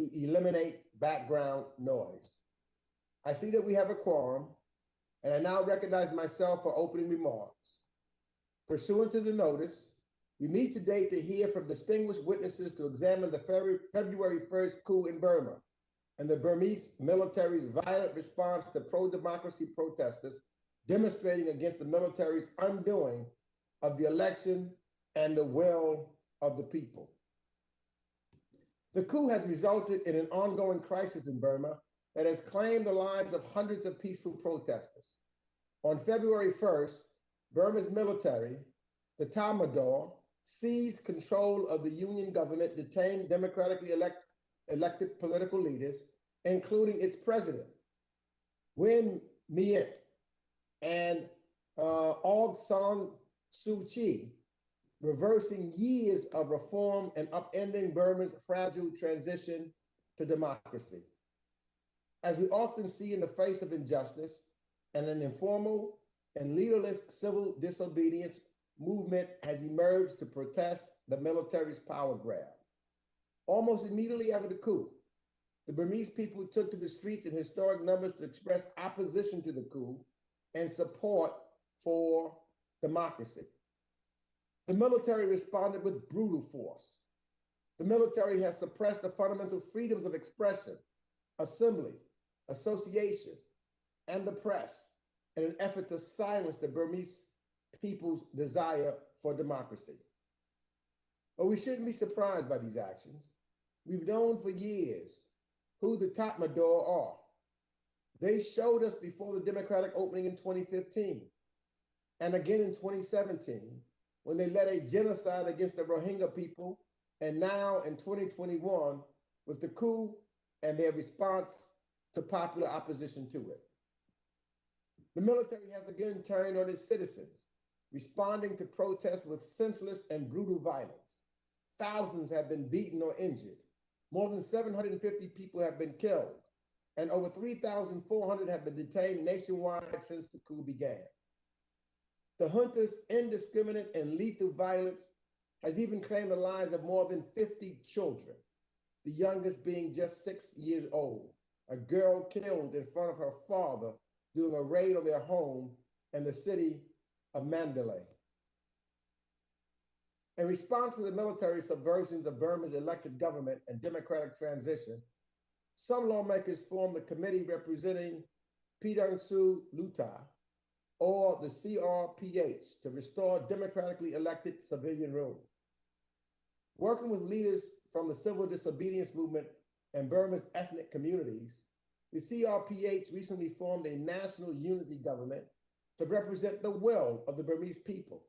to eliminate background noise. I see that we have a quorum, and I now recognize myself for opening remarks. Pursuant to the notice, we meet today to hear from distinguished witnesses to examine the February 1st coup in Burma and the Burmese military's violent response to pro-democracy protesters demonstrating against the military's undoing of the election and the will of the people. The coup has resulted in an ongoing crisis in Burma that has claimed the lives of hundreds of peaceful protesters. On February 1st, Burma's military, the Tatmadaw, seized control of the union government, detained democratically elected political leaders, including its president, Win Myint, and Aung San Suu Kyi, reversing years of reform and upending Burma's fragile transition to democracy. As we often see in the face of injustice, and an informal and leaderless civil disobedience movement has emerged to protest the military's power grab. Almost immediately after the coup, the Burmese people took to the streets in historic numbers to express opposition to the coup and support for democracy. The military responded with brutal force. The military has suppressed the fundamental freedoms of expression, assembly, association, and the press in an effort to silence the Burmese people's desire for democracy. But we shouldn't be surprised by these actions. We've known for years who the Tatmadaw are. They showed us before the democratic opening in 2015, and again in 2017, when they led a genocide against the Rohingya people, and now in 2021 with the coup and their response to popular opposition to it. The military has again turned on its citizens, responding to protests with senseless and brutal violence. Thousands have been beaten or injured. More than 750 people have been killed, and over 3,400 have been detained nationwide since the coup began. The junta's indiscriminate and lethal violence has even claimed the lives of more than 50 children, the youngest being just 6 years old, a girl killed in front of her father during a raid on their home in the city of Mandalay. In response to the military subversions of Burma's elected government and democratic transition, some lawmakers formed the committee representing Pidangsu Luta, or the CRPH, to restore democratically elected civilian rule. Working with leaders from the civil disobedience movement and Burma's ethnic communities, the CRPH recently formed a national unity government to represent the will of the Burmese people,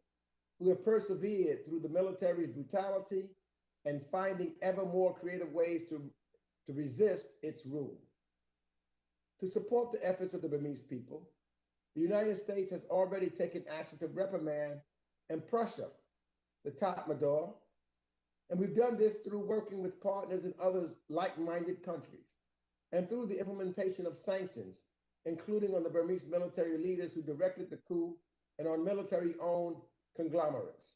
who have persevered through the military's brutality and finding ever more creative ways to resist its rule. To support the efforts of the Burmese people, the United States has already taken action to reprimand and pressure the Tatmadaw, and we've done this through working with partners in other like-minded countries, and through the implementation of sanctions, including on the Burmese military leaders who directed the coup and on military-owned conglomerates,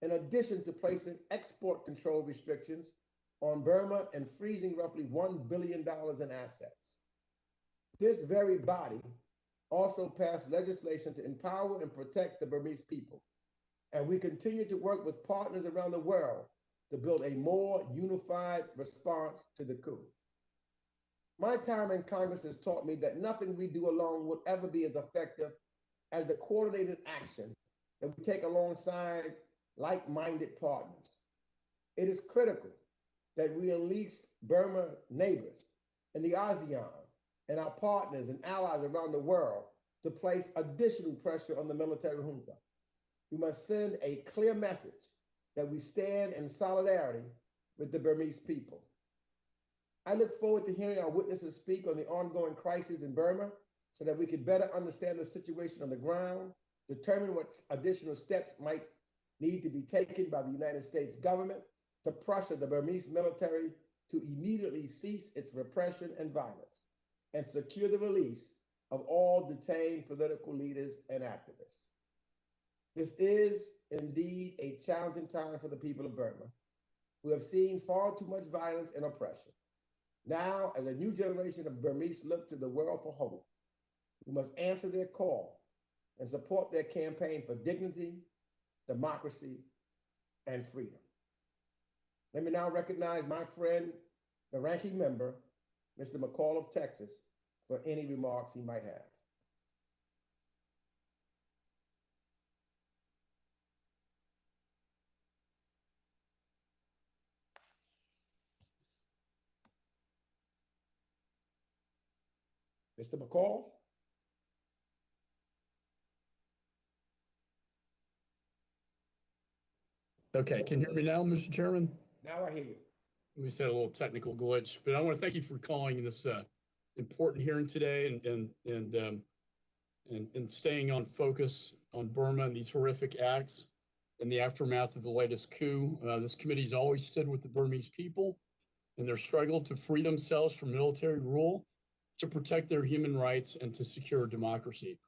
in addition to placing export control restrictions on Burma and freezing roughly $1 billion in assets. This very body also passed legislation to empower and protect the Burmese people, and we continue to work with partners around the world to build a more unified response to the coup. My time in Congress has taught me that nothing we do alone will ever be as effective as the coordinated action that we take alongside like-minded partners. It is critical that we unleash Burma neighbors and the ASEAN and our partners and allies around the world to place additional pressure on the military junta. We must send a clear message that we stand in solidarity with the Burmese people. I look forward to hearing our witnesses speak on the ongoing crisis in Burma so that we can better understand the situation on the ground, determine what additional steps might need to be taken by the United States government to pressure the Burmese military to immediately cease its repression and violence and secure the release of all detained political leaders and activists. This is indeed a challenging time for the people of Burma, who have seen far too much violence and oppression. Now, as a new generation of Burmese look to the world for hope, we must answer their call and support their campaign for dignity, democracy, and freedom. Let me now recognize my friend, the ranking member, Mr. McCall of Texas, for any remarks he might have. Mr. McCall? Okay, can you hear me now, Mr. Chairman? Now I hear you. We just had a little technical glitch, but I want to thank you for calling this important hearing today and staying on focus on Burma and these horrific acts in the aftermath of the latest coup. This committee's always stood with the Burmese people in their struggle to free themselves from military rule, to protect their human rights, and to secure democracy.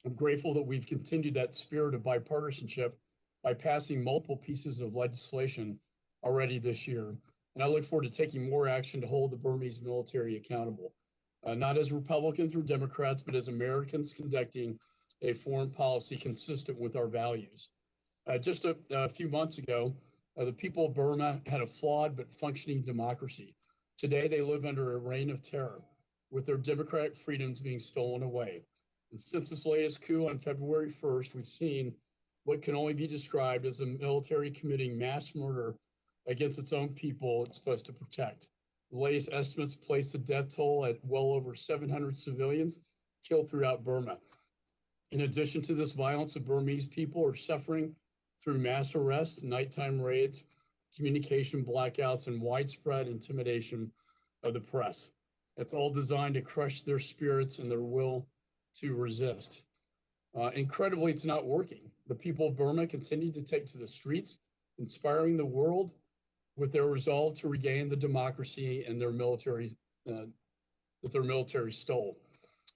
I'm grateful that we've continued that spirit of bipartisanship by passing multiple pieces of legislation already this year. And I look forward to taking more action to hold the Burmese military accountable, not as Republicans or Democrats, but as Americans conducting a foreign policy consistent with our values. Just a few months ago, the people of Burma had a flawed but functioning democracy. Today, they live under a reign of terror, with their democratic freedoms being stolen away. And since this latest coup on February 1st, we've seen what can only be described as a military committing mass murder against its own people it's supposed to protect. The latest estimates place the death toll at well over 700 civilians killed throughout Burma. In addition to this violence, the Burmese people are suffering through mass arrests, nighttime raids, communication blackouts, and widespread intimidation of the press. It's all designed to crush their spirits and their will to resist. Incredibly, it's not working. The people of Burma continue to take to the streets, inspiring the world with their resolve to regain the democracy and their military that their military stole.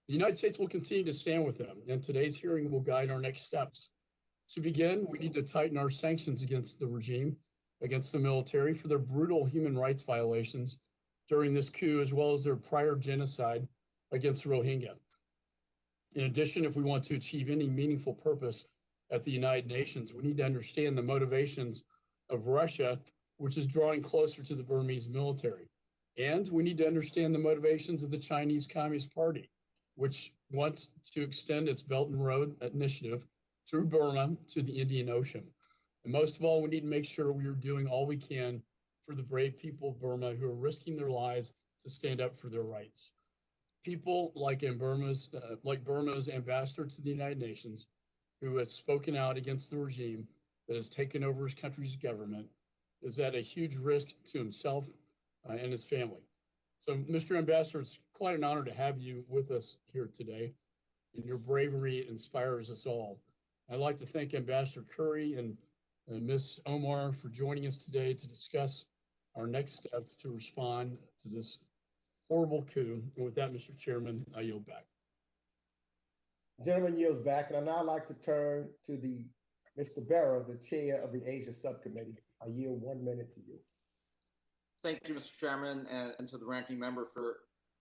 The United States will continue to stand with them, and today's hearing will guide our next steps. To begin, we need to tighten our sanctions against the regime, against the military for their brutal human rights violations during this coup, as well as their prior genocide against the Rohingya. In addition, if we want to achieve any meaningful purpose at the United Nations, we need to understand the motivations of Russia, which is drawing closer to the Burmese military. And we need to understand the motivations of the Chinese Communist Party, which wants to extend its Belt and Road Initiative through Burma to the Indian Ocean. And most of all, we need to make sure we are doing all we can for the brave people of Burma who are risking their lives to stand up for their rights. People like Burma's ambassador to the United Nations, who has spoken out against the regime that has taken over his country's government, is at a huge risk to himself and his family. So, Mr. Ambassador, it's quite an honor to have you with us here today, and your bravery inspires us all. I'd like to thank Ambassador Curry and Ms. Omar for joining us today to discuss our next steps to respond to this horrible coup. And with that, Mr. Chairman, I yield back. The gentleman yields back, and I'd now like to turn to Mr. Berra, the chair of the Asia Subcommittee. I yield 1 minute to you. Thank you, Mr. Chairman, and to the ranking member for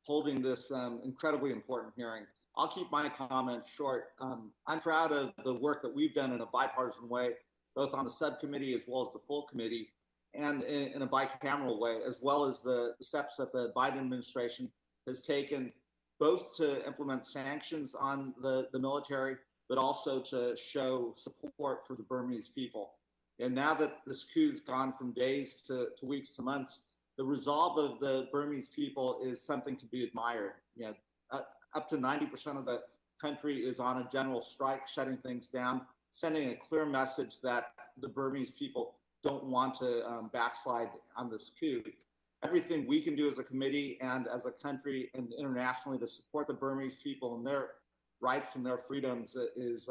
holding this incredibly important hearing. I'll keep my comment short. I'm proud of the work that we've done in a bipartisan way, both on the subcommittee as well as the full committee, and in a bicameral way, as well as the steps that the Biden administration has taken, both to implement sanctions on the military, but also to show support for the Burmese people. And now that this coup's gone from days to weeks to months, the resolve of the Burmese people is something to be admired. You know, up to 90% of the country is on a general strike, shutting things down, sending a clear message that the Burmese people don't want to backslide on this coup. Everything we can do as a committee and as a country and internationally to support the Burmese people and their rights and their freedoms is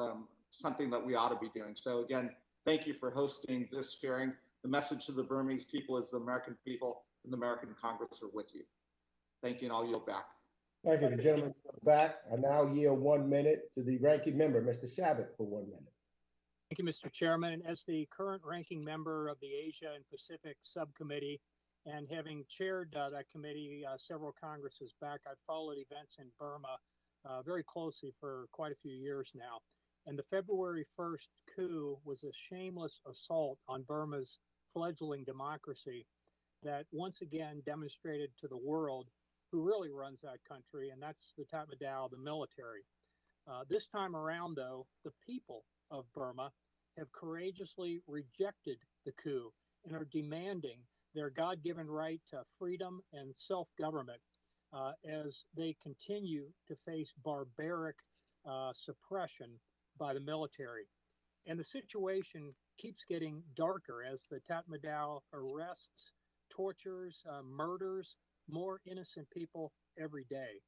something that we ought to be doing. So again, thank you for hosting this hearing. The message to the Burmese people is the American people and the American Congress are with you. Thank you, and I'll yield back. Thank you. The gentleman back. I now yield 1 minute to the ranking member, Mr. Shabbat, for 1 minute. Thank you, Mr. Chairman. As the current ranking member of the Asia and Pacific Subcommittee, And having chaired that committee several Congresses back, I've followed events in Burma very closely for quite a few years now. And the February 1st coup was a shameless assault on Burma's fledgling democracy that once again demonstrated to the world who really runs that country, and that's the Tatmadaw, the military. This time around, though, the people of Burma have courageously rejected the coup and are demanding their God-given right to freedom and self-government as they continue to face barbaric suppression by the military. And the situation keeps getting darker as the Tatmadaw arrests, tortures, murders more innocent people every day.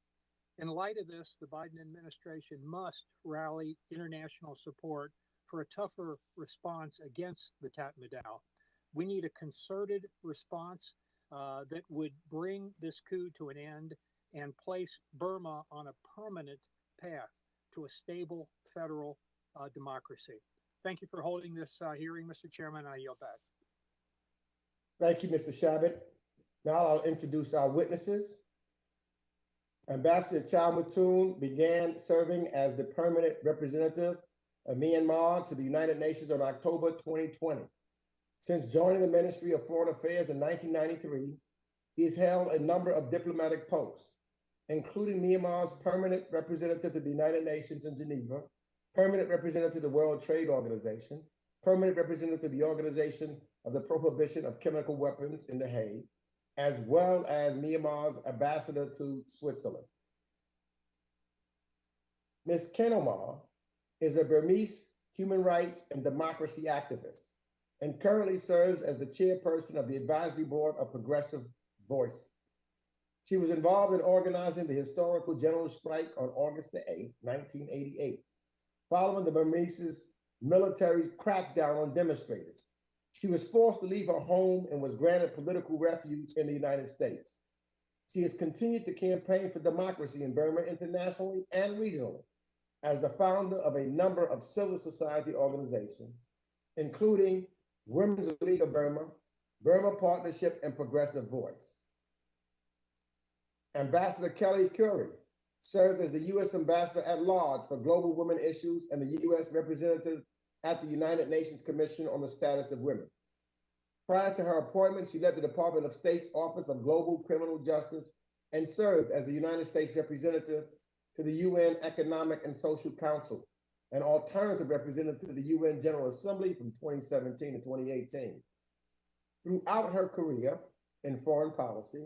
In light of this, the Biden administration must rally international support for a tougher response against the Tatmadaw. We need a concerted response that would bring this coup to an end and place Burma on a permanent path to a stable federal democracy. Thank you for holding this hearing, Mr. Chairman. I yield back. Thank you, Mr. Shabbat. Now I'll introduce our witnesses. Ambassador Kyaw Moe Tun began serving as the permanent representative of Myanmar to the United Nations on October 2020. Since joining the Ministry of Foreign Affairs in 1993, he has held a number of diplomatic posts, including Myanmar's permanent representative to the United Nations in Geneva, permanent representative to the World Trade Organization, permanent representative to the Organization of the Prohibition of Chemical Weapons in The Hague, as well as Myanmar's ambassador to Switzerland. Ms. Kyaw is a Burmese human rights and democracy activist and currently serves as the chairperson of the Advisory Board of Progressive Voice. She was involved in organizing the historical general strike on August the 8th, 1988, following the Burmese military crackdown on demonstrators. She was forced to leave her home and was granted political refuge in the United States. She has continued to campaign for democracy in Burma internationally and regionally as the founder of a number of civil society organizations, including Women's League of Burma, Burma Partnership, and Progressive Voice. Ambassador Kelly Currie served as the U.S. Ambassador at Large for Global Women Issues and the U.S. Representative at the United Nations Commission on the Status of Women. Prior to her appointment, she led the Department of State's Office of Global Criminal Justice and served as the United States Representative to the UN Economic and Social Council, an alternative representative to the UN General Assembly from 2017 to 2018. Throughout her career in foreign policy,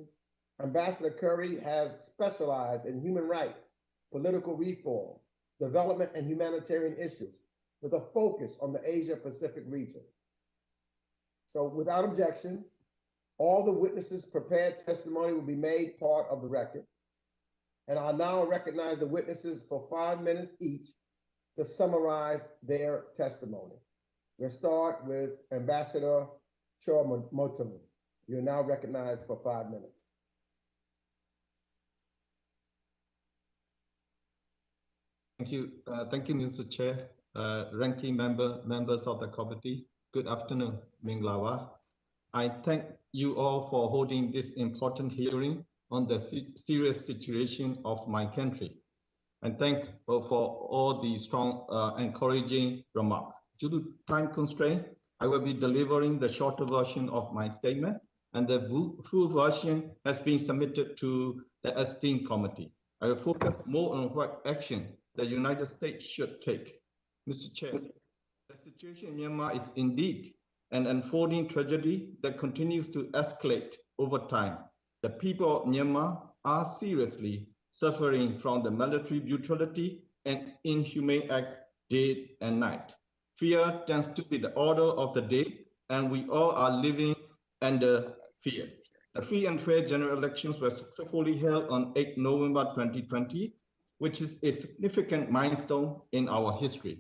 Ambassador Currie has specialized in human rights, political reform, development, and humanitarian issues with a focus on the Asia-Pacific region. So without objection, all the witnesses' prepared testimony will be made part of the record. And I'll now recognize the witnesses for 5 minutes each to summarize their testimony. We'll start with Ambassador Kyaw Moe Tun. You're now recognized for 5 minutes. Thank you, Mr. Chair, ranking members of the committee. Good afternoon, Minglawa. I thank you all for holding this important hearing on the serious situation of my country, and thank for all the strong, encouraging remarks. Due to time constraint, I will be delivering the shorter version of my statement, and the full version has been submitted to the esteemed committee. I will focus more on what action the United States should take. Mr. Chair, the situation in Myanmar is indeed an unfolding tragedy that continues to escalate over time. The people of Myanmar are seriously suffering from the military brutality and inhumane act day and night. Fear tends to be the order of the day, and we all are living under fear. The free and fair general elections were successfully held on 8 November 2020, which is a significant milestone in our history.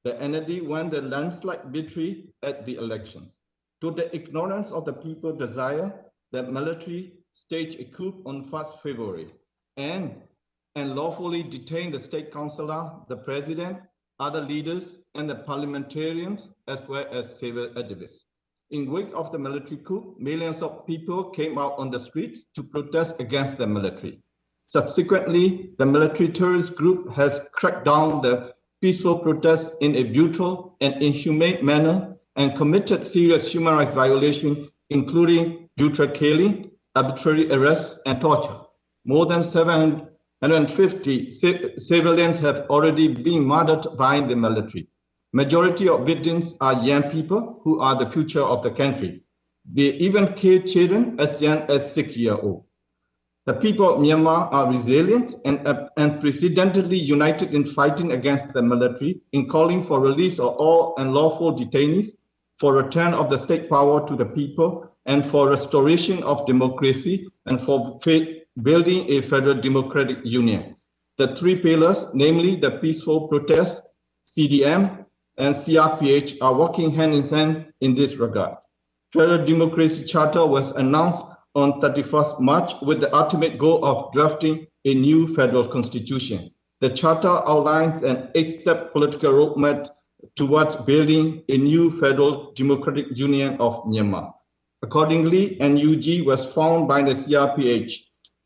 The NLD won the landslide victory at the elections. To the ignorance of the people's desire, the military staged a coup on 1st February and lawfully detained the state councillor, the president, other leaders, and the parliamentarians, as well as civil activists. In wake of the military coup, millions of people came out on the streets to protest against the military. Subsequently, the military terrorist group has cracked down the peaceful protests in a brutal and inhumane manner and committed serious human rights violations, including brutal killing, arbitrary arrests, and torture. More than 750 civilians have already been murdered by the military. Majority of victims are young people who are the future of the country. They even kill children as young as 6-year-old. The people of Myanmar are resilient and unprecedentedly united in fighting against the military, in calling for release of all unlawful detainees, for return of the state power to the people, and for restoration of democracy, and for building a federal democratic union. The three pillars, namely the peaceful protest, CDM, and CRPH are working hand in hand in this regard. Federal Democracy Charter was announced on 31st March with the ultimate goal of drafting a new federal constitution. The charter outlines an 8-step political roadmap towards building a new federal democratic union of Myanmar. Accordingly, NUG was formed by the CRPH.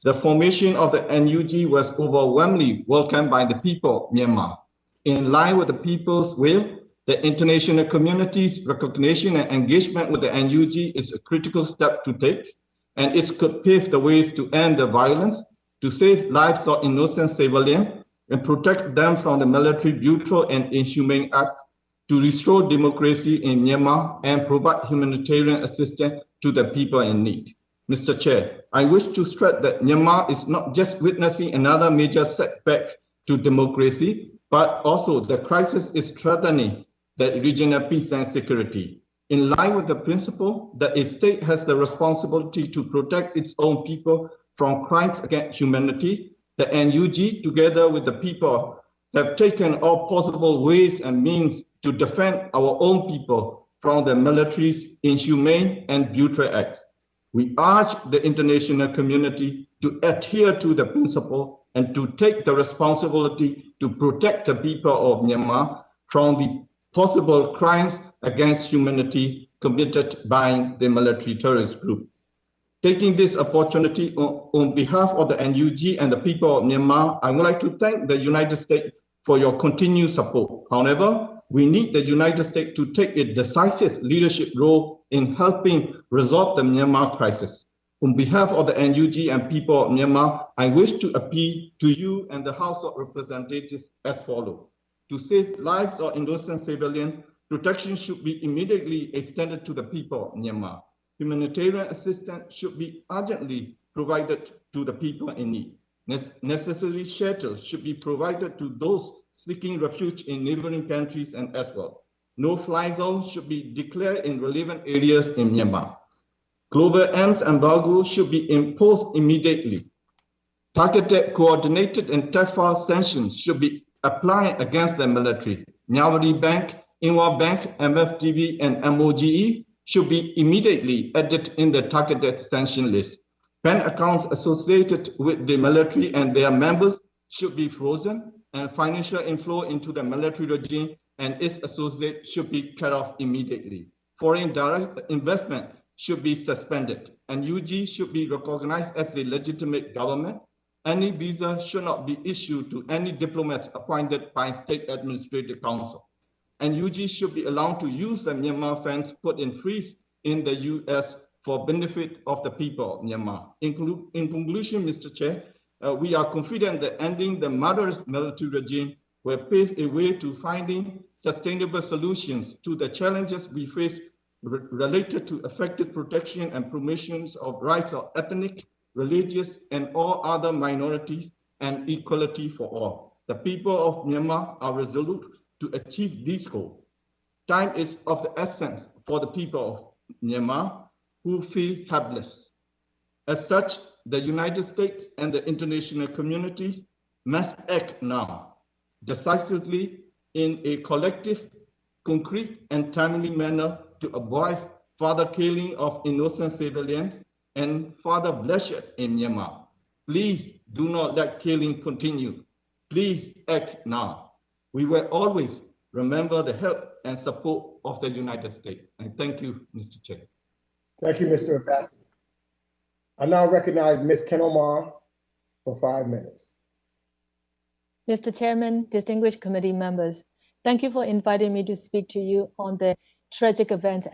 The formation of the NUG was overwhelmingly welcomed by the people of Myanmar. In line with the people's will, the international community's recognition and engagement with the NUG is a critical step to take, and it could pave the way to end the violence, to save lives of innocent civilians, and protect them from the military brutal and inhumane acts, to restore democracy in Myanmar and provide humanitarian assistance to the people in need. Mr. Chair, I wish to stress that Myanmar is not just witnessing another major setback to democracy, but also the crisis is threatening the regional peace and security. In line with the principle that a state has the responsibility to protect its own people from crimes against humanity, the NUG, together with the people, have taken all possible ways and means to defend our own people from the military's inhumane and brutal acts. We urge the international community to adhere to the principle and to take the responsibility to protect the people of Myanmar from the possible crimes against humanity committed by the military terrorist group. Taking this opportunity on behalf of the NUG and the people of Myanmar, I would like to thank the United States for your continued support. However, we need the United States to take a decisive leadership role in helping resolve the Myanmar crisis. On behalf of the NUG and people of Myanmar, I wish to appeal to you and the House of Representatives as follows. To save lives of innocent civilians, protection should be immediately extended to the people of Myanmar. Humanitarian assistance should be urgently provided to the people in need. Necessary shelters should be provided to those seeking refuge in neighboring countries and as well. No-fly zones should be declared in relevant areas in Myanmar. Global arms embargo should be imposed immediately. Targeted, coordinated, and tougher sanctions should be applied against the military. Nyawari Bank, Inwa Bank, MFTV, and MOGE should be immediately added in the targeted sanction list. Bank accounts associated with the military and their members should be frozen, and financial inflow into the military regime and its associates should be cut off immediately. Foreign direct investment should be suspended, and UG should be recognized as a legitimate government. Any visa should not be issued to any diplomats appointed by State Administrative Council. And UG should be allowed to use the Myanmar funds put in freeze in the US for benefit of the people of Myanmar. In conclusion, Mr. Chair, we are confident that ending the murderous military regime will pave a way to finding sustainable solutions to the challenges we face related to effective protection and promotions of rights of ethnic, religious, and all other minorities and equality for all. The people of Myanmar are resolute to achieve these goals. Time is of the essence for the people of Myanmar who feel helpless. As such, the United States and the international community must act now, decisively in a collective, concrete, and timely manner to avoid further killing of innocent civilians and further bloodshed in Myanmar. Please do not let killing continue. Please act now. We will always remember the help and support of the United States. And thank you, Mr. Chair. Thank you, Mr. Ambassador. I now recognize Ms. Kyaw Moe for 5 minutes. Mr. Chairman, distinguished committee members, thank you for inviting me to speak to you on the tragic events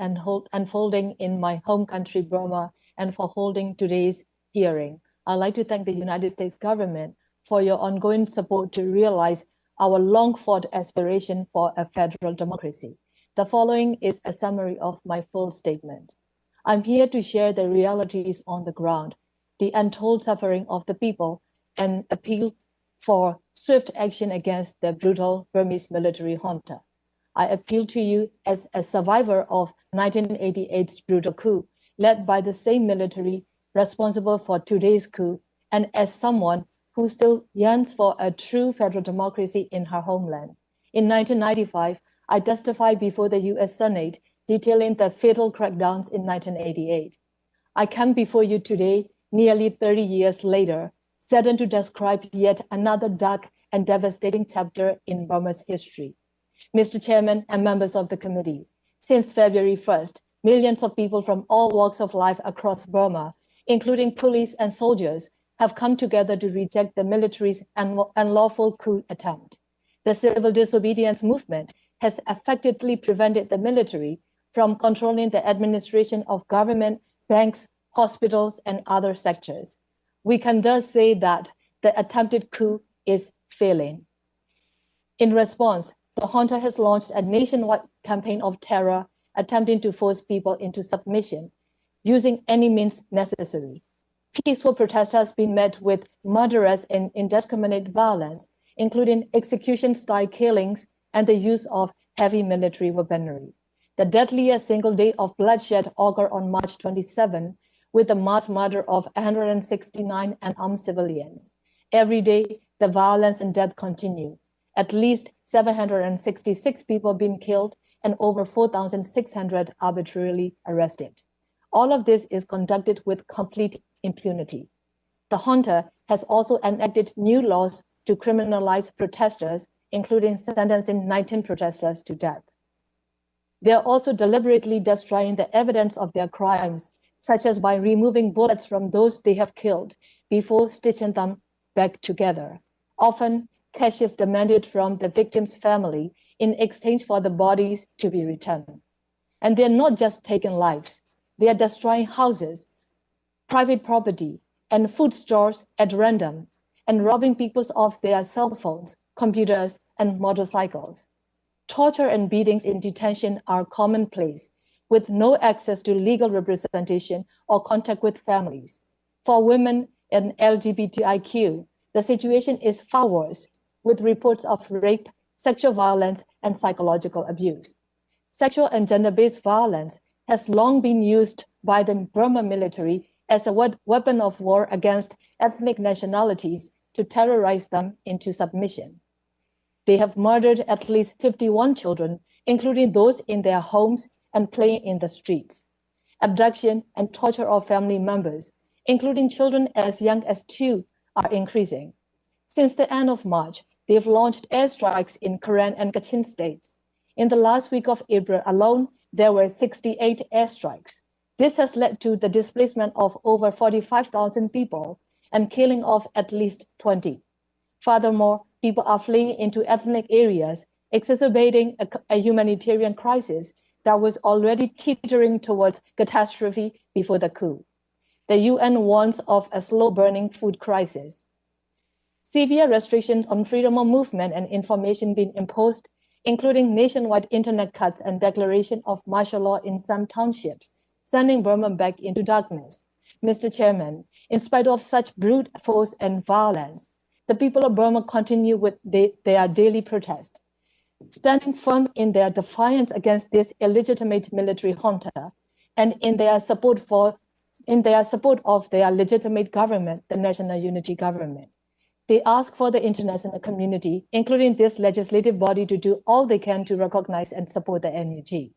unfolding in my home country, Burma, and for holding today's hearing. I'd like to thank the United States government for your ongoing support to realize our long-fought aspiration for a federal democracy. The following is a summary of my full statement. I'm here to share the realities on the ground, the untold suffering of the people, and appeal for swift action against the brutal Burmese military junta. I appeal to you as a survivor of 1988's brutal coup, led by the same military responsible for today's coup, and as someone who still yearns for a true federal democracy in her homeland. In 1995, I testified before the US Senate detailing the fatal crackdowns in 1988. I come before you today, nearly 30 years later, saddened to describe yet another dark and devastating chapter in Burma's history. Mr. Chairman and members of the committee, since February 1st, millions of people from all walks of life across Burma, including police and soldiers, have come together to reject the military's unlawful coup attempt. The civil disobedience movement has effectively prevented the military from controlling the administration of government, banks, hospitals, and other sectors. We can thus say that the attempted coup is failing. In response, the junta has launched a nationwide campaign of terror, attempting to force people into submission, using any means necessary. Peaceful protests have been met with murderous and indiscriminate violence, including execution-style killings and the use of heavy military weaponry. The deadliest single day of bloodshed occurred on March 27, with the mass murder of 169 unarmed civilians. Every day, the violence and death continue. At least 766 people been killed and over 4,600 arbitrarily arrested. All of this is conducted with complete impunity. The junta has also enacted new laws to criminalize protesters, including sentencing 19 protesters to death. They are also deliberately destroying the evidence of their crimes, such as by removing bullets from those they have killed before stitching them back together. Often, cash is demanded from the victim's family in exchange for the bodies to be returned. And they're not just taking lives, they are destroying houses, private property, and food stores at random, and robbing people of their cell phones, computers, and motorcycles. Torture and beatings in detention are commonplace, with no access to legal representation or contact with families. For women and LGBTIQ, the situation is far worse, with reports of rape, sexual violence, and psychological abuse. Sexual and gender-based violence has long been used by the Burma military as a weapon of war against ethnic nationalities to terrorize them into submission. They have murdered at least 51 children, including those in their homes and playing in the streets. Abduction and torture of family members, including children as young as 2, are increasing. Since the end of March, they've launched airstrikes in Karen and Kachin states. In the last week of April alone, there were 68 airstrikes. This has led to the displacement of over 45,000 people and killing of at least 20. Furthermore, people are fleeing into ethnic areas, exacerbating a humanitarian crisis that was already teetering towards catastrophe before the coup. The UN warns of a slow-burning food crisis. Severe restrictions on freedom of movement and information being imposed, including nationwide internet cuts and declaration of martial law in some townships, sending Burma back into darkness. Mr. Chairman, in spite of such brute force and violence, the people of Burma continue with their daily protest, standing firm in their defiance against this illegitimate military junta and in their support of their legitimate government, the National Unity Government. They ask for the international community, including this legislative body, to do all they can to recognize and support the NUG.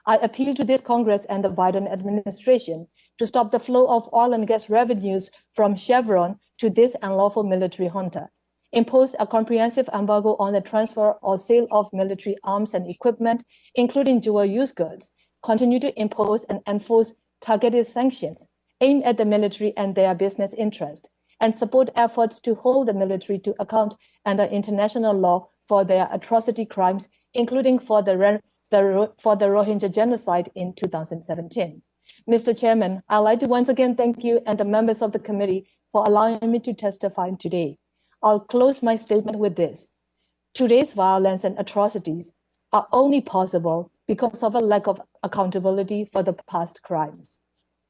I appeal to this Congress and the Biden administration to stop the flow of oil and gas revenues from Chevron to this unlawful military junta, impose a comprehensive embargo on the transfer or sale of military arms and equipment, including dual-use goods, continue to impose and enforce targeted sanctions aimed at the military and their business interest, and support efforts to hold the military to account under international law for their atrocity crimes, including for the Rohingya genocide in 2017. Mr. Chairman, I'd like to once again thank you and the members of the committee for allowing me to testify today. I'll close my statement with this. Today's violence and atrocities are only possible because of a lack of accountability for the past crimes.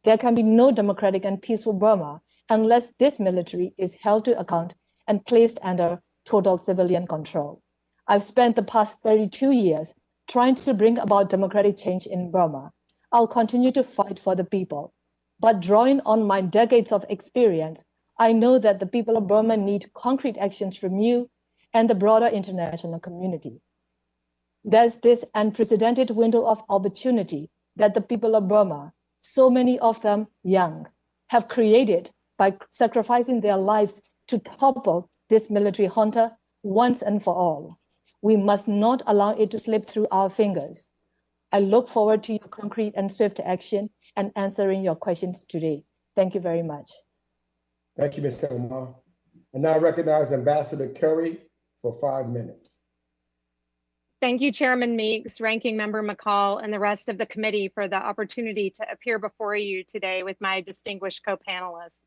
There can be no democratic and peaceful Burma unless this military is held to account and placed under total civilian control. I've spent the past 32 years trying to bring about democratic change in Burma. I'll continue to fight for the people. But drawing on my decades of experience, I know that the people of Burma need concrete actions from you and the broader international community. There's this unprecedented window of opportunity that the people of Burma, so many of them young, have created by sacrificing their lives to topple this military junta once and for all. We must not allow it to slip through our fingers. I look forward to your concrete and swift action and answering your questions today. Thank you very much. Thank you, Ms. Kyaw Moe. I now recognize Ambassador Curry for 5 minutes. Thank you, Chairman Meeks, Ranking Member McCall, and the rest of the committee for the opportunity to appear before you today with my distinguished co-panelists.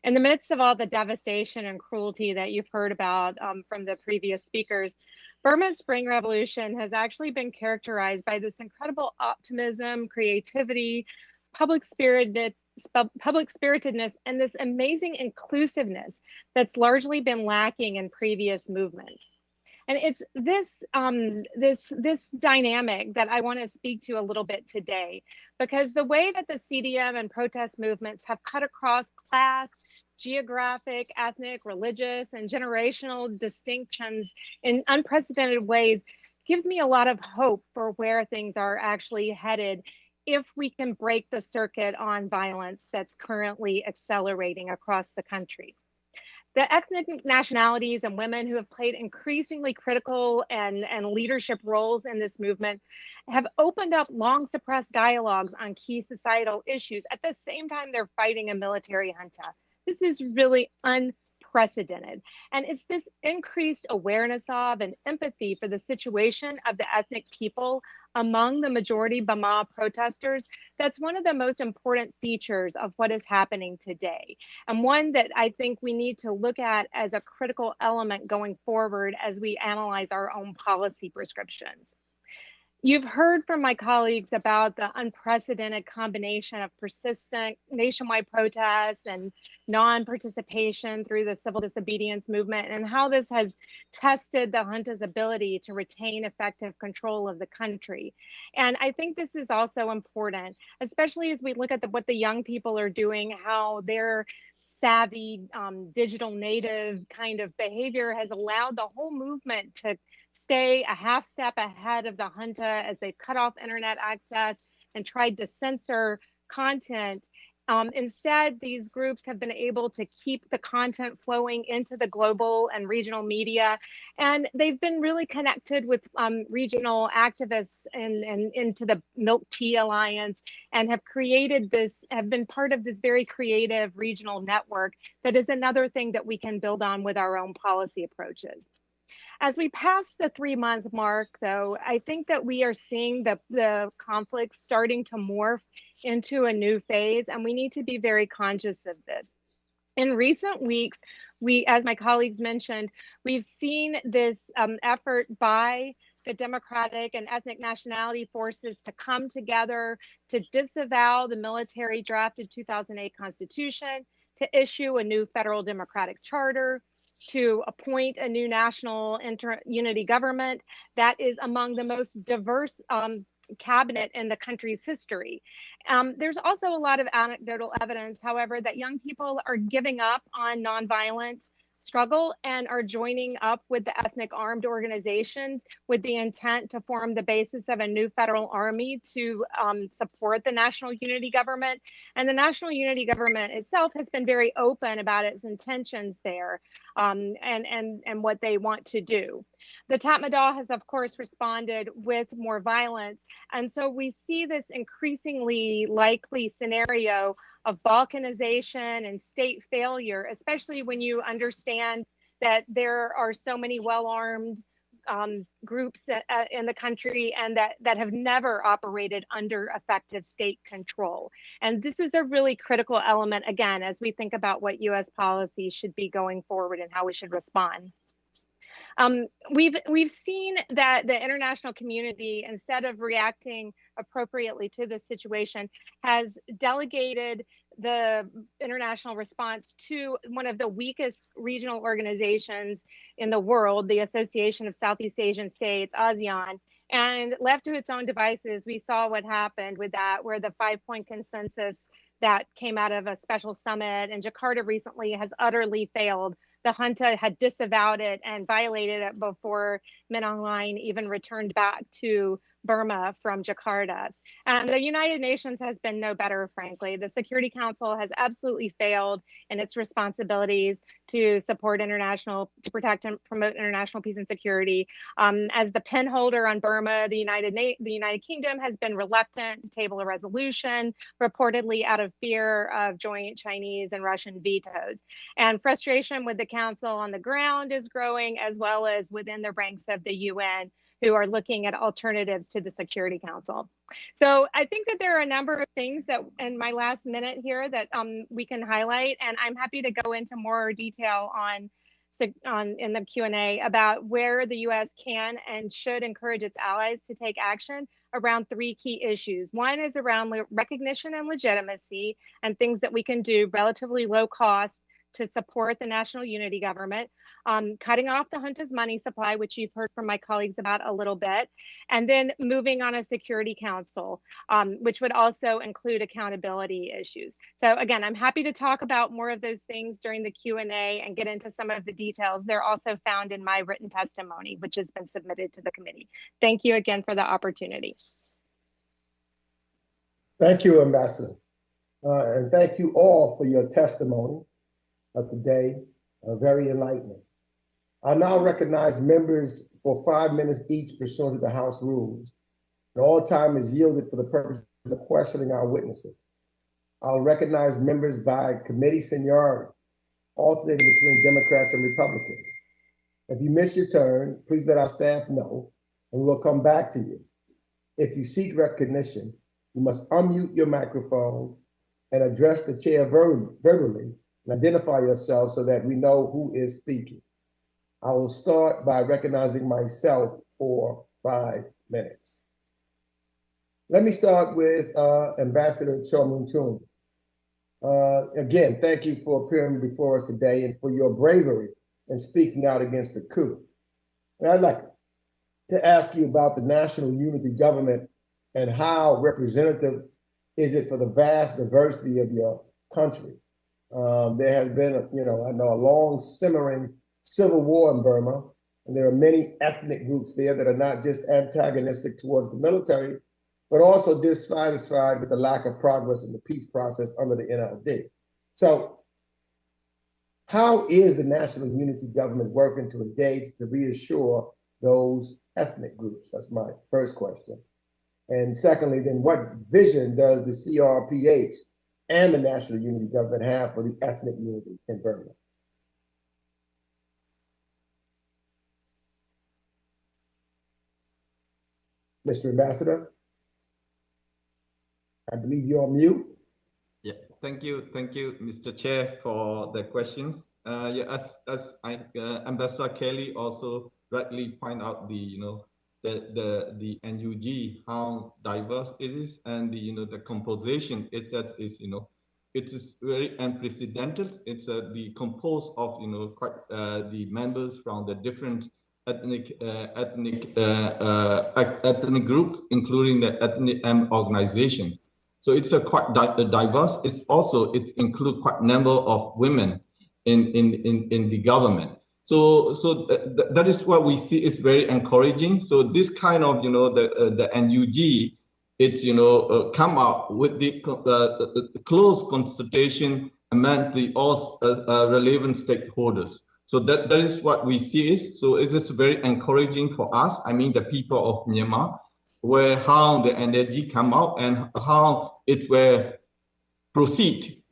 In the midst of all the devastation and cruelty that you've heard about from the previous speakers, Burma's Spring Revolution has actually been characterized by this incredible optimism, creativity, public spiritedness, and this amazing inclusiveness that's largely been lacking in previous movements. And it's this dynamic that I want to speak to a little bit today, because the way that the CDM and protest movements have cut across class, geographic, ethnic, religious, and generational distinctions in unprecedented ways gives me a lot of hope for where things are actually headed if we can break the circuit on violence that's currently accelerating across the country. The ethnic nationalities and women who have played increasingly critical and leadership roles in this movement have opened up long suppressed dialogues on key societal issues. At the same time, they're fighting a military junta. This is really unprecedented. And it's this increased awareness of and empathy for the situation of the ethnic people among the majority Burma protesters that's one of the most important features of what is happening today, and one that I think we need to look at as a critical element going forward as we analyze our own policy prescriptions. You've heard from my colleagues about the unprecedented combination of persistent nationwide protests and non-participation through the civil disobedience movement, and how this has tested the junta's ability to retain effective control of the country. And I think this is also important, especially as we look at what the young people are doing, how their savvy digital native kind of behavior has allowed the whole movement to stay a half step ahead of the junta as they've cut off internet access and tried to censor content. Instead, these groups have been able to keep the content flowing into the global and regional media, and they've been really connected with regional activists and into the Milk Tea Alliance, and have been part of this very creative regional network that is another thing that we can build on with our own policy approaches. As we pass the 3-month mark, though, I think that we are seeing the conflict starting to morph into a new phase, and we need to be very conscious of this. In recent weeks, as my colleagues mentioned, we've seen this effort by the democratic and ethnic nationality forces to come together to disavow the military drafted 2008 Constitution, to issue a new federal democratic charter, to appoint a new national unity government that is among the most diverse cabinet in the country's history. There's also a lot of anecdotal evidence, however, that young people are giving up on nonviolent struggle and are joining up with the ethnic armed organizations with the intent to form the basis of a new federal army to support the national unity government. And the national unity government itself has been very open about its intentions there and what they want to do. The Tatmadaw has, of course, responded with more violence. And so we see this increasingly likely scenario of balkanization and state failure, especially when you understand that there are so many well-armed groups in the country and that have never operated under effective state control. And this is a really critical element, again, as we think about what U.S. policy should be going forward and how we should respond. We've seen that the international community, instead of reacting appropriately to this situation, has delegated the international response to one of the weakest regional organizations in the world, the Association of Southeast Asian States, ASEAN, and left to its own devices. We saw what happened with that, where the 5-point consensus that came out of a special summit in Jakarta recently has utterly failed. The junta had disavowed it and violated it before Min Aung Hlaing even returned back to Burma from Jakarta. And the United Nations has been no better, frankly. The Security Council has absolutely failed in its responsibilities to support to protect and promote international peace and security. As the pen holder on Burma, the United Kingdom has been reluctant to table a resolution, reportedly out of fear of joint Chinese and Russian vetoes. And frustration with the Council on the ground is growing, as well as within the ranks of the UN, who are looking at alternatives to the Security Council. So I think that there are a number of things that in my last minute here that we can highlight, and I'm happy to go into more detail in the Q&A about where the US can and should encourage its allies to take action around 3 key issues. One is around recognition and legitimacy and things that we can do relatively low cost to support the national unity government, cutting off the junta's money supply, which you've heard from my colleagues about a little bit, and then moving on a Security Council, which would also include accountability issues. So again, I'm happy to talk about more of those things during the Q&A and get into some of the details. They're also found in my written testimony, which has been submitted to the committee. Thank you again for the opportunity. Thank you, Ambassador. And thank you all for your testimony of today, very enlightening. I now recognize members for 5 minutes each pursuant to the House rules. And all time is yielded for the purpose of questioning our witnesses. I'll recognize members by committee seniority, alternating between Democrats and Republicans. If you miss your turn, please let our staff know, and we'll come back to you. If you seek recognition, you must unmute your microphone and address the chair verbally, and identify yourself so that we know who is speaking. I will start by recognizing myself for 5 minutes. Let me start with Ambassador Kyaw Moe Tun. Again, thank you for appearing before us today and for your bravery in speaking out against the coup. And I'd like to ask you about the national unity government and how representative is it for the vast diversity of your country. There has been, I know a long simmering civil war in Burma, and there are many ethnic groups there that are not just antagonistic towards the military, but also dissatisfied with the lack of progress in the peace process under the NLD. So how is the national unity government working to engage to reassure those ethnic groups? That's my first question. And secondly, then what vision does the CRPH and the national unity government have for the ethnic unity in Burma? Mr. Ambassador, I believe you're on mute. Yeah, thank you, Mr. Chair, for the questions. As Ambassador Kelly also rightly point out the NUG, how diverse it is, and the composition it is very unprecedented. It's composed of the members from the different ethnic groups, including the ethnic organization. So it's quite diverse. It includes quite a number of women in the government. So that is what we see is very encouraging. So this kind of, the NUG, it's, come out with the close consultation among the all relevant stakeholders. So that is what we see is, so it is very encouraging for us, I mean the people of Myanmar, where how the NUG come out and how it will proceed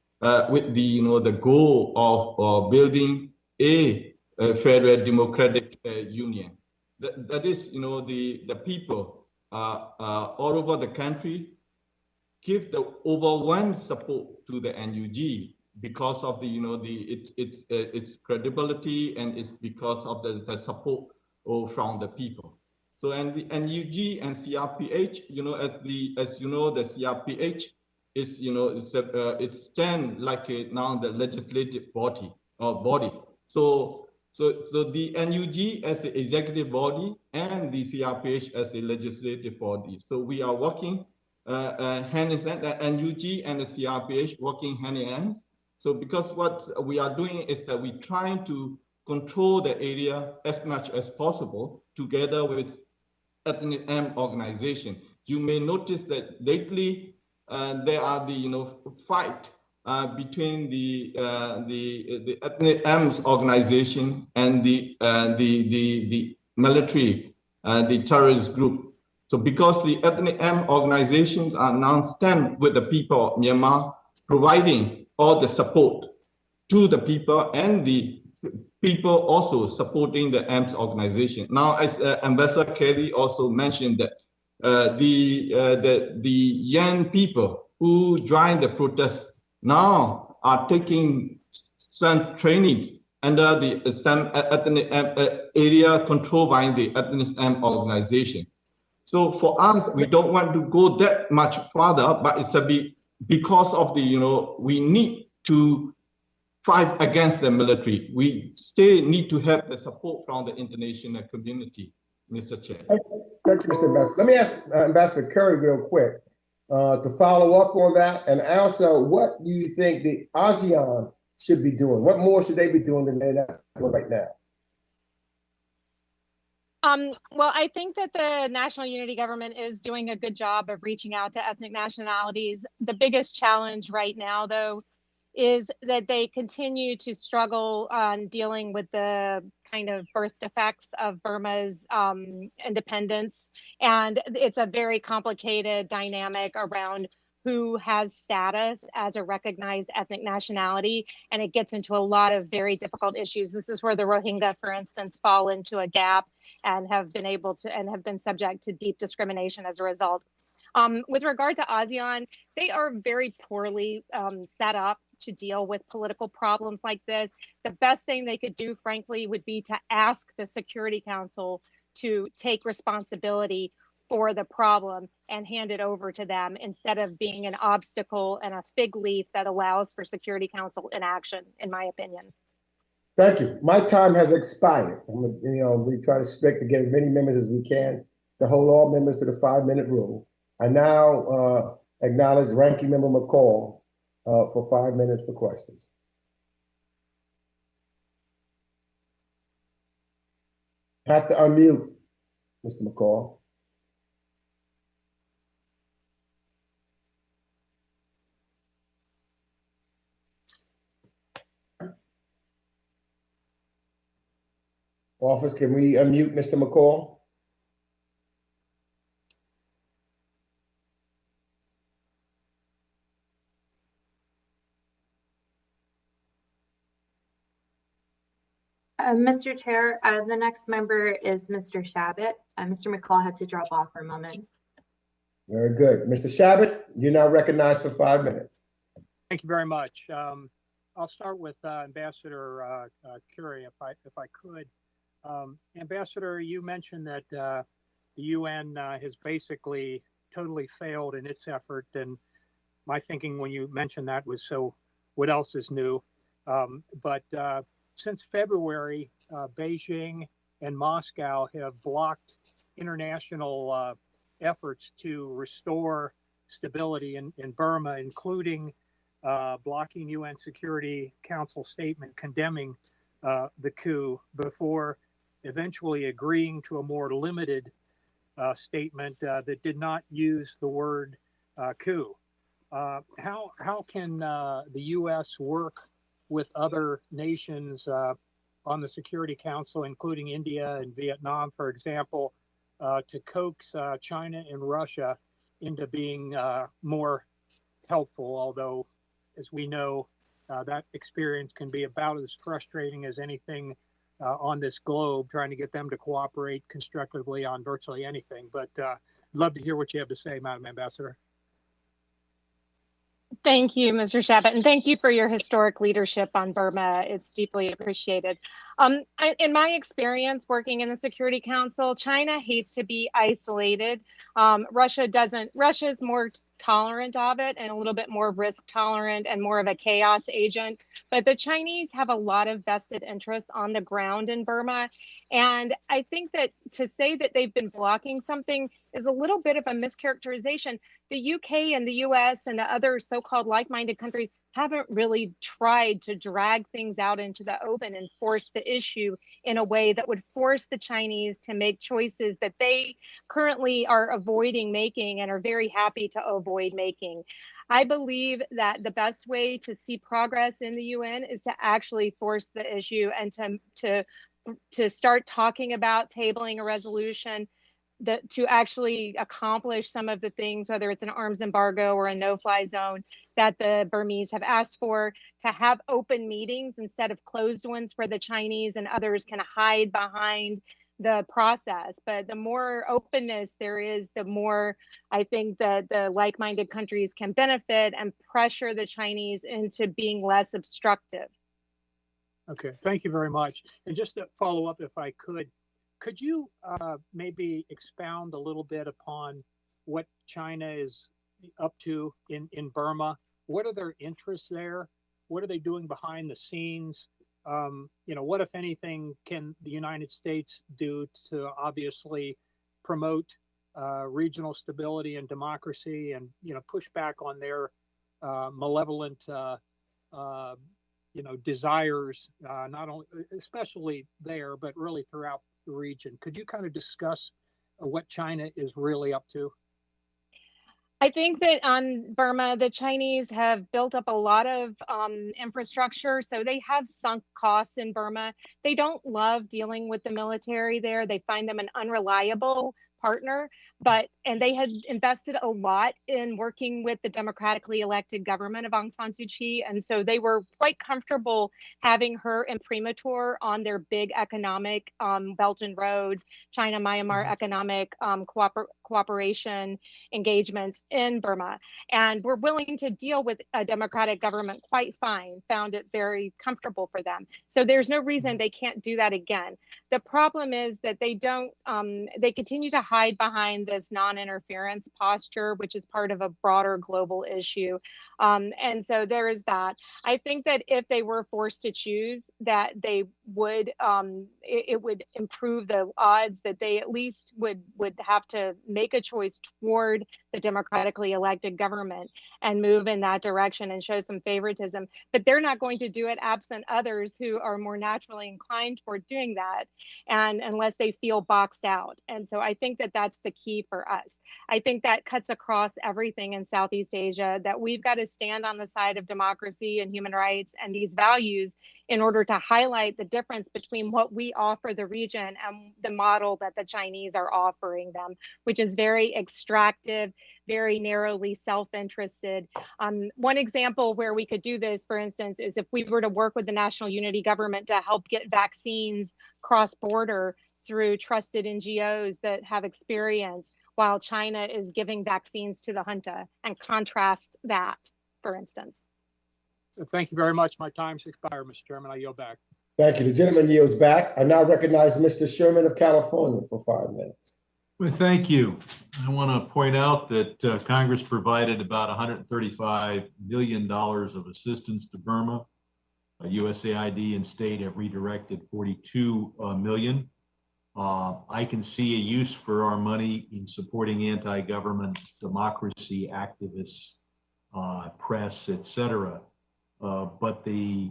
with the, the goal of building a federal democratic union. That is, the people all over the country give the overwhelming support to the NUG because of the, its credibility, and it's because of the support from the people. So, and the NUG and CRPH, as you know, the CRPH is, it's stand like now the legislative body or body. So the NUG as an executive body and the CRPH as a legislative body. So we are working hand in hand, the NUG and the CRPH working hand in hand. So because what we are doing is that we're trying to control the area as much as possible together with ethnic organization. You may notice that lately there are the fight between the ethnic organization and the military, the terrorist group. So because the ethnic organizations are now stand with the people of Myanmar, providing all the support to the people, and the people also supporting the AMS organization. Now, as Ambassador Kelly also mentioned that the young people who joined the protest now are taking some trainings under the some ethnic area controlled by the ethnic organization. So for us, we don't want to go that much further, but it's a bit because of the, we need to fight against the military. We still need to have the support from the international community, Mr. Chair. Thank you, Mr. Ambassador. Let me ask Ambassador Curry real quick to follow up on that. And also, what do you think the ASEAN should be doing? What more should they be doing than they're not doing right now? Well, I think that the National Unity Government is doing a good job of reaching out to ethnic nationalities. The biggest challenge right now, though, is that they continue to struggle on dealing with the kind of birth defects of Burma's independence. And it's a very complicated dynamic around who has status as a recognized ethnic nationality. And it gets into a lot of very difficult issues. This is where the Rohingya, for instance, fall into a gap and have been able to, and have been subject to deep discrimination as a result. With regard to ASEAN, they are very poorly set up to deal with political problems like this. The best thing they could do, frankly, would be to ask the Security Council to take responsibility for the problem and hand it over to them, instead of being an obstacle and a fig leaf that allows for Security Council inaction, in my opinion. Thank you. My time has expired. We try to expect to get as many members as we can to hold all members to the 5-minute rule. I now acknowledge Ranking Member McCall for 5 minutes for questions. Have to unmute, Mr. McCall. Office, can we unmute Mr. McCall? Mr. Chair, the next member is Mr. Shabbat. Mr. McCall had to drop off for a moment. Very good. Mr. Shabbat, you're now recognized for 5 minutes. Thank you very much. I'll start with Ambassador Curry, if I could. Ambassador, you mentioned that the UN has basically totally failed in its effort, and my thinking when you mentioned that was, so what else is new? But since February, Beijing and Moscow have blocked international efforts to restore stability in Burma, including blocking UN Security Council statement condemning the coup before eventually agreeing to a more limited statement that did not use the word coup. How can the U.S. work with other nations on the Security Council, including India and Vietnam, for example, to coax China and Russia into being more helpful? Although, as we know, that experience can be about as frustrating as anything on this globe, trying to get them to cooperate constructively on virtually anything. But I'd love to hear what you have to say, Madam Ambassador. Thank you, Mr. Shabbat, and thank you for your historic leadership on Burma. It's deeply appreciated. In my experience working in the Security Council, China hates to be isolated. Russia doesn't. Russia's more tolerant of it and a little bit more risk tolerant and more of a chaos agent. But the Chinese have a lot of vested interests on the ground in Burma. And I think that to say that they've been blocking something is a little bit of a mischaracterization. The UK and the US and the other so-called like-minded countries haven't really tried to drag things out into the open and force the issue in a way that would force the Chinese to make choices that they currently are avoiding making and are very happy to avoid making. I believe that the best way to see progress in the UN is to actually force the issue and to start talking about tabling a resolution that to actually accomplish some of the things, whether it's an arms embargo or a no-fly zone that the Burmese have asked for, to have open meetings instead of closed ones where the Chinese and others can hide behind the process. But the more openness there is, the more I think that the like-minded countries can benefit and pressure the Chinese into being less obstructive. Okay, thank you very much. And just to follow up, if I could you maybe expound a little bit upon what China is up to in Burma? What are their interests there? What are they doing behind the scenes? What, if anything, can the United States do to obviously promote regional stability and democracy and, push back on their malevolent, desires, not only, especially there, but really throughout the region? Could you kind of discuss what China is really up to? I think that on Burma, the Chinese have built up a lot of infrastructure. So they have sunk costs in Burma. They don't love dealing with the military there. They find them an unreliable partner, and they had invested a lot in working with the democratically elected government of Aung San Suu Kyi. And so they were quite comfortable having her imprimatur on their big economic Belt and Road, China-Myanmar economic cooperation engagements in Burma. And we're willing to deal with a democratic government quite fine, found it very comfortable for them. So there's no reason they can't do that again. The problem is that they don't, they continue to hide behind this non-interference posture, which is part of a broader global issue. And so there is that. I think that if they were forced to choose, that they would, it would improve the odds that they at least would have to make a choice toward the democratically elected government and move in that direction and show some favoritism. But they're not going to do it absent others who are more naturally inclined toward doing that, and unless they feel boxed out. And so I think that that's the key for us. I think that cuts across everything in Southeast Asia, that we've got to stand on the side of democracy and human rights and these values in order to highlight the difference between what we offer the region and the model that the Chinese are offering them, which is very extractive, very narrowly self-interested. One example where we could do this, for instance, is if we were to work with the national unity government to help get vaccines cross-border through trusted NGOs that have experience, while China is giving vaccines to the junta, and contrast that, for instance. Thank you very much. My time's expired, Mr. Chairman. I yield back. Thank you. The gentleman yields back. I now recognize Mr. Sherman of California for 5 minutes. Well, thank you. I want to point out that Congress provided about $135 million of assistance to Burma. USAID and state have redirected $42 million. I can see a use for our money in supporting anti-government democracy activists press, etc. But the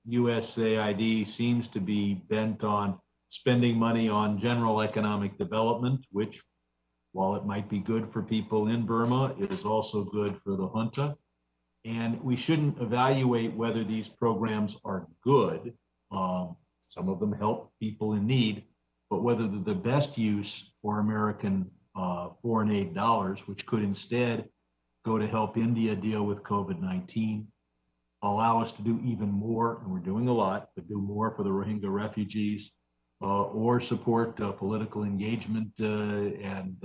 USAID seems to be bent on spending money on general economic development, which, while it might be good for people in Burma, it is also good for the junta. And we shouldn't evaluate whether these programs are good. Some of them help people in need, but whether they're the best use for American foreign aid dollars, which could instead go to help India deal with COVID-19, allow us to do even more, and we're doing a lot, but do more for the Rohingya refugees, or support political engagement in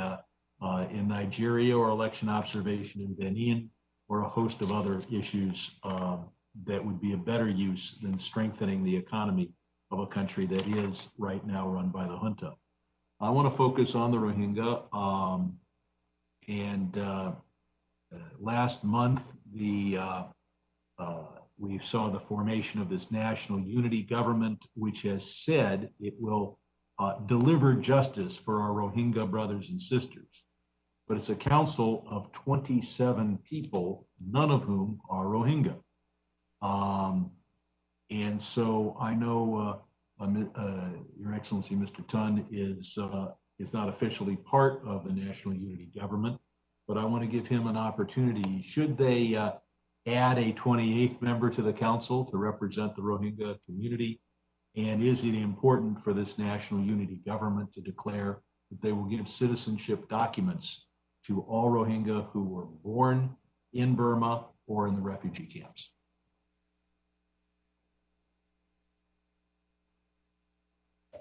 Nigeria, or election observation in Benin, or a host of other issues that would be a better use than strengthening the economy of a country that is right now run by the junta. I want to focus on the Rohingya. Last month, we saw the formation of this national unity government, which has said it will deliver justice for our Rohingya brothers and sisters. But it's a council of 27 people, none of whom are Rohingya. And so I know Your Excellency, Mr. Tun is not officially part of the national unity government, but I want to give him an opportunity. Should they add a 28th member to the council to represent the Rohingya community? And is it important for this national unity government to declare that they will give citizenship documents to all Rohingya who were born in Burma or in the refugee camps?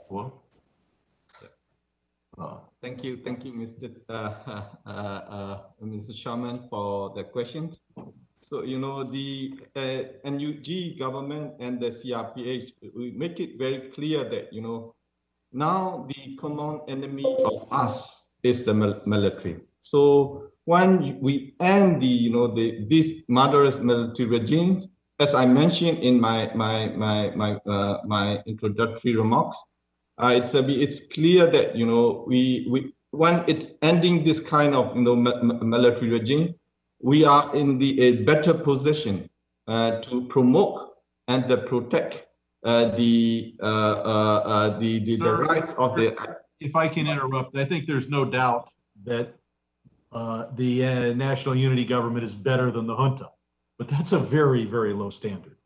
Well, thank you, Mr. Chairman, for the questions. So, you know, the NUG government and the CRPH, we make it very clear that, you know, now the common enemy of us is the military. So when we end the, you know, this murderous military regime, as I mentioned in my introductory remarks, it's clear that, you know, when it's ending this kind of, you know, military regime, we are in a better position to promote and protect the rights of the. If I can interrupt, I think there's no doubt that the national unity government is better than the junta, but that's a very, very low standard.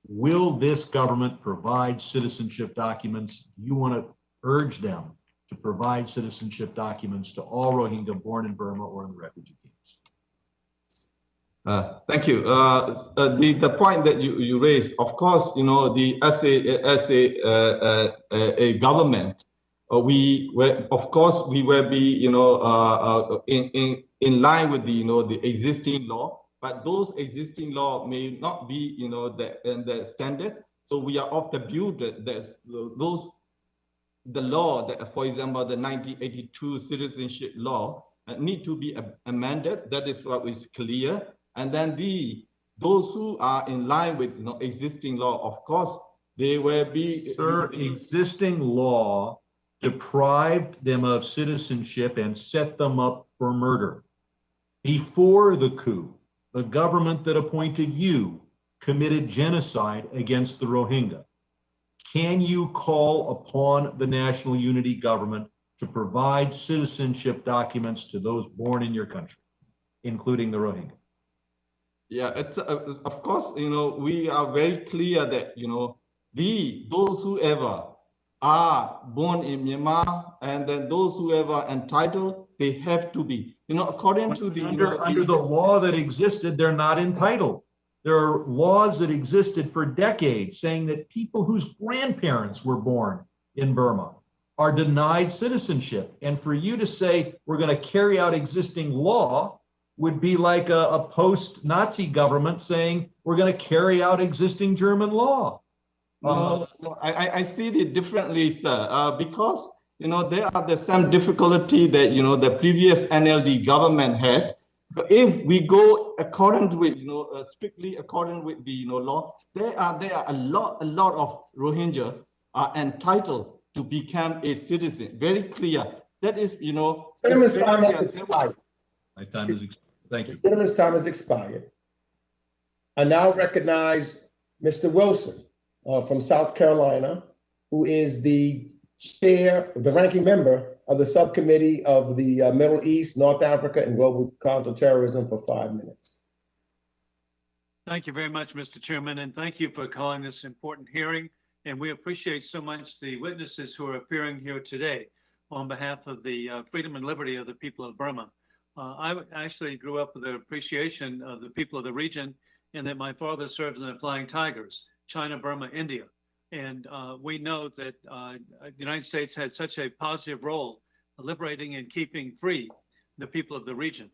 Will this government provide citizenship documents? Do you want to urge them to provide citizenship documents to all Rohingya born in Burma or in the refugee camps? Thank you. The point that you raised, of course, you know, as a government, we will be, you know, in line with the, you know, the existing law. But those existing law may not be, you know, the standard. So we are of the view that the law that, for example, the 1982 citizenship law need to be amended. That is what is clear. And then those who are in line with, you know, existing law, of course, they will be. Sir, existing law deprived them of citizenship and set them up for murder. Before the coup, the government that appointed you committed genocide against the Rohingya. Can you call upon the national unity government to provide citizenship documents to those born in your country, including the Rohingya? Yeah, it's of course, you know, we are very clear that, you know, those who ever are born in Myanmar, and then those who ever entitled, they have to be, you know, according to the under the law that existed, they're not entitled. There are laws that existed for decades saying that people whose grandparents were born in Burma are denied citizenship. And for you to say we're going to carry out existing law would be like a post-Nazi government saying we're going to carry out existing German law. No, I see it differently, sir, because, you know, there are some difficulty that, you know, the previous NLD government had. But if we go according with, you know, strictly according with the, you know, law, there are a lot of Rohingya are entitled to become a citizen. Very clear. That is, you know. Chairman's time has expired. My time is expired. Thank you. The gentleman's time has expired. I now recognize Mr. Wilson from South Carolina, who is the chair, the ranking member of the subcommittee of the Middle East, North Africa, and Global Counterterrorism for 5 minutes. Thank you very much, Mr. Chairman, and thank you for calling this important hearing. And we appreciate so much the witnesses who are appearing here today on behalf of the freedom and liberty of the people of Burma. I actually grew up with an appreciation of the people of the region, and that my father served in the Flying Tigers, China, Burma, India. And we know that the United States had such a positive role liberating and keeping free the people of the region.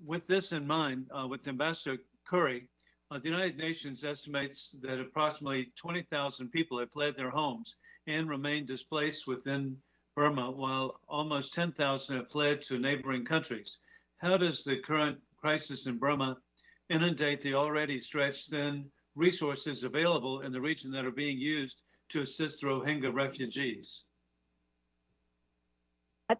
With this in mind, with Ambassador Curry, the United Nations estimates that approximately 20,000 people have fled their homes and remain displaced within Burma, while almost 10,000 have fled to neighboring countries. How does the current crisis in Burma inundate the already stretched thin resources available in the region that are being used to assist the Rohingya refugees?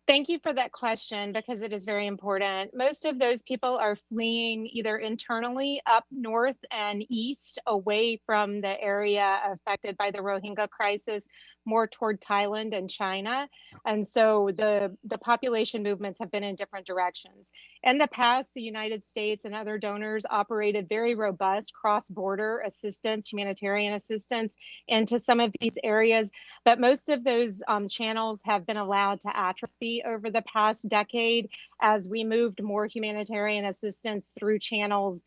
Thank you for that question, because it is very important. Most of those people are fleeing either internally up north and east away from the area affected by the Rohingya crisis, more toward Thailand and China. And so the population movements have been in different directions. In the past, the United States and other donors operated very robust cross-border assistance, humanitarian assistance into some of these areas, but most of those channels have been allowed to atrophy over the past decade as we moved more humanitarian assistance through channels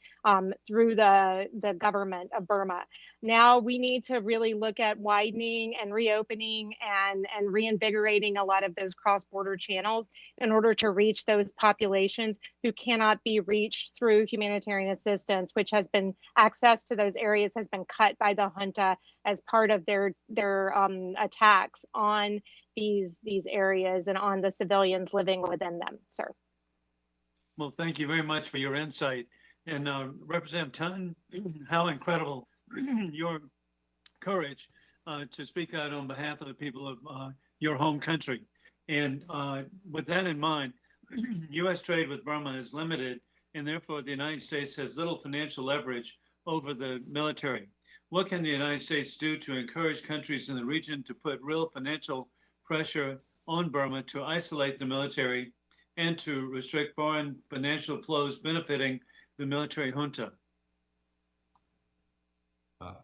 through the government of Burma. Now we need to really look at widening and reopening and reinvigorating a lot of those cross-border channels in order to reach those populations who cannot be reached through humanitarian assistance, which has been, access to those areas has been cut by the junta as part of their attacks on these areas and on the civilians living within them, sir. Well, thank you very much for your insight. And Representative Tun, how incredible your courage to speak out on behalf of the people of your home country. And with that in mind, U.S. trade with Burma is limited, and therefore the United States has little financial leverage over the military. What can the United States do to encourage countries in the region to put real financial pressure on Burma to isolate the military and to restrict foreign financial flows benefiting the military junta?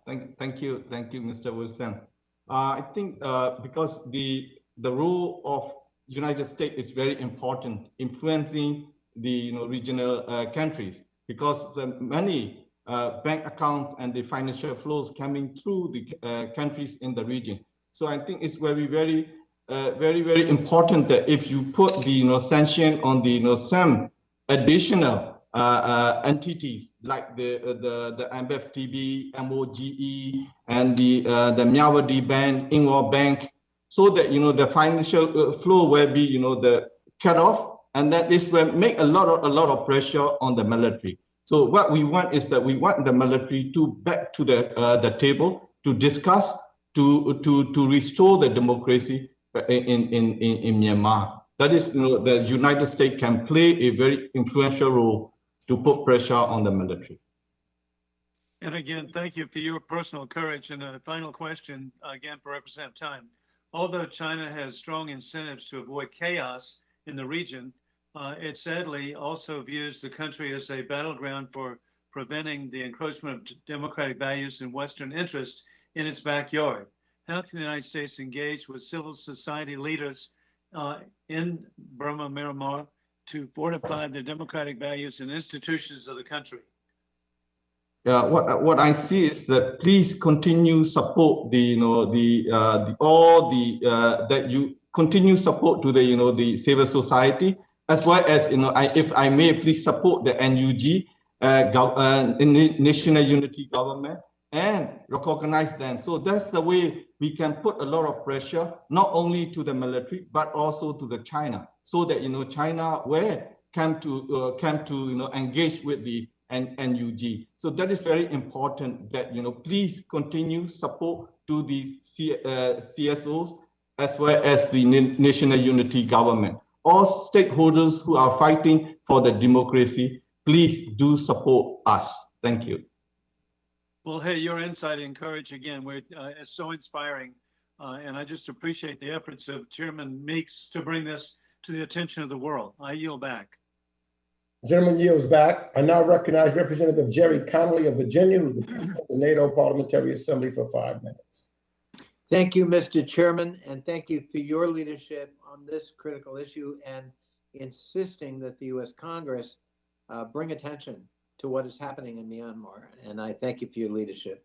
Thank you, Mr. Wilson. I think because the role of United States is very important, influencing the regional countries, because many bank accounts and the financial flows coming through the countries in the region. So I think it's very important that if you put the sanction on the some additional entities like the MFTB, MOGE, and the Myawaddy Bank, Ingwa Bank, so that the financial flow will be the cut off, and that this will make a lot of pressure on the military. So what we want is that we want the military to back to the table to discuss to restore the democracy in Myanmar. That is, the United States can play a very influential role to put pressure on the military. And again, thank you for your personal courage. And a final question, again, for Representative Tun. Although China has strong incentives to avoid chaos in the region, it sadly also views the country as a battleground for preventing the encroachment of democratic values and Western interests in its backyard. How can the United States engage with civil society leaders in Burma, Myanmar, to fortify the democratic values and institutions of the country? Yeah, what I see is that please continue support that you continue support to the civil society, as well as if I may please support the NUG, National Unity Government, and recognize them. So that's the way we can put a lot of pressure not only to the military but also to the China, so that China will come to engage with the NUG. So that is very important that please continue support to the CSOs as well as the National Unity Government. All stakeholders who are fighting for the democracy please do support us. Thank you. Well, hey, your insight and courage again, it's so inspiring. And I just appreciate the efforts of Chairman Meeks to bring this to the attention of the world. I yield back. Gentleman yields back. I now recognize Representative Jerry Connolly of Virginia, who's the President of the NATO Parliamentary Assembly, for 5 minutes. Thank you, Mr. Chairman, and thank you for your leadership on this critical issue and insisting that the U.S. Congress bring attention to what is happening in Myanmar. And I thank you for your leadership.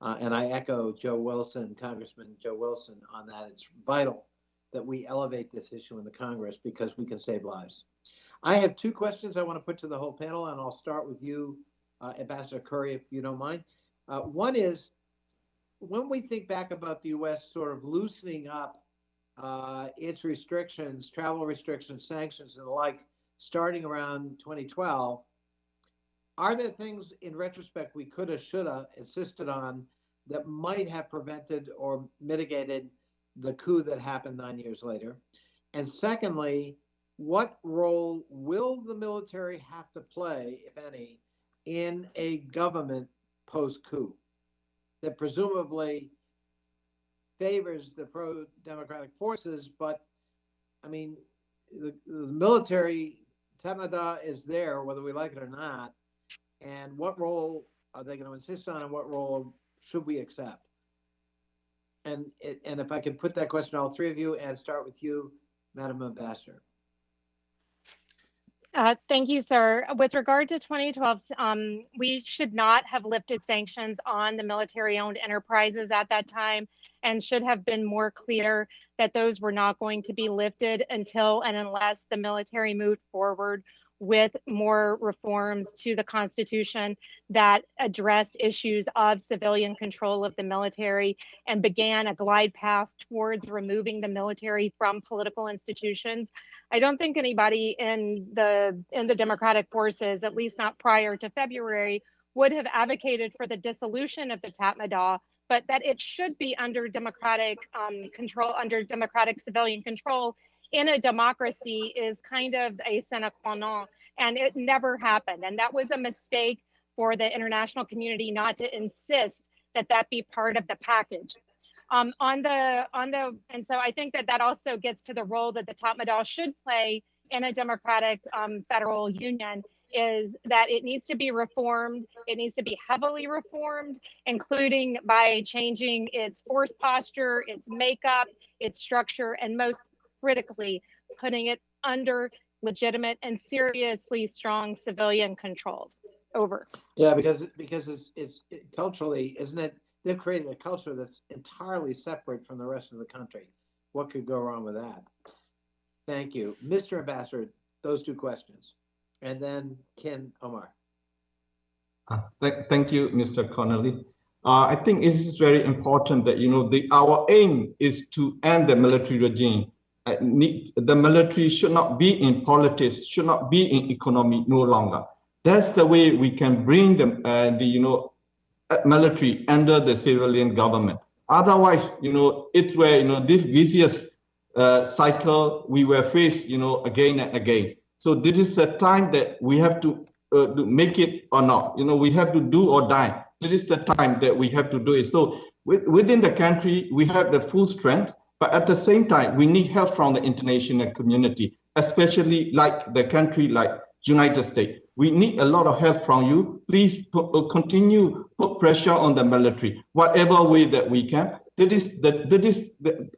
And I echo Congressman Joe Wilson on that. It's vital that we elevate this issue in the Congress because we can save lives. I have 2 questions I want to put to the whole panel, and I'll start with you, Ambassador Curry, if you don't mind. One is, when we think back about the U.S. sort of loosening up its restrictions, travel restrictions, sanctions, and the like, starting around 2012, are there things in retrospect we could have, should have insisted on that might have prevented or mitigated the coup that happened 9 years later? And secondly, what role will the military have to play, if any, in a government post-coup that presumably favors the pro-democratic forces? But I mean, the military, Tamada, is there whether we like it or not. And what role are they going to insist on, and what role should we accept? And if I could put that question to all 3 of you and start with you, Madam Ambassador. Thank you, sir. With regard to 2012, we should not have lifted sanctions on the military-owned enterprises at that time, and should have been more clear that those were not going to be lifted until and unless the military moved forward with more reforms to the Constitution that addressed issues of civilian control of the military and began a glide path towards removing the military from political institutions. I don't think anybody in the democratic forces, at least not prior to February, would have advocated for the dissolution of the Tatmadaw, but that it should be under democratic control, under democratic civilian control in a democracy is kind of a sine qua non, and it never happened. And that was a mistake for the international community not to insist that that be part of the package. And so I think that also gets to the role that the Tatmadaw should play in a democratic federal union, is that it needs to be reformed. It needs to be heavily reformed, including by changing its force posture, its makeup, its structure, and most critically, putting it under legitimate and seriously strong civilian controls. Over. Yeah, because it's culturally, isn't it? They've created a culture that's entirely separate from the rest of the country. What could go wrong with that? Thank you. Mr. Ambassador, those 2 questions. And then Ken Omar. Thank you, Mr. Connolly. I think it is very important that, our aim is to end the military regime. The military should not be in politics, should not be in economy no longer. That's the way we can bring the military under the civilian government. Otherwise, it's where, this vicious cycle we were faced, again and again. So this is the time that we have to make it or not. We have to do or die. This is the time that we have to do it. So within the country, we have the full strength. But at the same time, we need help from the international community, especially like the country like United States. We need a lot of help from you. Please continue put pressure on the military, whatever way that we can.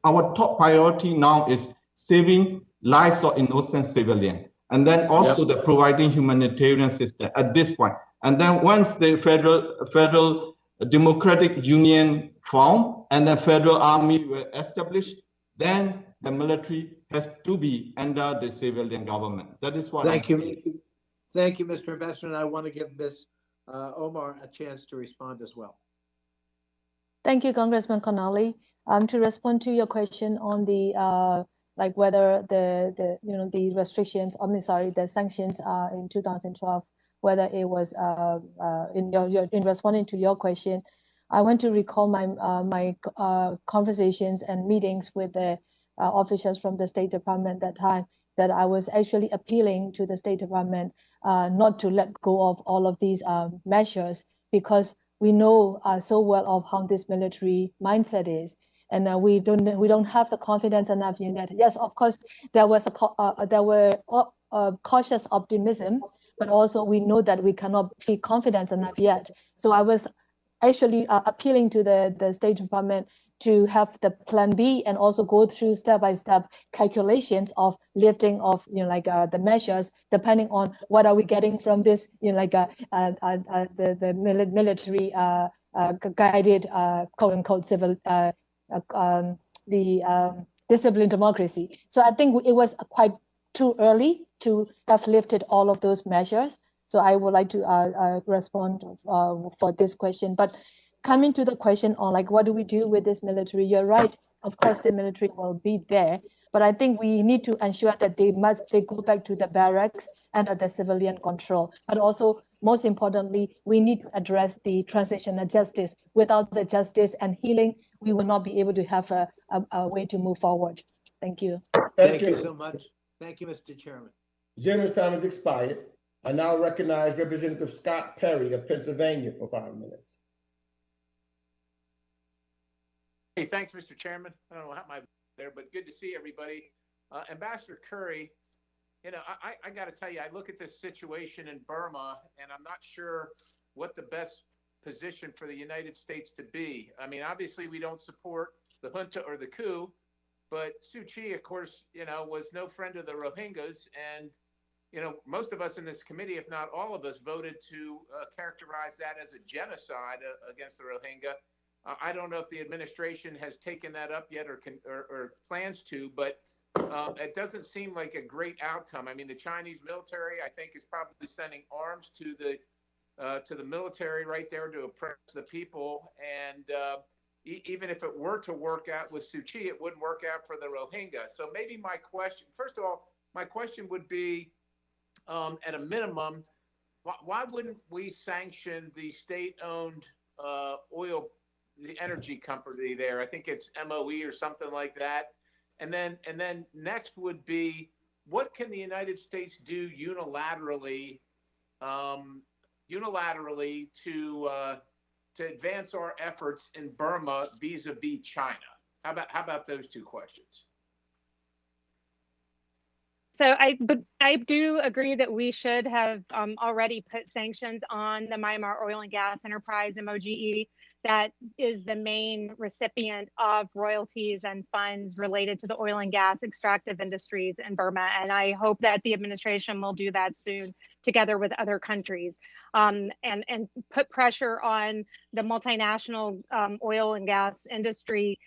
Our top priority now is saving lives of innocent civilians, and then also the providing humanitarian system at this point. And then once the federal democratic union formed and the federal army were established, then the military has to be under the civilian government. That is what Thank you. Thank you, Mr. Ambassador. And I want to give Ms. Omar a chance to respond as well. Thank you, Congressman Connolly. To respond to your question on the whether the restrictions, the sanctions in 2012, whether it was in responding to your question, I want to recall my conversations and meetings with the officials from the State Department at that time. that I was actually appealing to the State Department not to let go of all of these measures, because we know so well of how this military mindset is, and we don't have the confidence enough in that. Yes, of course, there were cautious optimism, but also we know that we cannot be confident enough yet. So I was actually appealing to the State Department to have the plan B and also go through step-by-step calculations of lifting of the measures depending on what are we getting from this the military guided quote unquote civil disciplined democracy. So I think it was quite too early to have lifted all of those measures. So I would like to respond for this question. But coming to the question on what do we do with this military, you're right. Of course, the military will be there, but I think we need to ensure that they go back to the barracks and the civilian control. But also, most importantly, we need to address the transitional justice. Without the justice and healing, we will not be able to have a way to move forward. Thank you. Thank you so much. Thank you, Mr. Chairman. Gentleman's time has expired. I now recognize Representative Scott Perry of Pennsylvania for 5 minutes. Hey, thanks, Mr. Chairman. I don't know how my there, but good to see everybody. Ambassador Curry, I got to tell you, I look at this situation in Burma, and I'm not sure what the best position for the United States to be. I mean, obviously, we don't support the junta or the coup, but Suu Kyi, of course, was no friend of the Rohingyas, and most of us in this committee, if not all of us, voted to characterize that as a genocide against the Rohingya. I don't know if the administration has taken that up yet or plans to, but it doesn't seem like a great outcome. I mean, the Chinese military, I think, is probably sending arms to the military right there to oppress the people. And even if it were to work out with Suu Kyi, it wouldn't work out for the Rohingya. So maybe my question, first of all, my question would be, at a minimum, why wouldn't we sanction the state-owned the energy company there? I think it's MOE or something like that. And then next would be, what can the United States do unilaterally to advance our efforts in Burma vis-a-vis China? How about those two questions? So I do agree that we should have already put sanctions on the Myanmar Oil and Gas Enterprise, MOGE, that is the main recipient of royalties and funds related to the oil and gas extractive industries in Burma. And I hope that the administration will do that soon, together with other countries, and put pressure on the multinational oil and gas industry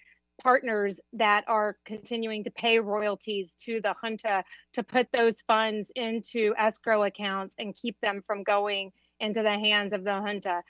partners that are continuing to pay royalties to the junta to put those funds into escrow accounts and keep them from going into the hands of the junta.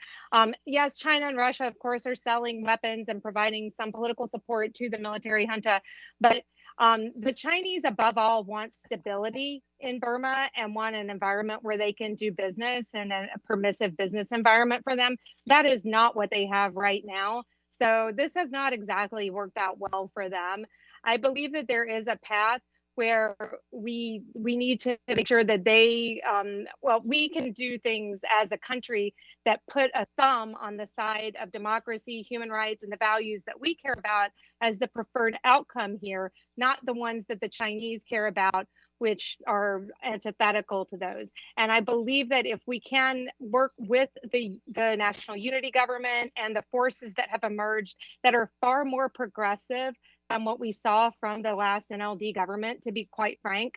Yes, China and Russia, of course, are selling weapons and providing some political support to the military junta, but the Chinese, above all, want stability in Burma and want an environment where they can do business and a permissive business environment for them. That is not what they have right now. So this has not exactly worked out well for them. I believe that there is a path where we need to make sure that they, we can do things as a country that put a thumb on the side of democracy, human rights, and the values that we care about as the preferred outcome here, not the ones that the Chinese care about, which are antithetical to those. And I believe that if we can work with the national unity government and the forces that have emerged that are far more progressive than what we saw from the last NLD government, to be quite frank,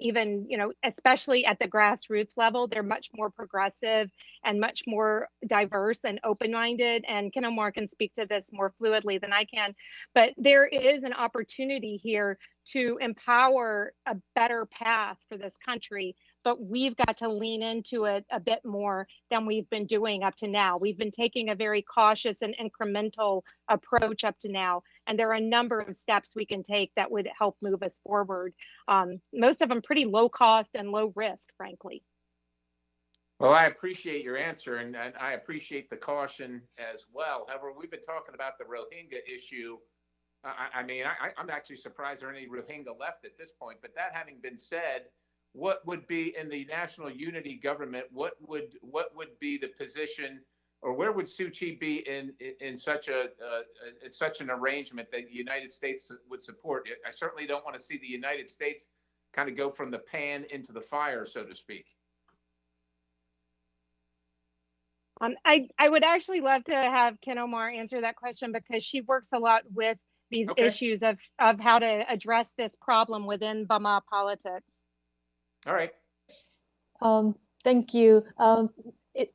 even, especially at the grassroots level, they're much more progressive and much more diverse and open-minded. And Kyaw Moe can speak to this more fluidly than I can, but there is an opportunity here to empower a better path for this country, but we've got to lean into it a bit more than we've been doing up to now. We've been taking a very cautious and incremental approach up to now, and there are a number of steps we can take that would help move us forward. Most of them pretty low cost and low risk, frankly. Well, I appreciate your answer, and I appreciate the caution as well. However, we've been talking about the Rohingya issue I mean, I'm actually surprised there are any Rohingya left at this point. But that having been said, what would be in the national unity government? What would be the position, or where would Suu Kyi be in such an arrangement that the United States would support? I certainly don't want to see the United States kind of go from the pan into the fire, so to speak. I would actually love to have Ken Omar answer that question, because she works a lot with these issues of how to address this problem within Burma politics. All right. Thank you.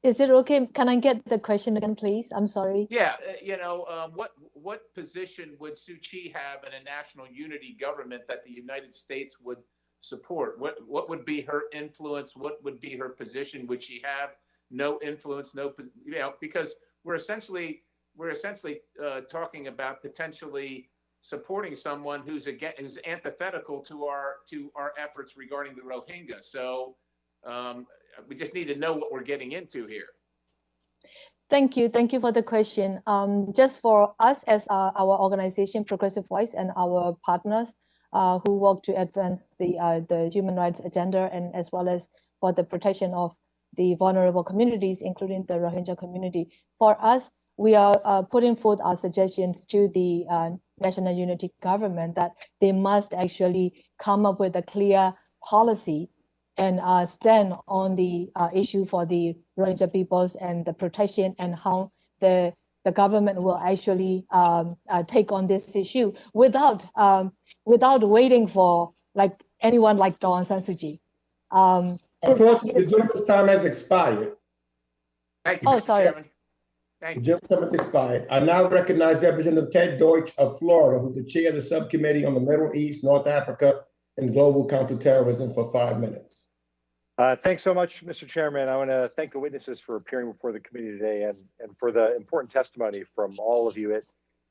Is it okay? Can I get the question again, please? I'm sorry. Yeah, what position would Suu Kyi have in a national unity government that the United States would support? What would be her influence? What would be her position? Would she have no influence? Because we're essentially talking about potentially supporting someone who's antithetical to our efforts regarding the Rohingya. So we just need to know what we're getting into here. Thank you. Thank you for the question. Just for us as our organization, Progressive Voice, and our partners who work to advance the human rights agenda, and as well as for the protection of the vulnerable communities, including the Rohingya community. For us, we are putting forth our suggestions to the national unity government that they must actually come up with a clear policy and stand on the issue for the Rohingya peoples and the protection, and how the government will actually take on this issue without waiting for anyone like Daw Aung San Suu Kyi. Unfortunately, the gentleman's time has expired. Thank you, Mr. Chairman. The gentleman's time has expired. I now recognize Representative Ted Deutsch of Florida, who's the chair of the subcommittee on the Middle East, North Africa, and global counterterrorism, for 5 minutes. Thanks so much, Mr. Chairman. I want to thank the witnesses for appearing before the committee today, and for the important testimony from all of you.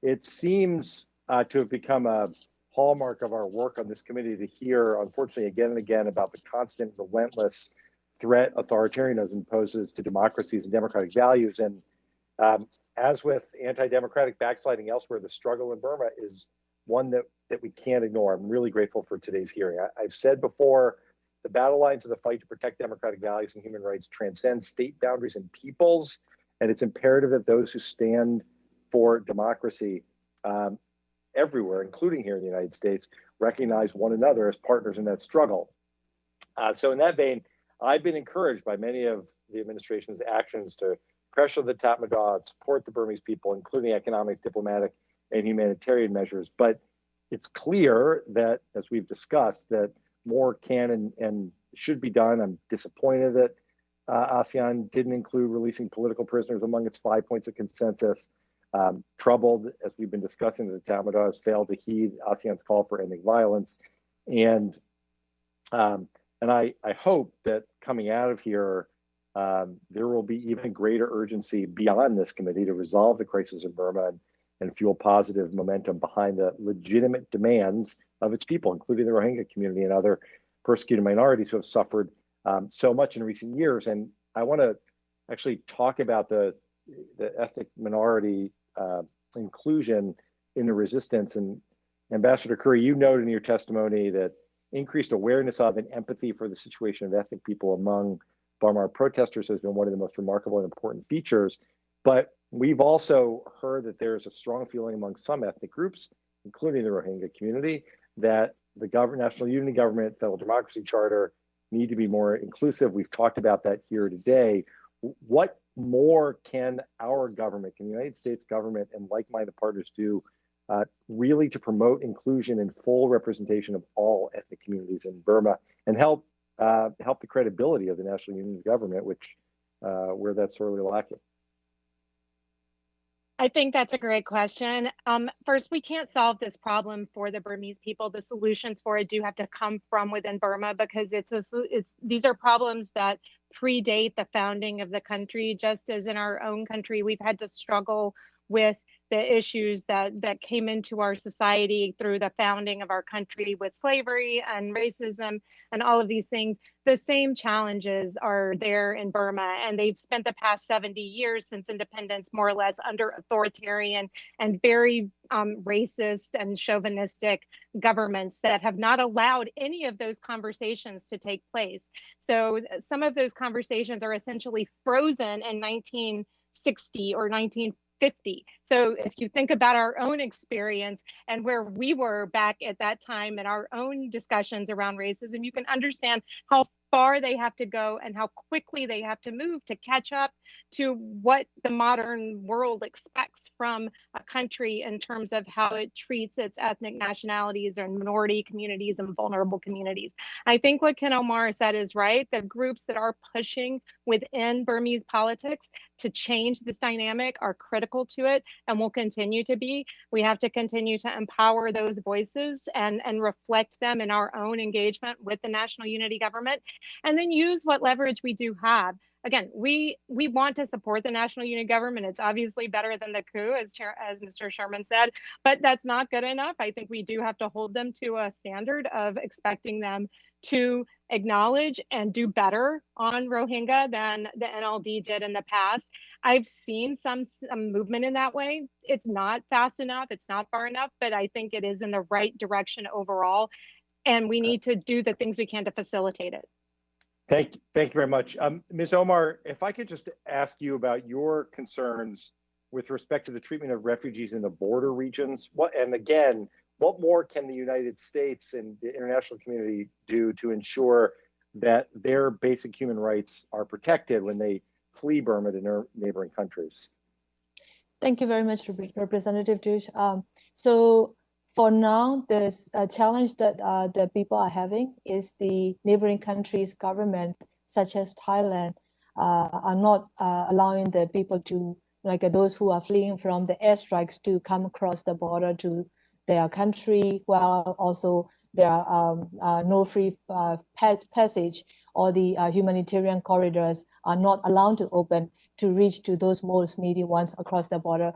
It seems to have become a hallmark of our work on this committee to hear, unfortunately, again and again, about the constant, relentless threat authoritarianism poses to democracies and democratic values. And as with anti-democratic backsliding elsewhere, the struggle in Burma is one that we can't ignore. I'm really grateful for today's hearing. I've said before, the battle lines of the fight to protect democratic values and human rights transcend state boundaries and peoples, and it's imperative that those who stand for democracy everywhere, including here in the United States, recognize one another as partners in that struggle. So in that vein, I've been encouraged by many of the administration's actions to pressure the Tatmadaw, support the Burmese people, including economic, diplomatic, and humanitarian measures. But it's clear that, as we've discussed, that more can and should be done. I'm disappointed that ASEAN didn't include releasing political prisoners among its 5 points of consensus. Troubled, as we've been discussing, that the Tatmadaw has failed to heed ASEAN's call for ending violence. And I hope that coming out of here, there will be even greater urgency beyond this committee to resolve the crisis in Burma and fuel positive momentum behind the legitimate demands of its people, including the Rohingya community and other persecuted minorities who have suffered so much in recent years. And I want to actually talk about the ethnic minority inclusion in the resistance. And Ambassador Curry, you noted in your testimony that increased awareness of and empathy for the situation of ethnic people among Burma protesters has been one of the most remarkable and important features. But we've also heard that there's a strong feeling among some ethnic groups, including the Rohingya community, that the national unity government, federal democracy charter need to be more inclusive. We've talked about that here today. What more can our government, can the United States government and like-minded partners do really to promote inclusion and full representation of all ethnic communities in Burma, and help the credibility of the national unity government, which where that's sorely lacking? I think that's a great question. First, we can't solve this problem for the Burmese people. The solutions for it do have to come from within Burma, because these are problems that predate the founding of the country. Just as in our own country, we've had to struggle with the issues that came into our society through the founding of our country with slavery and racism and all of these things, the same challenges are there in Burma. And they've spent the past 70 years since independence more or less under authoritarian and very racist and chauvinistic governments that have not allowed any of those conversations to take place. So some of those conversations are essentially frozen in 1960 or 1950. So if you think about our own experience and where we were back at that time in our own discussions around racism, you can understand how far they have to go and how quickly they have to move to catch up to what the modern world expects from a country in terms of how it treats its ethnic nationalities and minority communities and vulnerable communities. I think what Ken Omar said is right. The groups that are pushing within Burmese politics to change this dynamic are critical to it and will continue to be. We have to continue to empower those voices and reflect them in our own engagement with the national unity government, and then use what leverage we do have. Again, we want to support the national unity government. It's obviously better than the coup, as Mr. Sherman said, but that's not good enough. I think we do have to hold them to a standard of expecting them to acknowledge and do better on Rohingya than the NLD did in the past. I've seen some movement in that way. It's not fast enough, it's not far enough, but I think it is in the right direction overall. And we need to do the things we can to facilitate it. Thank you very much. Ms. Omar, if I could just ask you about your concerns with respect to the treatment of refugees in the border regions. What more can the United States and the international community do to ensure that their basic human rights are protected when they flee Burma to neighboring countries? Thank you very much, Representative Duch. So for now, there's a challenge that the people are having is the neighboring countries' government, such as Thailand, are not allowing the people to, like those who are fleeing from the airstrikes, to come across the border to their country, while also there are no free passage, or the humanitarian corridors are not allowed to open to reach to those most needy ones across the border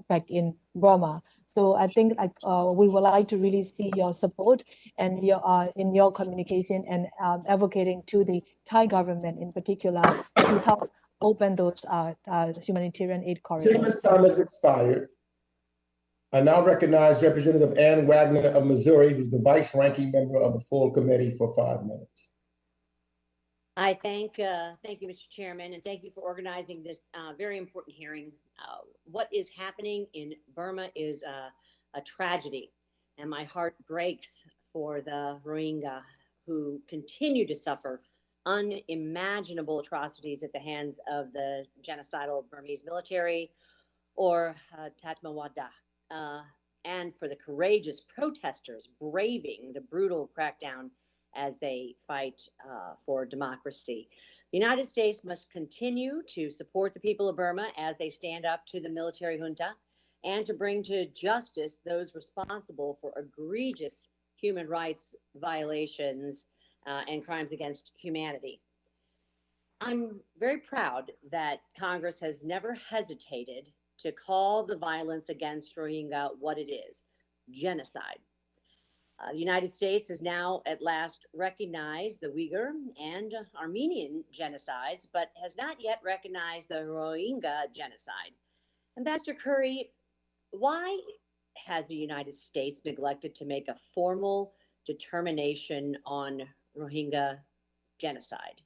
back in Burma. So I think we would like to really see your support and in your communication and advocating to the Thai government in particular to help open those humanitarian aid corridors. Chairman's time has expired. I now recognize Representative Ann Wagner of Missouri, who's the vice ranking member of the full committee, for 5 minutes. I thank you, Mr. Chairman, and thank you for organizing this very important hearing. What is happening in Burma is a tragedy, and my heart breaks for the Rohingya who continue to suffer unimaginable atrocities at the hands of the genocidal Burmese military or Tatmadaw, and for the courageous protesters braving the brutal crackdown as they fight for democracy. The United States must continue to support the people of Burma as they stand up to the military junta and to bring to justice those responsible for egregious human rights violations and crimes against humanity. I'm very proud that Congress has never hesitated to call the violence against Rohingya what it is: genocide. The United States has now at last recognized the Uyghur and Armenian genocides, but has not yet recognized the Rohingya genocide. Ambassador Curry, why has the United States neglected to make a formal determination on Rohingya genocide?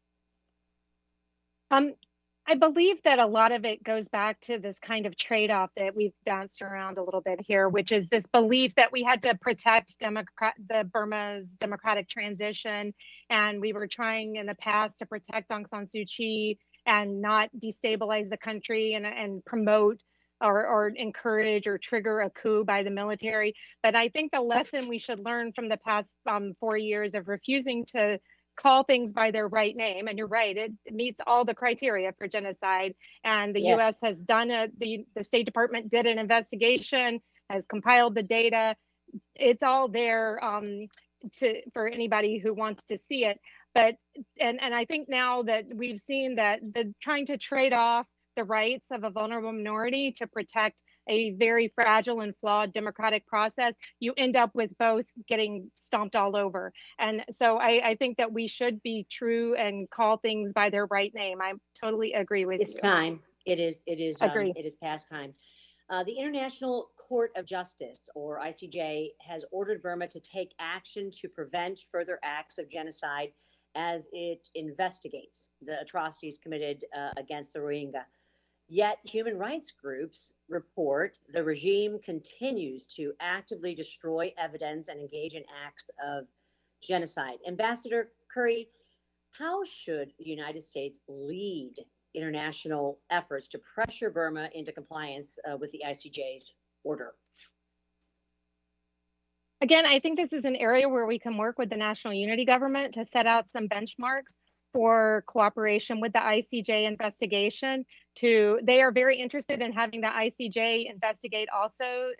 I believe that a lot of it goes back to this kind of trade-off that we've danced around a little bit here, which is this belief that we had to protect the Burma's democratic transition, and we were trying in the past to protect Aung San Suu Kyi and not destabilize the country and promote or encourage or trigger a coup by the military. But I think the lesson we should learn from the past 4 years of refusing to call things by their right name, and you're right, it meets all the criteria for genocide, and the Yes. U.S. has done the State Department did an investigation, has compiled the data. It's all there for anybody who wants to see it. But and I think now that we've seen that trying to trade off the rights of a vulnerable minority to protect a very fragile and flawed democratic process, you end up with both getting stomped all over. And so I think that we should be true and call things by their right name. I totally agree with you. It's time. It is Agree. it is past time. The International Court of Justice, or ICJ, has ordered Burma to take action to prevent further acts of genocide as it investigates the atrocities committed against the Rohingya. Yet human rights groups report the regime continues to actively destroy evidence and engage in acts of genocide. Ambassador Curry, how should the United States lead international efforts to pressure Burma into compliance with the ICJ's order? Again, I think this is an area where we can work with the National Unity Government to set out some benchmarks for cooperation with the ICJ investigation. They are very interested in having the ICJ investigate also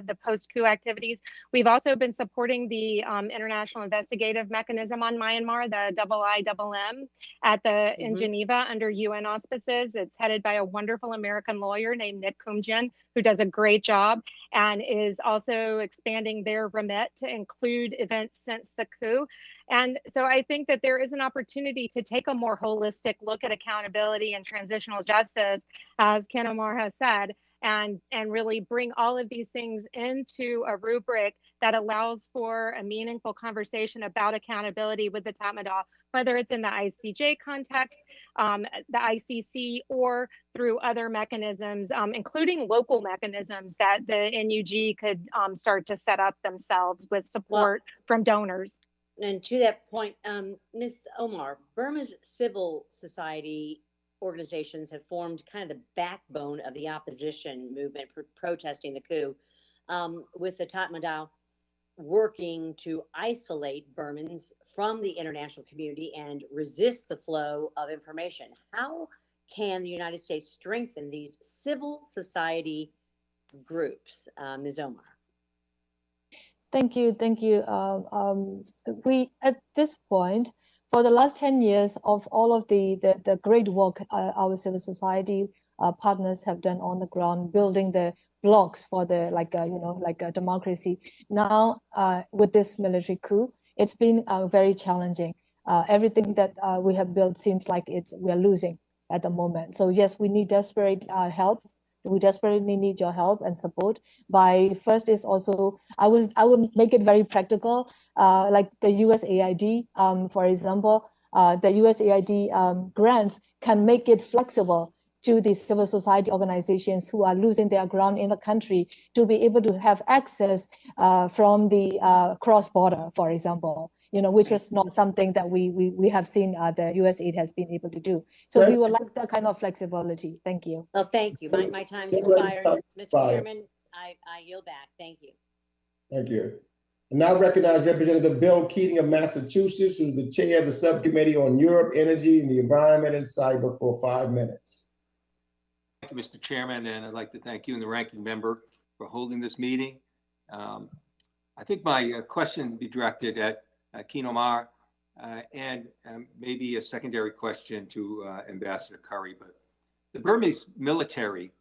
the post-coup activities. We've also been supporting the International Investigative Mechanism on Myanmar, the IIMM, in Geneva under UN auspices. It's headed by a wonderful American lawyer named Nick Kumjian, who does a great job and is also expanding their remit to include events since the coup. And so I think that there is an opportunity to take a more holistic look at accountability and transitional justice, as Ken Omar has said, and really bring all of these things into a rubric that allows for a meaningful conversation about accountability with the Tatmadaw, whether it's in the ICJ context, the ICC, or through other mechanisms, including local mechanisms that the NUG could start to set up themselves with support from donors. And to that point, Ms. Omar, Burma's civil society organizations have formed kind of the backbone of the opposition movement for protesting the coup, with the Tatmadaw working to isolate Burmans from the international community and resist the flow of information. How can the United States strengthen these civil society groups, Ms. Omar? Thank you. We, at this point, for the last 10 years of all of the great work our civil society partners have done on the ground, building the blocks for the democracy. Now, with this military coup, it's been very challenging. Everything that we have built seems like we're losing at the moment. So yes, we need desperate help. We desperately need your help and support. First is also, I would make it very practical, like the USAID, for example, the USAID grants can make it flexible to the civil society organizations who are losing their ground in the country to be able to have access from the cross-border, for example, which is not something that we have seen the USAID has been able to do. So we would like that kind of flexibility. Thank you. Well, thank you. My time's expired. Mr. Chairman, I yield back. Thank you. Thank you. I now recognize Representative Bill Keating of Massachusetts, who's the chair of the Subcommittee on Europe, Energy, and the Environment and Cyber, for 5 minutes. Thank you, Mr. Chairman, and I'd like to thank you and the ranking member for holding this meeting. I think my question would be directed at Kyaw Moe and maybe a secondary question to Ambassador Curry. But the Burmese military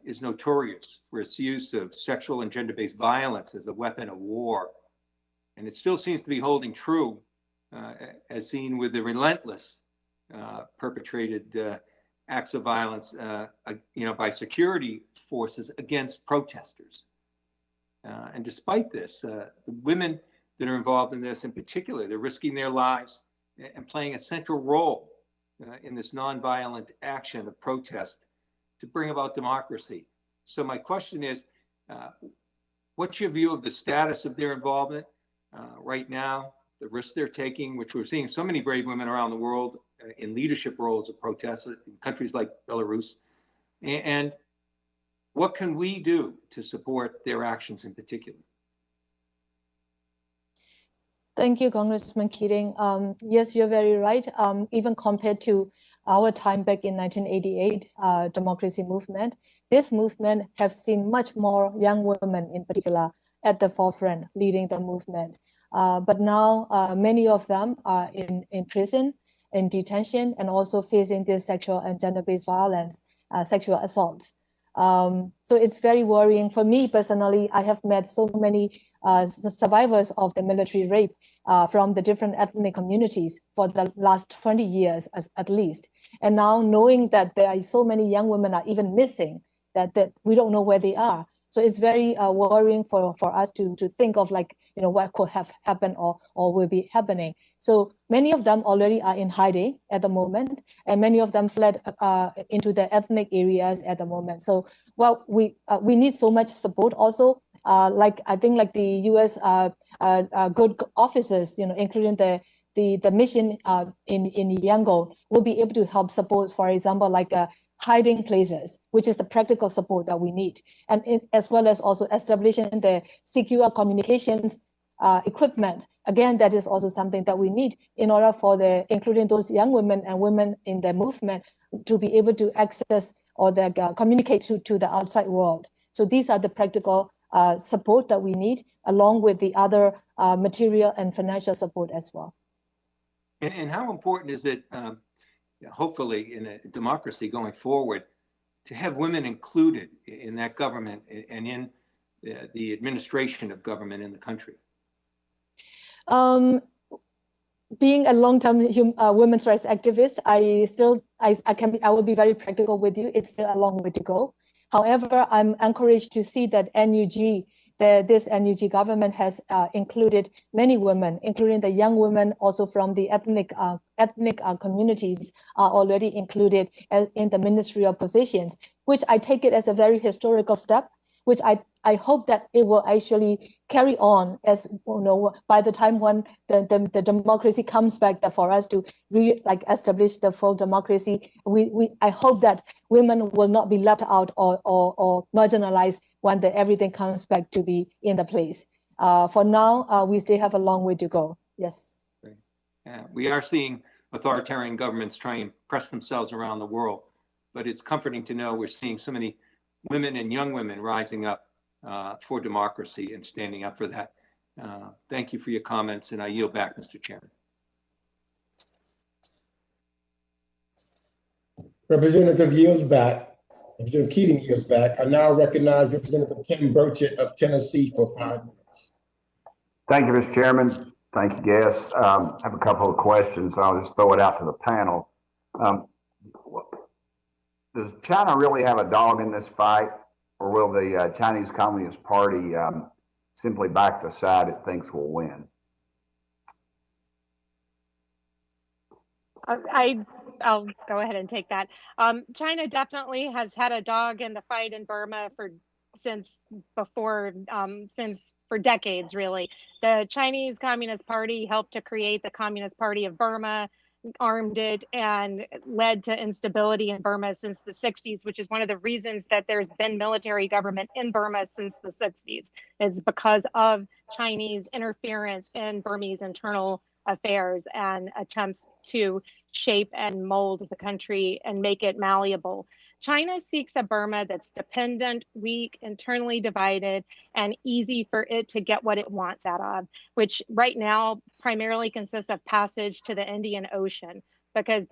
is notorious for its use of sexual and gender-based violence as a weapon of war. And it still seems to be holding true, as seen with the relentless perpetrated acts of violence by security forces against protesters. And despite this, the women that are involved in this in particular, they're risking their lives and playing a central role in this nonviolent action of protest to bring about democracy. So my question is, what's your view of the status of their involvement right now, the risks they're taking, which we're seeing so many brave women around the world in leadership roles of protests in countries like Belarus, and what can we do to support their actions in particular? Thank you, Congressman Keating. Yes, you're very right. Even compared to our time back in 1988, democracy movement, this movement have seen much more young women in particular at the forefront leading the movement. But now many of them are in prison, in detention, and also facing this sexual and gender-based violence, sexual assault. So it's very worrying for me personally. I have met so many survivors of the military rape from the different ethnic communities for the last 20 years at least. And now knowing that there are so many young women are even missing, that we don't know where they are. So it's very worrying for us to think of, like, what could have happened or will be happening. So many of them already are in hiding at the moment, and many of them fled into the ethnic areas at the moment. So, well, we need so much support also. I think the U.S. good officers, including the mission in Yangon, will be able to help support, for example, hiding places, which is the practical support that we need, and as well as also establishing the secure communications equipment. Again, that is also something that we need in order for including those young women and women in the movement to be able to access or communicate to the outside world. So these are the practical support that we need, along with the other material and financial support as well. And how important is it, hopefully in a democracy going forward, to have women included in that government and in the administration of government in the country? Being a long-term women's rights activist, I will be very practical with you. It's still a long way to go. However, I'm encouraged to see that this NUG government has included many women, including the young women, also from the ethnic communities, are already included in the ministerial positions, which I take it as a very historical step, which I hope that it will actually carry on, as by the time when the democracy comes back, that for us to establish the full democracy, I hope that women will not be left out or marginalized when everything comes back to be in the place. For now, we still have a long way to go. Yes. We are seeing authoritarian governments try and press themselves around the world, but it's comforting to know we're seeing so many women and young women rising up for democracy and standing up for that. Thank you for your comments, and I yield back, Mr. Chairman. Representative yields back. Representative Keating yields back. I now recognize Representative Tim Burchett of Tennessee for 5 minutes. Thank you, Mr. Chairman. Thank you, guests. I have a couple of questions. I'll just throw it out to the panel. Does China really have a dog in this fight, or will the Chinese Communist Party simply back the side it thinks will win? I'll go ahead and take that. China definitely has had a dog in the fight in Burma since for decades, really. The Chinese Communist Party helped to create the Communist Party of Burma, armed it, and led to instability in Burma since the 60s, which is one of the reasons that there's been military government in Burma since the 60s, is because of Chinese interference in Burmese internal affairs and attempts to shape and mold the country and make it malleable. China seeks a Burma that's dependent, weak, internally divided, and easy for it to get what it wants out of, which right now primarily consists of passage to the Indian Ocean, because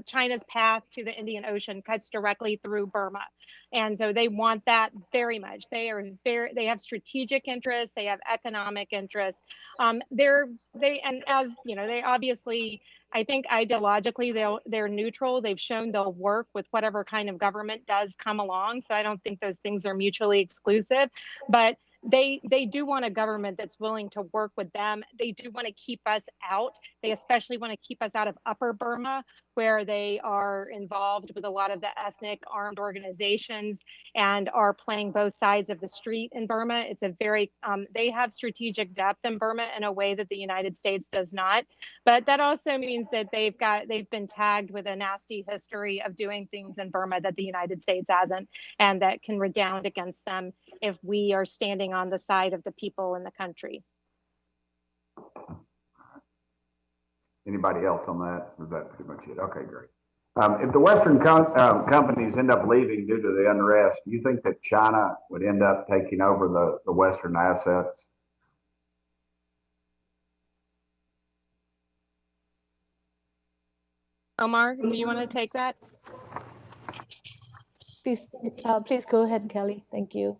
China's path to the Indian Ocean cuts directly through Burma. And so they want that very much. They have strategic interests, they have economic interests. They obviously, I think ideologically they're neutral. They've shown they'll work with whatever kind of government does come along. So I don't think those things are mutually exclusive, but they do want a government that's willing to work with them. They do want to keep us out. They especially want to keep us out of Upper Burma, where they are involved with a lot of the ethnic armed organizations and are playing both sides of the street in Burma. It's they have strategic depth in Burma in a way that the United States does not. But that also means that they've been tagged with a nasty history of doing things in Burma that the United States hasn't, and that can redound against them if we are standing on the side of the people in the country. Anybody else on that? Is that pretty much it? Okay, great. If the Western companies end up leaving due to the unrest, do you think that China would end up taking over the Western assets? Omar, do you want to take that? Please go ahead, Kelly. Thank you.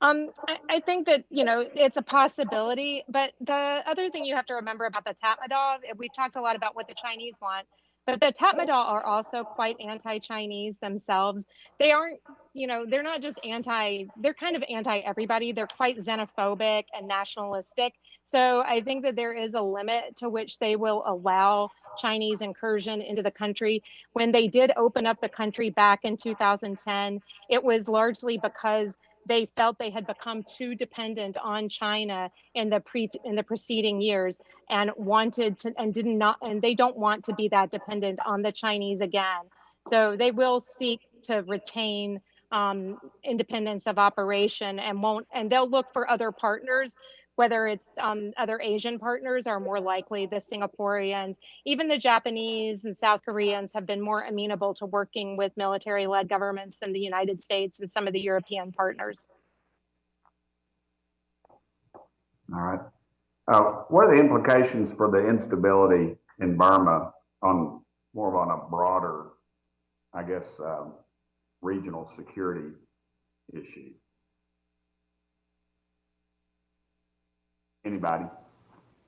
I think that, it's a possibility, but the other thing you have to remember about the Tatmadaw, we've talked a lot about what the Chinese want, but the Tatmadaw are also quite anti-Chinese themselves. They aren't, they're not just they're kind of anti-everybody. They're quite xenophobic and nationalistic. So I think that there is a limit to which they will allow Chinese incursion into the country. When they did open up the country back in 2010, it was largely because they felt they had become too dependent on China in the preceding years and they don't want to be that dependent on the Chinese again. So they will seek to retain independence of operation and they'll look for other partners, whether it's other Asian partners are more likely the Singaporeans. Even the Japanese and South Koreans have been more amenable to working with military-led governments than the United States and some of the European partners. All right. What are the implications for the instability in Burma on a broader, I guess, regional security issue? Anybody?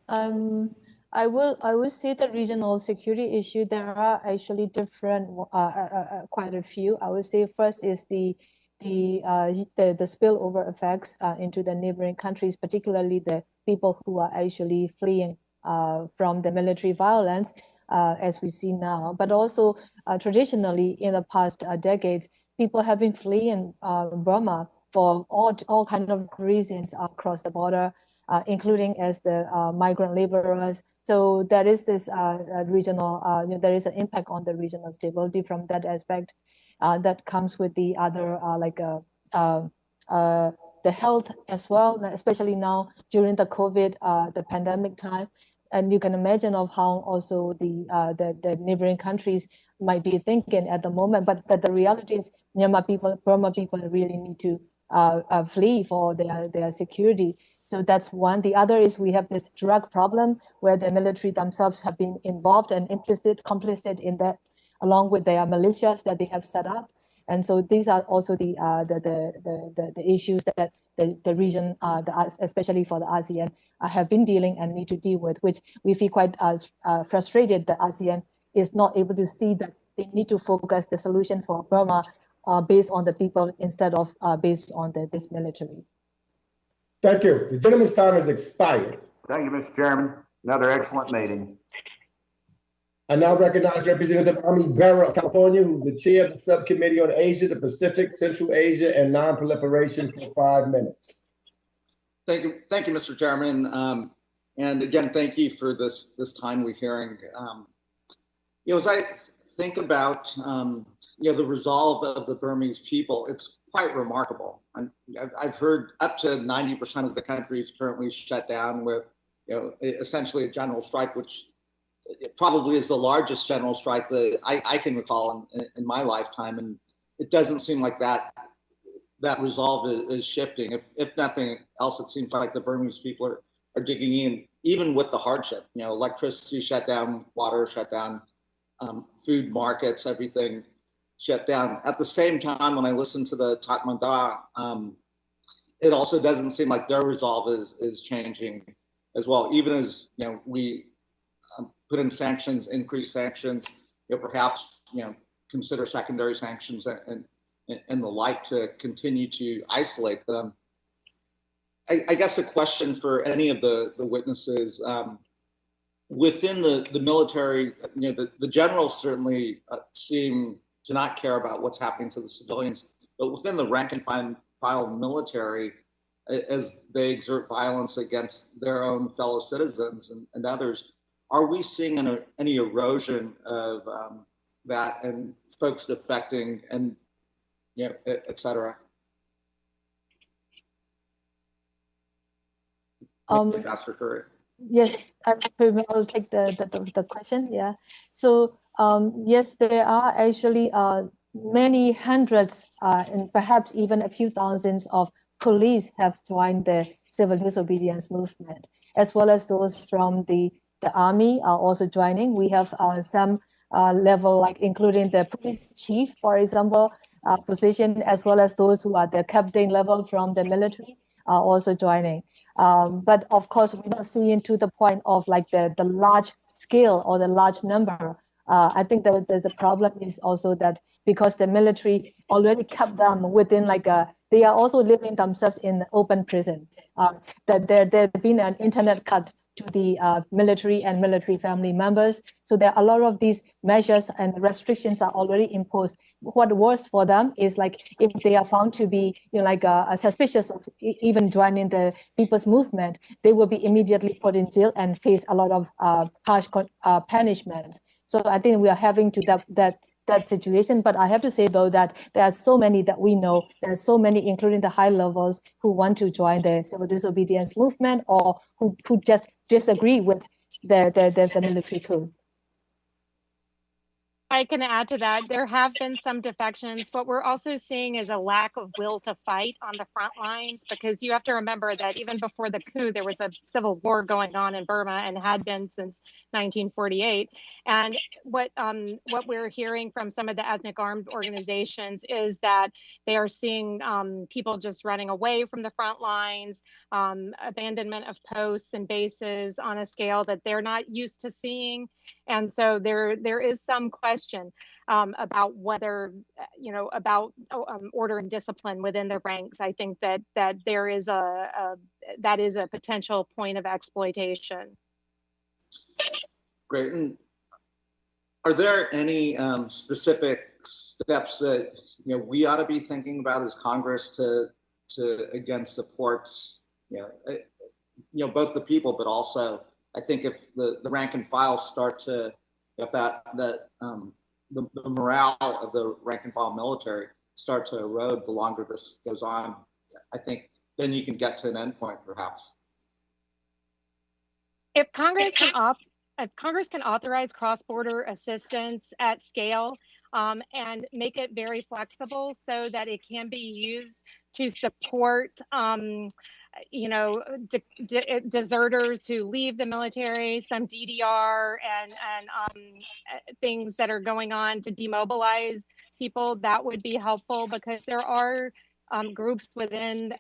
I will say the regional security issue. There are actually different, quite a few. I would say first is the spillover effects into the neighboring countries, particularly the people who are actually fleeing from the military violence, as we see now. But also traditionally in the past decades, people have been fleeing Burma for all kinds of reasons across the border. Including as the migrant laborers. So there is this regional, there is an impact on the regional stability from that aspect that comes with the other, the health as well, especially now during the COVID, the pandemic time. And you can imagine of how also the neighboring countries might be thinking at the moment, but the reality is Burma people really need to flee for their security. So that's one. The other is we have this drug problem where the military themselves have been involved and complicit in that, along with their militias that they have set up. And so these are also the issues that the region, especially for the ASEAN, have been dealing and need to deal with, which we feel quite frustrated that ASEAN is not able to see that they need to focus the solution for Burma based on the people instead of based on this military. Thank you. The gentleman's time has expired. Thank you, Mr. Chairman. Another excellent meeting. I now recognize Representative Ami Bera of California, who's the chair of the Subcommittee on Asia, the Pacific, Central Asia, and Non-Proliferation for 5 minutes. Thank you, Mr. Chairman. And again, thank you for this timely hearing. As I think about the resolve of the Burmese people, it's quite remarkable. I've heard up to 90% of the country is currently shut down with, essentially a general strike, which probably is the largest general strike that I can recall in my lifetime. And it doesn't seem like that resolve is shifting. If nothing else, it seems like the Burmese people are digging in, even with the hardship. Electricity shut down, water shut down, food markets, everything shut down. At the same time, when I listen to the Tatmadaw, it also doesn't seem like their resolve is changing as well. Even as we put in sanctions, increase sanctions, perhaps consider secondary sanctions and the like to continue to isolate them. I guess a question for any of the witnesses. Within the military, the generals certainly seem to not care about what's happening to the civilians, but within the rank and file military, as they exert violence against their own fellow citizens and others, are we seeing any erosion of that and folks defecting and et cetera? Ambassador Curry. Yes, I'll take the question. Yeah. So yes, there are actually many hundreds and perhaps even a few thousands of police have joined the civil disobedience movement, as well as those from the army are also joining. We have some level, like including the police chief, for example, position, as well as those who are the captain level from the military are also joining. But of course, we're not seeing to the point of like the large scale or the large number. I think that there's a problem is also that because the military already kept them within like they are also living themselves in open prison. That there's been an internet cut to the military and military family members. So there are a lot of these measures and restrictions are already imposed. What worse for them is like if they are found to be suspicious of even joining the people's movement, they will be immediately put in jail and face a lot of harsh punishments. So I think we are having to that situation. But I have to say, though, that there are so many that we know, there are so many, including the high levels, who want to join the civil disobedience movement or who just disagree with the military coup. I can add to that. There have been some defections. What we're also seeing is a lack of will to fight on the front lines, because you have to remember that even before the coup, there was a civil war going on in Burma and had been since 1948. And what we're hearing from some of the ethnic armed organizations is that they are seeing people just running away from the front lines, abandonment of posts and bases on a scale that they're not used to seeing. And so there is some question about whether, about order and discipline within the ranks. I think that there is a potential point of exploitation. Great. And are there any specific steps that we ought to be thinking about as Congress to again support both the people, but also I think if the rank and file start to, if the morale of the rank and file military start to erode the longer this goes on, I think then you can get to an endpoint perhaps. If Congress can authorize cross-border assistance at scale and make it very flexible so that it can be used to support deserters who leave the military, some DDR and things that are going on to demobilize people, that would be helpful, because there are groups within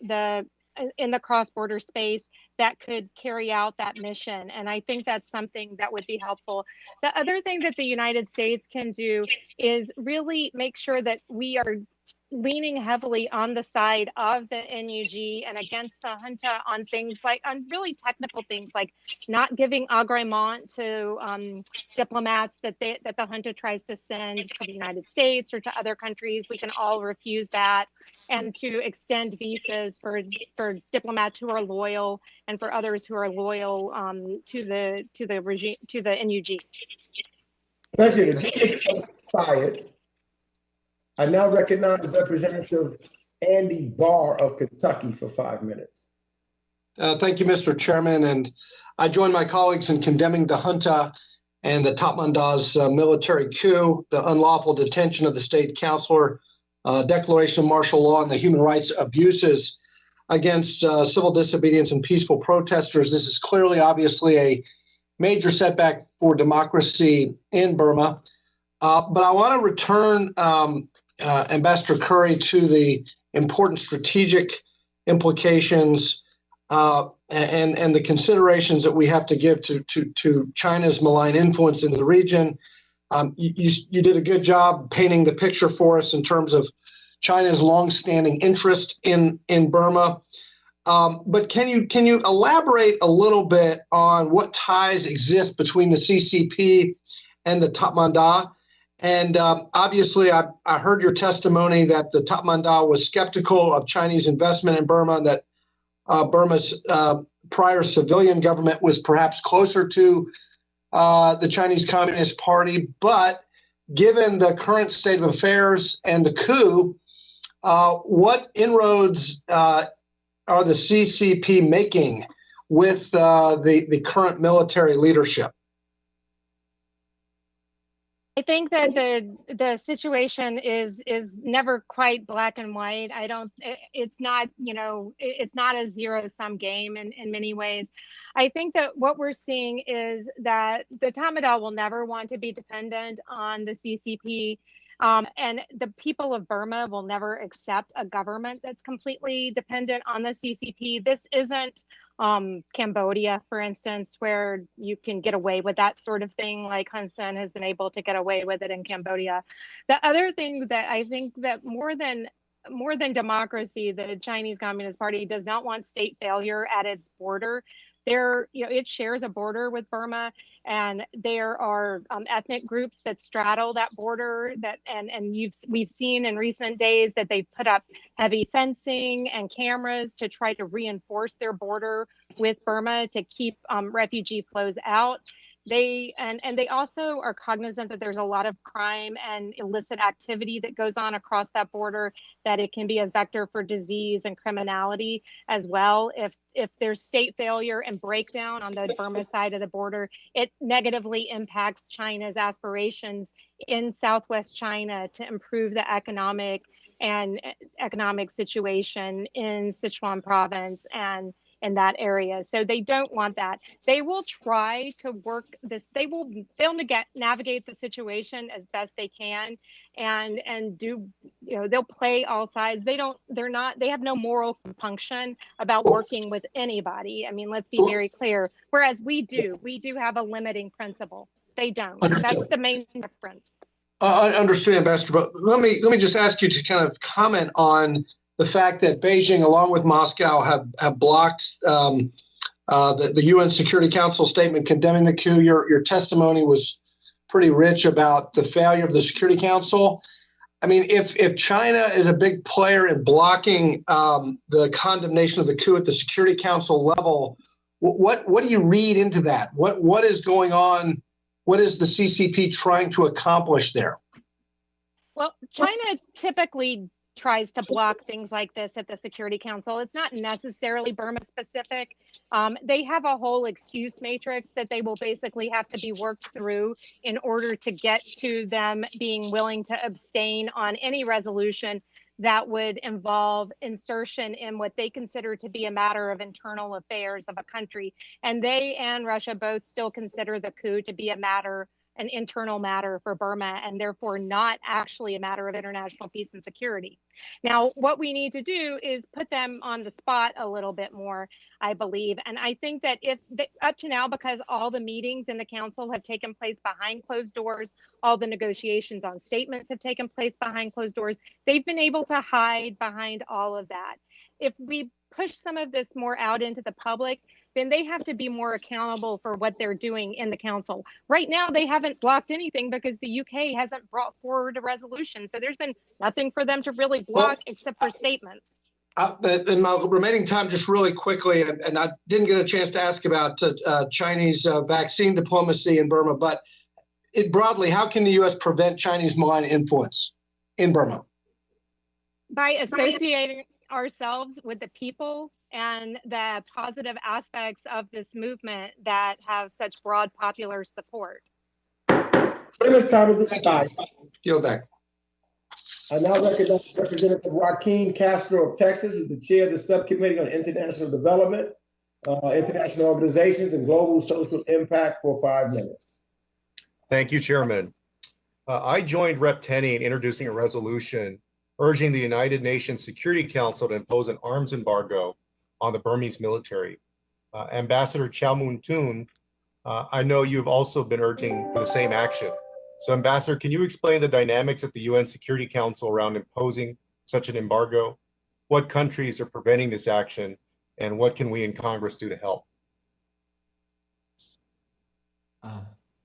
in the cross-border space that could carry out that mission. And I think that's something that would be helpful. The other thing that the United States can do is really make sure that we are leaning heavily on the side of the NUG and against the junta on things like, on really technical things like not giving agrément to diplomats that the junta tries to send to the United States or to other countries. We can all refuse that, and to extend visas for diplomats who are loyal and for others who are loyal to the regime, to the NUG. Thank you. The team is expired. I now recognize Representative Andy Barr of Kentucky for 5 minutes. Thank you, Mr. Chairman. And I join my colleagues in condemning the junta and the Tatmanda's military coup, the unlawful detention of the state councilor, declaration of martial law, and the human rights abuses against civil disobedience and peaceful protesters. This is clearly, obviously, a major setback for democracy in Burma. But I want to return Ambassador Curry to the important strategic implications and the considerations that we have to give to China's malign influence in the region. You did a good job painting the picture for us in terms of China's longstanding interest in Burma. But can you elaborate a little bit on what ties exist between the CCP and the Tatmadaw? And obviously, I heard your testimony that the Tatmadaw was skeptical of Chinese investment in Burma, and that Burma's prior civilian government was perhaps closer to the Chinese Communist Party. But given the current state of affairs and the coup, what inroads are the CCP making with the current military leadership? I think that the situation is never quite black and white. It's not a zero-sum game in many ways. I think that what we're seeing is that the Tatmadaw will never want to be dependent on the CCP. And the people of Burma will never accept a government that's completely dependent on the CCP. This isn't Cambodia, for instance, where you can get away with that sort of thing, like Hun Sen has been able to get away with it in Cambodia. The other thing that I think that more than democracy, the Chinese Communist Party does not want state failure at its border. It shares a border with Burma, and there are ethnic groups that straddle that border. We've seen in recent days that they've put up heavy fencing and cameras to try to reinforce their border with Burma to keep refugee flows out. They also are cognizant that there's a lot of crime and illicit activity that goes on across that border, that it can be a vector for disease and criminality as well. If there's state failure and breakdown on the Burma side of the border, it negatively impacts China's aspirations in Southwest China to improve the economic situation in Sichuan province and in that area. So they don't want that. They will try to work this. They'll navigate the situation as best they can, and do, they'll play all sides. They have no moral compunction about working with anybody. I mean, let's be very clear. Whereas we do have a limiting principle. They don't. That's the main difference. I understand, Ambassador, but let me just ask you to kind of comment on the fact that Beijing, along with Moscow, have blocked the UN Security Council statement condemning the coup. Your testimony was pretty rich about the failure of the Security Council. I mean, if China is a big player in blocking the condemnation of the coup at the Security Council level, what do you read into that? What is going on? What is the CCP trying to accomplish there? Well, China typically tries to block things like this at the Security Council. It's not necessarily Burma specific. They have a whole excuse matrix that they will basically have to be worked through in order to get to them being willing to abstain on any resolution that would involve insertion in what they consider to be a matter of internal affairs of a country. And they and Russia both still consider the coup to be an internal matter for Burma, and therefore not actually a matter of international peace and security. Now, what we need to do is put them on the spot a little bit more, I believe. And I think that up to now, because all the meetings in the council have taken place behind closed doors, all the negotiations on statements have taken place behind closed doors, they've been able to hide behind all of that. If we push some of this more out into the public, then they have to be more accountable for what they're doing in the council. Right now, they haven't blocked anything because the UK hasn't brought forward a resolution. So there's been nothing for them to really block except for statements. In my remaining time, just really quickly, and I didn't get a chance to ask about Chinese vaccine diplomacy in Burma, but broadly, how can the U.S. prevent Chinese malign influence in Burma? By associating ourselves with the people and the positive aspects of this movement that have such broad popular support. Time is expired. Yield back. I now recognize Representative Joaquin Castro of Texas, who's the chair of the Subcommittee on International Development, International Organizations, and Global Social Impact for 5 minutes. Thank you, Chairman. I joined Rep. Tenney in introducing a resolution urging the United Nations Security Council to impose an arms embargo on the Burmese military. Ambassador Kyaw Moe Tun, I know you've also been urging for the same action. So Ambassador, can you explain the dynamics at the UN Security Council around imposing such an embargo? What countries are preventing this action, and what can we in Congress do to help?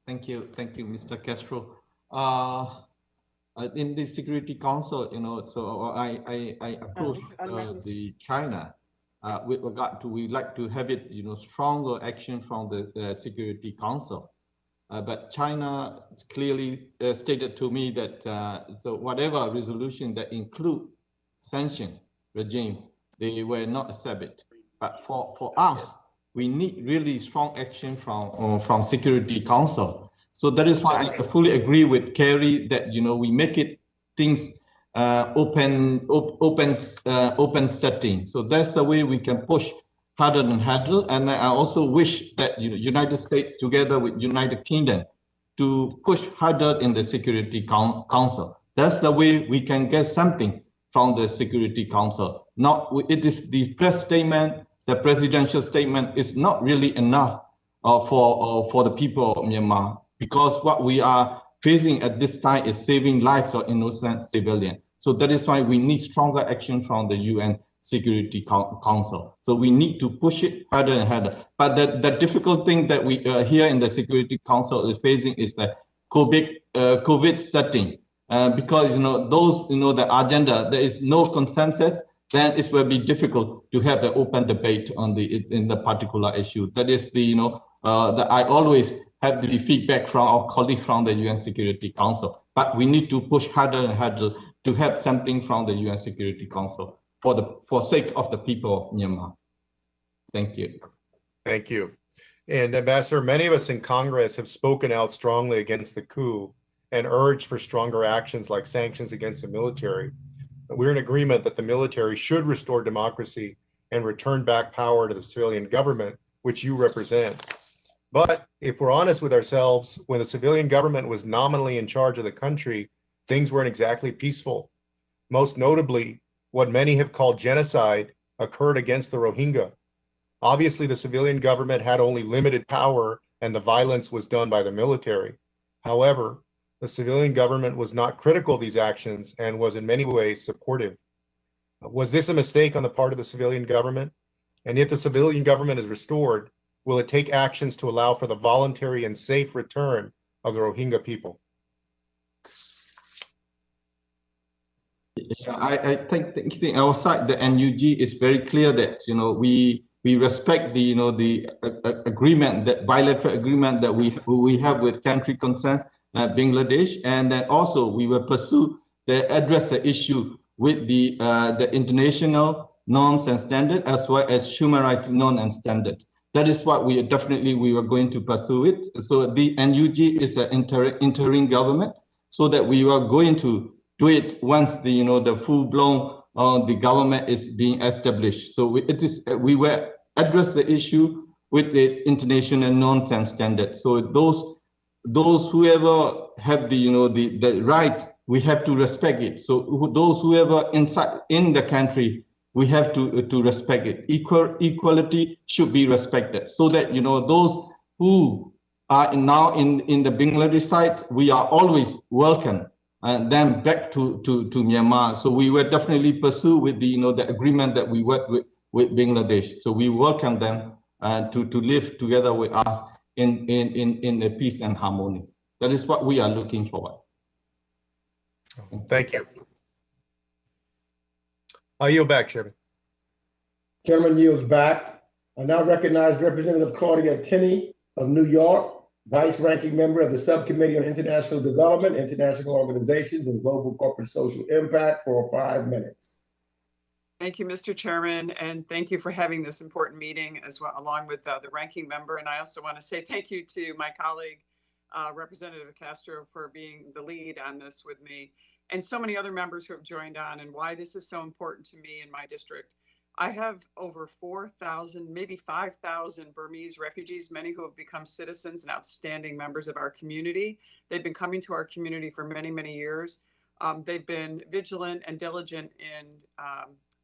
Thank you, Mr. Castro. In the Security Council, so I approached the China with regard to we'd like to have it, stronger action from the Security Council. But China clearly stated to me that so whatever resolution that include sanction regime, they will not accept it. But for us, we need really strong action from Security Council. So that is why I fully agree with Kerry that we make it things open setting. So that's the way we can push harder than harder. And I also wish that United States together with United Kingdom to push harder in the Security Council. That's the way we can get something from the Security Council. Not, it is the press statement, the presidential statement is not really enough for the people of Myanmar, because what we are facing at this time is saving lives of innocent civilians. So that is why we need stronger action from the UN Security Council. So we need to push it harder and harder. But the difficult thing that we here in the Security Council is facing is the COVID setting. Because those the agenda, there is no consensus, then it will be difficult to have an open debate on the particular issue. That is I always have the feedback from our colleagues from the UN Security Council. But we need to push harder and harder to have something from the UN Security Council for sake of the people of Myanmar. Thank you. Thank you. And Ambassador, many of us in Congress have spoken out strongly against the coup and urged for stronger actions like sanctions against the military. We're in agreement that the military should restore democracy and return back power to the civilian government, which you represent. But if we're honest with ourselves, when the civilian government was nominally in charge of the country, things weren't exactly peaceful. Most notably, what many have called genocide occurred against the Rohingya. Obviously, the civilian government had only limited power and the violence was done by the military. However, the civilian government was not critical of these actions and was in many ways supportive. Was this a mistake on the part of the civilian government? And if the civilian government is restored, will it take actions to allow for the voluntary and safe return of the Rohingya people? Yeah, I think our side, the NUG, is very clear that we respect the agreement, that bilateral agreement that we have with country concerned, Bangladesh, and then also we will pursue address the issue with the international norms and standards as well as human rights norms and standards. That is what we were going to pursue it. So the NUG is an interim government, so that we were going to do it once the full-blown the government is being established. So we will address the issue with the international norms and standards. So those whoever have the right, we have to respect it. So those whoever inside in the country, we have to respect it. Equality should be respected, so that those who are now in the Bangladesh side, we are always welcome them back to Myanmar. So we will definitely pursue with the agreement that we work with Bangladesh. So we welcome them to live together with us in a peace and harmony. That is what we are looking forward. Thank you. I yield back, Chairman. Chairman yields back. I now recognize Representative Claudia Tenney of New York, Vice Ranking Member of the Subcommittee on International Development, International Organizations, and Global Corporate Social Impact for 5 minutes. Thank you, Mr. Chairman, and thank you for having this important meeting as well, along with the ranking member. And I also want to say thank you to my colleague, Representative Castro, for being the lead on this with me, and so many other members who have joined on, and why this is so important to me in my district. I have over 4,000, maybe 5,000 Burmese refugees, many who have become citizens and outstanding members of our community. They've been coming to our community for many, many years. They've been vigilant and diligent in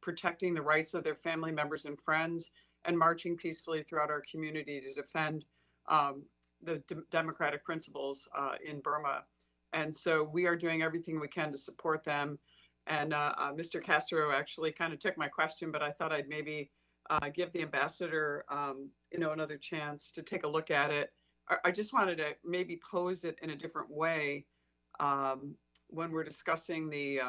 protecting the rights of their family members and friends, and marching peacefully throughout our community to defend the democratic principles in Burma. And so we are doing everything we can to support them. And Mr. Castro actually kind of took my question, but I thought I'd maybe give the ambassador, another chance to take a look at it. I just wanted to maybe pose it in a different way when we're discussing the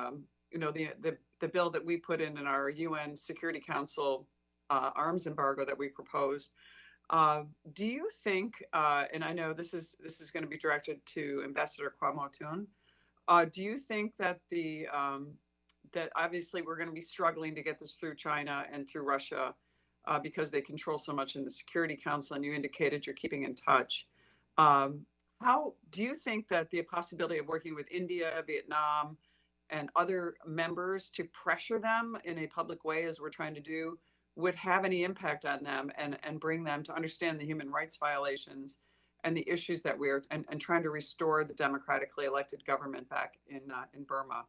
bill that we put in our UN Security Council arms embargo that we proposed. Do you think, and I know this is going to be directed to Ambassador Kyaw Moe Tun, do you think that that obviously we're going to be struggling to get this through China and through Russia because they control so much in the Security Council, and you indicated you're keeping in touch. How do you think that the possibility of working with India, Vietnam, and other members to pressure them in a public way, as we're trying to do, would have any impact on them and bring them to understand the human rights violations and the issues that we're and trying to restore the democratically elected government back in Burma.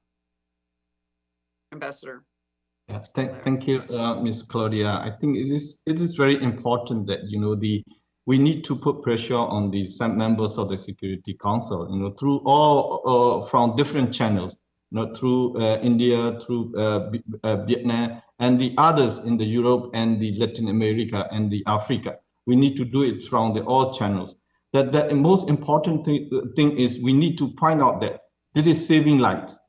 Ambassador. Yes, thank you, Ms. Claudia. I think it is very important that we need to put pressure on the members of the Security Council, through all from different channels, through India, through Vietnam, and the others in the Europe and the Latin America and the Africa. We need to do it from all channels. The most important thing is we need to point out that this is saving lives,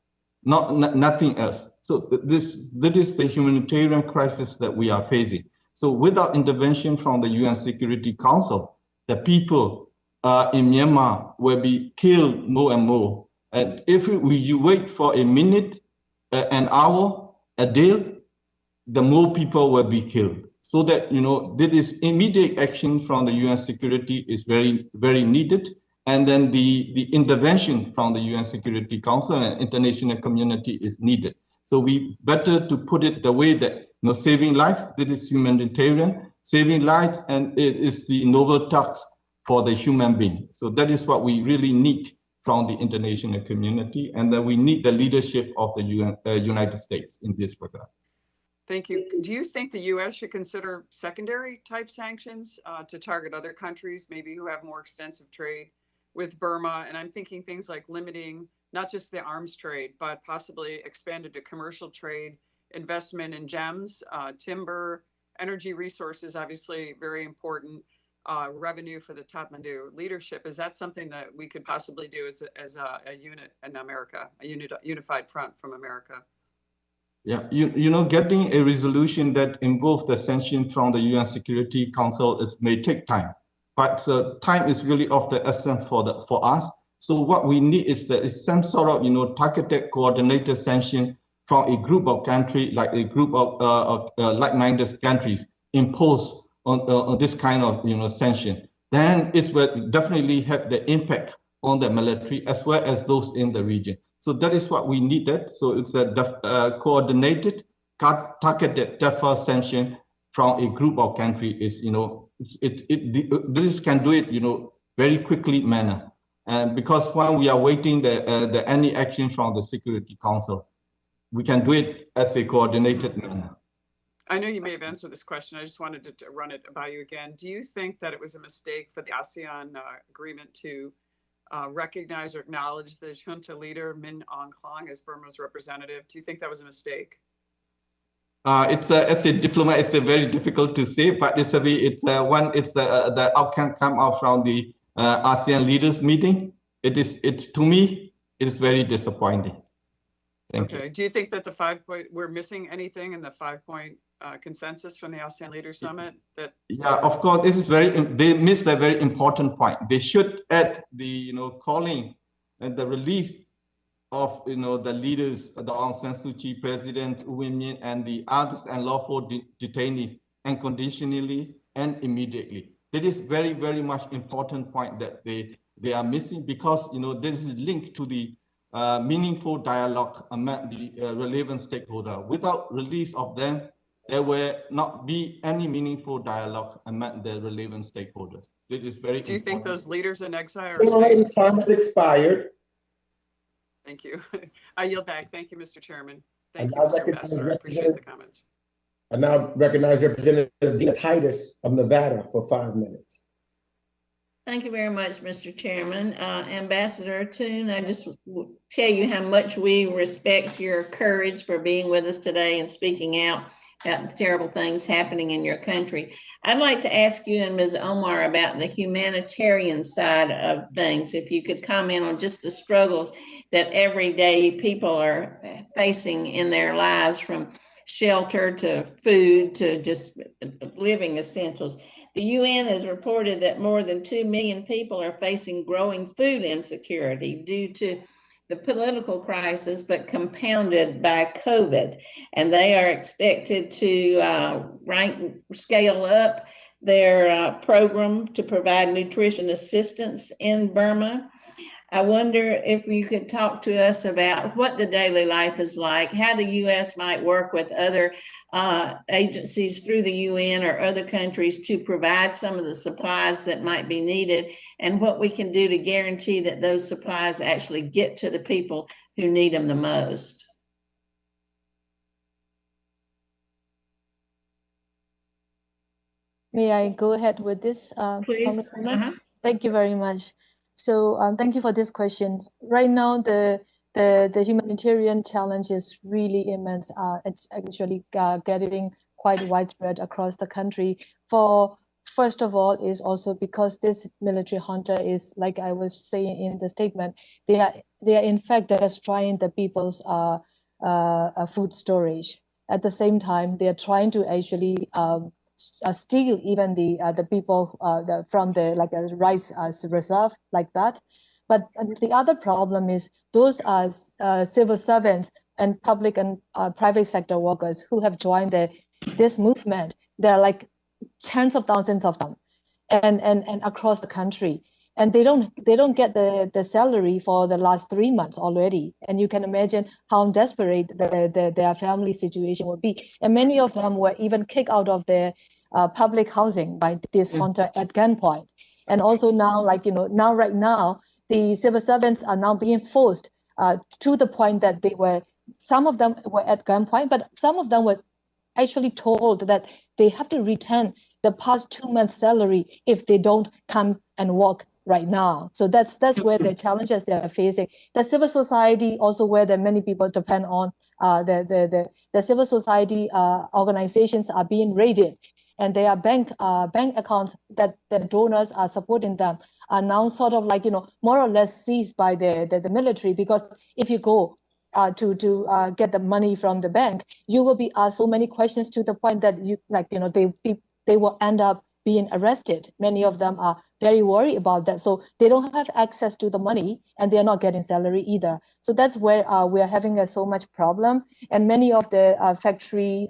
nothing else. So this is the humanitarian crisis that we are facing. So without intervention from the UN Security Council, the people in Myanmar will be killed more and more. And if you wait for a minute, an hour, a day, the more people will be killed. So that, this immediate action from the UN security is very, very needed. And then the intervention from the UN Security Council and international community is needed. So we better to put it the way that saving lives, that is humanitarian, saving lives, and it is the noble task for the human being. So that is what we really need from the international community, and that we need the leadership of the United States in this regard. Thank you. Do you think the U.S. should consider secondary type sanctions to target other countries, maybe who have more extensive trade with Burma? And I'm thinking things like limiting not just the arms trade, but possibly expanded to commercial trade, investment in gems, timber, energy resources, obviously very important, revenue for the Kathmandu leadership. Is that something that we could possibly do as a unit in America, a unified front from America? Yeah, getting a resolution that involves the sanction from the UN Security Council may take time, but time is really of the essence for us. So what we need is some sort of targeted, coordinated sanction from a group of countries, like a group of like-minded countries, imposed on this kind of sanction. Then it will definitely have the impact on the military as well as those in the region. So that is what we needed. So it's a coordinated, targeted, deferred sanction from a group of countries. This can do it, very quickly manner. And because when we are waiting any action from the Security Council, we can do it as a coordinated manner. I know you may have answered this question. I just wanted to run it by you again. Do you think that it was a mistake for the ASEAN agreement to recognize or acknowledge the junta leader Min Aung Hlaing as Burma's representative? Do you think that was a mistake? As a diplomat, it's very difficult to say, but the outcome come out from the ASEAN leaders meeting. To me, it's very disappointing. Thank you. Do you think that we're missing anything in the 5-point consensus from the ASEAN Leaders Summit? Yeah, of course, they missed a very important point. They should add the calling and the release of the leaders, the Aung San Suu Kyi, President Win Myint, and the others unlawful detainees unconditionally and immediately. That is very, very much important point that they are missing, because this is linked to the meaningful dialogue among the relevant stakeholders. Without release of them, there will not be any meaningful dialogue among the relevant stakeholders. It is very important. Do you think those leaders in exile are safe? Time has expired. Thank you. I yield back. Thank you, Mr. Chairman. Thank you, Mr. Ambassador. I appreciate the comments. I now recognize Representative Dina Titus of Nevada for 5 minutes. Thank you very much, Mr. Chairman. Ambassador Tun, I just tell you how much we respect your courage for being with us today and speaking out about the terrible things happening in your country. I'd like to ask you and Ms. Omar about the humanitarian side of things. If you could comment on just the struggles that everyday people are facing in their lives, from shelter to food to just living essentials. The UN has reported that more than 2 million people are facing growing food insecurity due to the political crisis, but compounded by COVID. And they are expected to scale up their program to provide nutrition assistance in Burma. I wonder if you could talk to us about what the daily life is like, how the U.S. might work with other agencies through the UN or other countries to provide some of the supplies that might be needed, and what we can do to guarantee that those supplies actually get to the people who need them the most. May I go ahead with this, Please. Congresswoman? Thank you very much. So thank you for these questions. Right now, the humanitarian challenge is really immense. It's actually getting quite widespread across the country. First of all, is also because this military junta is, like I was saying in the statement, they are in fact destroying the people's food storage. At the same time, they are trying to actually steal even the people from the like a rice reserve like that. But the other problem is those are civil servants and public and private sector workers who have joined this movement. There are like tens of thousands of them, and across the country, and they don't get the salary for the last 3 months already. And you can imagine how desperate their family situation would be. And many of them were even kicked out of their public housing by this junta at gunpoint. And also now, like, you know, right now, the civil servants are now being forced to the point that some of them were at gunpoint, but some of them were actually told that they have to return the past 2 months' salary if they don't come and work right now. So that's where the challenges they are facing. The civil society also, where there many people depend on, the civil society organizations are being raided, and there are bank accounts that the donors are supporting them are now sort of like, you know, more or less seized by the military, because if you go to get the money from the bank, you will be asked so many questions to the point that you, like, you know, they will end up being arrested. Many of them are very worried about that. So they don't have access to the money, and they're not getting salary either. So that's where we are having so much problem. And many of the factories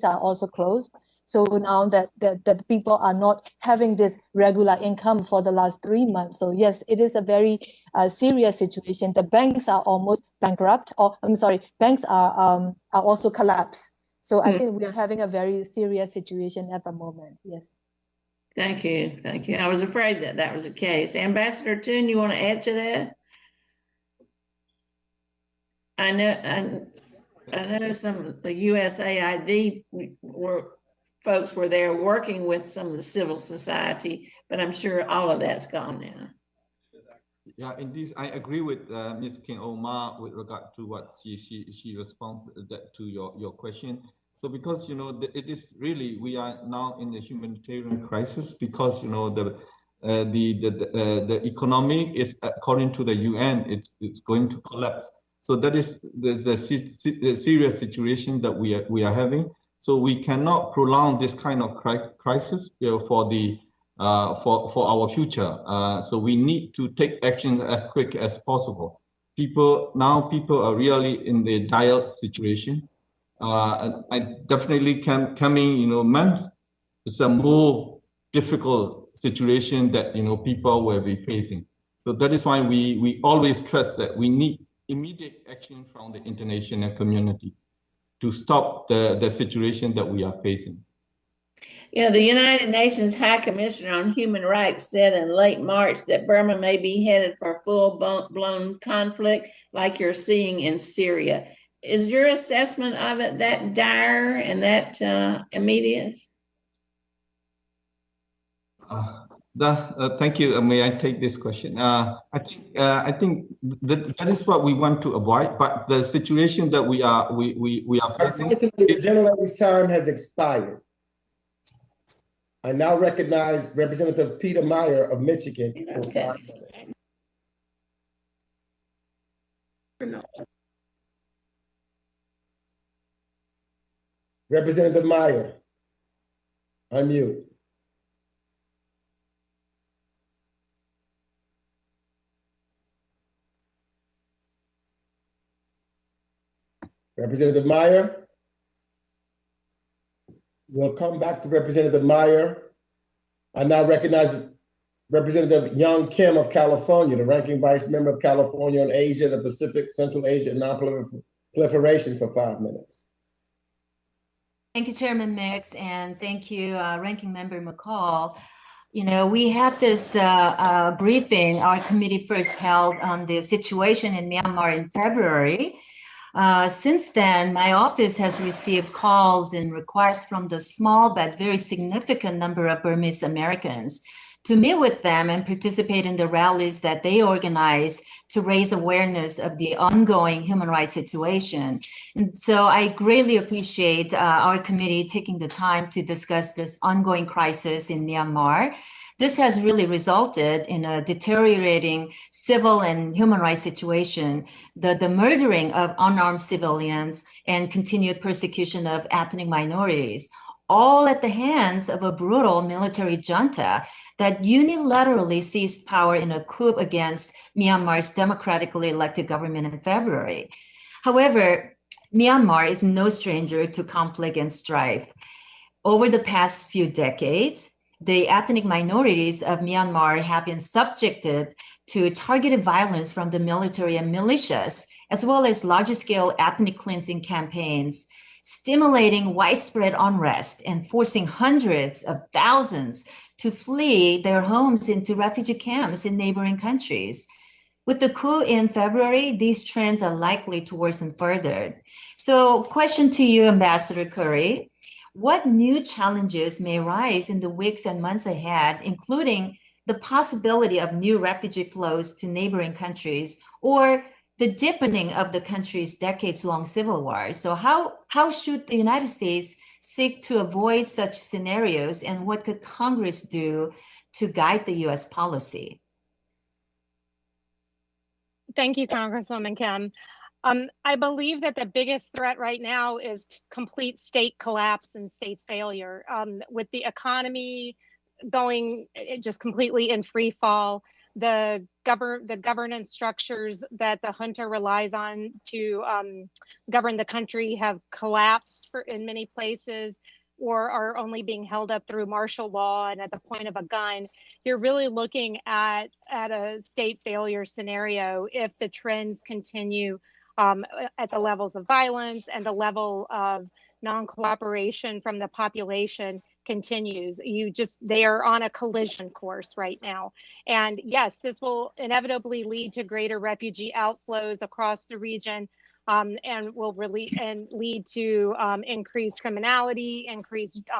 are also closed. So now that people are not having this regular income for the last 3 months. So yes, it is a very serious situation. The banks are almost bankrupt, or I'm sorry, banks are also collapsed. So I think we are having a very serious situation at the moment. Yes. Thank you. Thank you. I was afraid that was the case. Ambassador Tun, you want to add to that? I know some of the USAID folks were there working with some of the civil society, but I'm sure all of that's gone now. Yeah, indeed, I agree with Ms. Kyaw Moe with regard to what she responds to your question. So because, you know, it is really, we are now in a humanitarian crisis because, you know, the economy is, according to the UN, it's going to collapse. So that is the serious situation that we are having. So we cannot prolong this kind of crisis, you know, for our future. So we need to take action as quick as possible. People are really in the dire situation. I definitely coming, you know, months, it's a more difficult situation that, you know, people will be facing. So that is why we always stress that we need immediate action from the international community to stop the situation that we are facing. You know, the United Nations High Commissioner on Human Rights said in late March that Burma may be headed for a full-blown conflict like you're seeing in Syria. Is your assessment of it that dire and that immediate? Thank you. May I take this question? I think that is what we want to avoid. But the situation that we are facing. The generator's time has expired. I now recognize Representative Peter Meyer of Michigan. Okay. Representative Meyer, unmute. Representative Meyer. We'll come back to Representative Meyer. I now recognize Representative Young Kim of California, the ranking vice member of California on Asia, the Pacific, Central Asia, and non-proliferation for 5 minutes. Thank you, Chairman Mix, and thank you, Ranking Member McCall. You know, we had this briefing our committee first held on the situation in Myanmar in February. Since then, my office has received calls and requests from the small but very significant number of Burmese Americans to meet with them and participate in the rallies that they organized to raise awareness of the ongoing human rights situation. And so I greatly appreciate our committee taking the time to discuss this ongoing crisis in Myanmar. This has really resulted in a deteriorating civil and human rights situation, the murdering of unarmed civilians and continued persecution of ethnic minorities, all at the hands of a brutal military junta that unilaterally seized power in a coup against Myanmar's democratically elected government in February. However, Myanmar is no stranger to conflict and strife. Over the past few decades, the ethnic minorities of Myanmar have been subjected to targeted violence from the military and militias, as well as large-scale ethnic cleansing campaigns, stimulating widespread unrest and forcing hundreds of thousands to flee their homes into refugee camps in neighboring countries. With the coup in February, these trends are likely to worsen further. So, question to you, Ambassador Curry. What new challenges may arise in the weeks and months ahead, including the possibility of new refugee flows to neighboring countries or the deepening of the country's decades-long civil war? So how should the United States seek to avoid such scenarios, and what could Congress do to guide the U.S. policy? Thank you, Congresswoman Kim. I believe that the biggest threat right now is complete state collapse and state failure. With the economy going just completely in free fall, the governance structures that the junta relies on to govern the country have collapsed in many places, or are only being held up through martial law and at the point of a gun. You're really looking at a state failure scenario if the trends continue at the levels of violence and the level of non-cooperation from the population continues. They are on a collision course right now. And yes, this will inevitably lead to greater refugee outflows across the region, and will lead to increased criminality, increased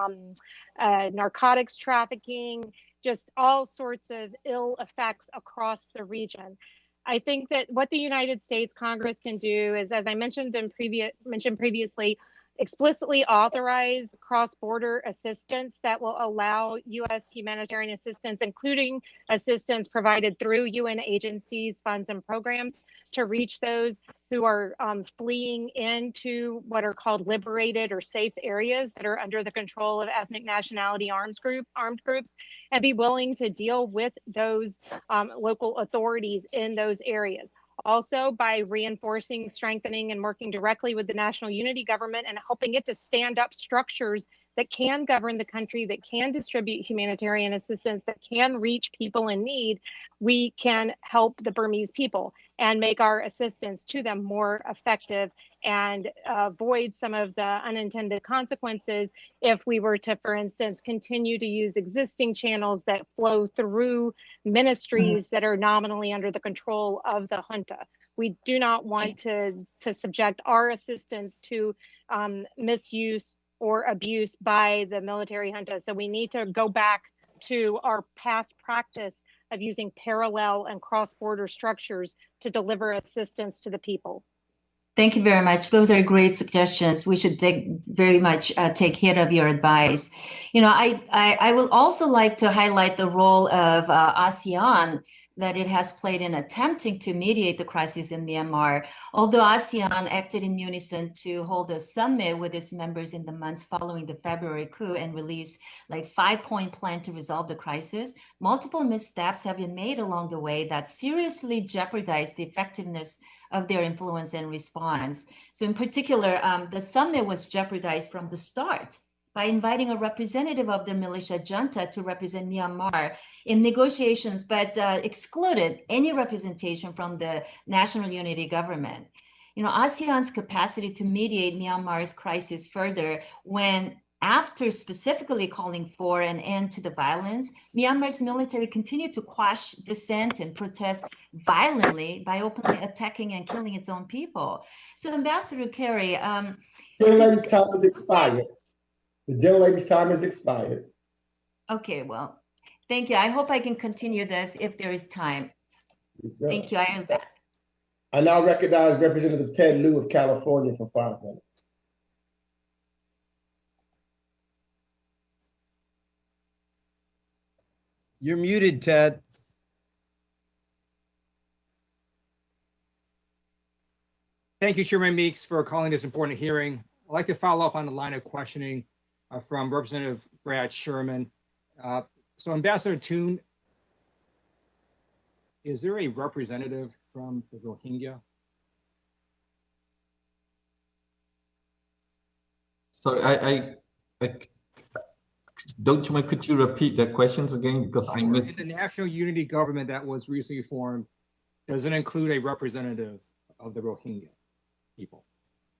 narcotics trafficking, just all sorts of ill effects across the region. I think that what the United States Congress can do is, as I mentioned previously, explicitly authorize cross-border assistance that will allow U.S. humanitarian assistance, including assistance provided through UN agencies, funds, and programs, to reach those who are fleeing into what are called liberated or safe areas that are under the control of ethnic nationality armed groups, and be willing to deal with those local authorities in those areas. Also, by reinforcing, strengthening, and working directly with the national unity government and helping it to stand up structures that can govern the country, that can distribute humanitarian assistance, that can reach people in need, we can help the Burmese people and make our assistance to them more effective and avoid some of the unintended consequences if we were to, for instance, continue to use existing channels that flow through ministries that are nominally under the control of the junta. We do not want to subject our assistance to misuse or abuse by the military junta. So we need to go back to our past practice of using parallel and cross-border structures to deliver assistance to the people. Thank you very much. Those are great suggestions. We should very much take heed of your advice. You know, I will also like to highlight the role of ASEAN that it has played in attempting to mediate the crisis in Myanmar. Although ASEAN acted in unison to hold a summit with its members in the months following the February coup and released like 5-point plan to resolve the crisis, multiple missteps have been made along the way that seriously jeopardized the effectiveness of their influence and response. So in particular, the summit was jeopardized from the start by inviting a representative of the militia junta to represent Myanmar in negotiations, but excluded any representation from the national unity government. You know, ASEAN's capacity to mediate Myanmar's crisis further when, after specifically calling for an end to the violence, Myanmar's military continued to quash dissent and protest violently by openly attacking and killing its own people. So, Ambassador Kerry, Gentlelady's time has expired. The gentlelady's time has expired. Okay, well, thank you. I hope I can continue this if there is time. Thank you. I am back. I now recognize Representative Ted Lieu of California for 5 minutes. You're muted, Ted. Thank you, Chairman Meeks, for calling this important hearing. I'd like to follow up on the line of questioning from Representative Brad Sherman. So Ambassador Tun, is there a representative from the Rohingya? Sorry, I don't you mind, could you repeat the questions again? Because I missed. In the national unity government that was recently formed, does it include a representative of the Rohingya people?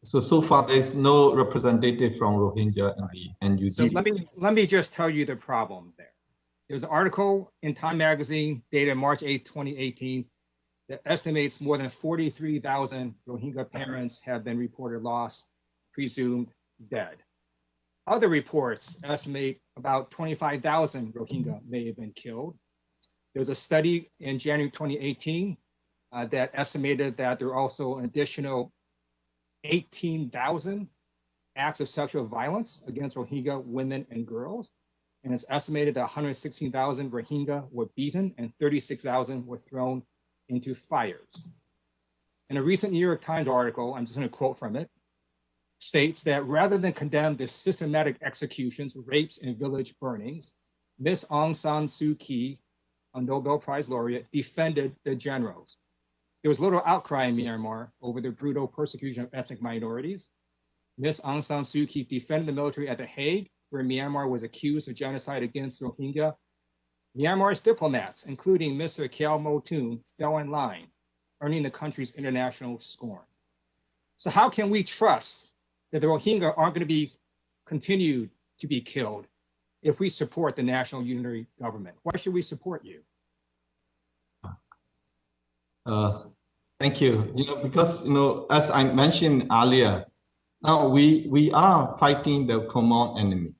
So far, there's no representative from Rohingya in the NUG. So let me just tell you the problem there. There's an article in Time magazine dated March 8, 2018 that estimates more than 43,000 Rohingya parents have been reported lost, presumed dead. Other reports estimate about 25,000 Rohingya may have been killed. There's a study in January 2018 that estimated that there are also an additional 18,000 acts of sexual violence against Rohingya women and girls. And it's estimated that 116,000 Rohingya were beaten and 36,000 were thrown into fires. In a recent New York Times article, I'm just going to quote from it, states that rather than condemn the systematic executions, rapes, and village burnings, Ms. Aung San Suu Kyi, a Nobel Prize laureate, defended the generals. There was little outcry in Myanmar over the brutal persecution of ethnic minorities. Ms. Aung San Suu Kyi defended the military at The Hague, where Myanmar was accused of genocide against Rohingya. Myanmar's diplomats, including Mr. Kyaw Moe Tun, fell in line, earning the country's international scorn. So how can we trust that the Rohingya aren't going to be continued to be killed if we support the national unity government? Why should we support you? Thank you. Because as I mentioned earlier, now we are fighting the common enemy.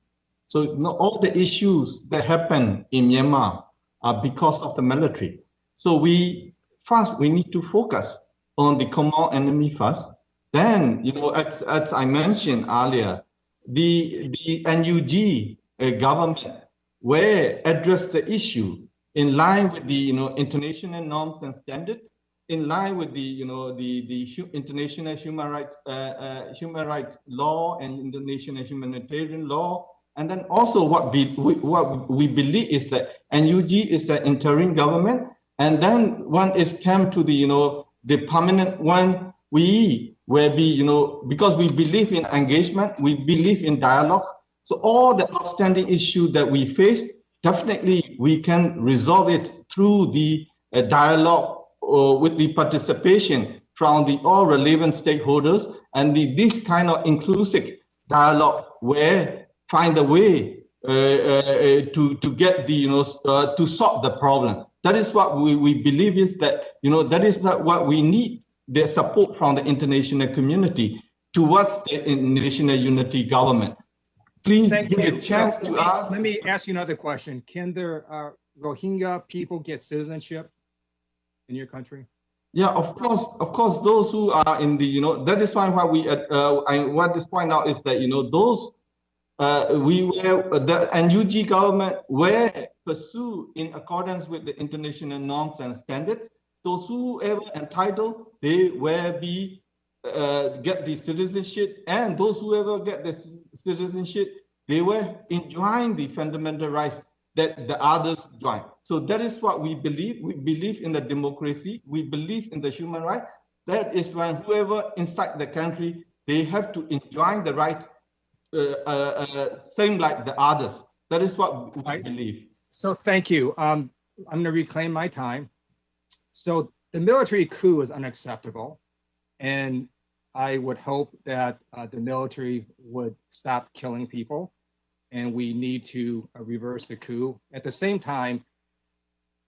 So all the issues that happen in Myanmar are because of the military. So we need to focus on the common enemy first. Then, as I mentioned earlier, the NUG government will address the issue in line with the international norms and standards, in line with the the international human rights law and international humanitarian law. And then also what we believe is that NUG is an interim government, and then when it's come to the permanent one, we will be because we believe in engagement, we believe in dialogue. So all the outstanding issues that we face, definitely we can resolve it through the dialogue with the participation from all relevant stakeholders, and this kind of inclusive dialogue where find a way to get to solve the problem. That is what we believe is that that is what we need, the support from the international community towards the national unity government. Please give a chance to ask. Let me ask you another question. Can the Rohingya people get citizenship in your country? Yeah, of course, those who are in the that is why I want to point out is that those the NUG government will pursue in accordance with the international norms and standards. Those who ever entitled, they will be get the citizenship, and those who ever get the citizenship, they were enjoying the fundamental rights that the others join. So that is what we believe. We believe in the democracy. We believe in the human rights. That is when whoever inside the country, they have to enjoy the right same like the others. That is what I believe. So thank you. I'm going to reclaim my time. So the military coup is unacceptable. And I would hope that the military would stop killing people, and we need to reverse the coup. At the same time,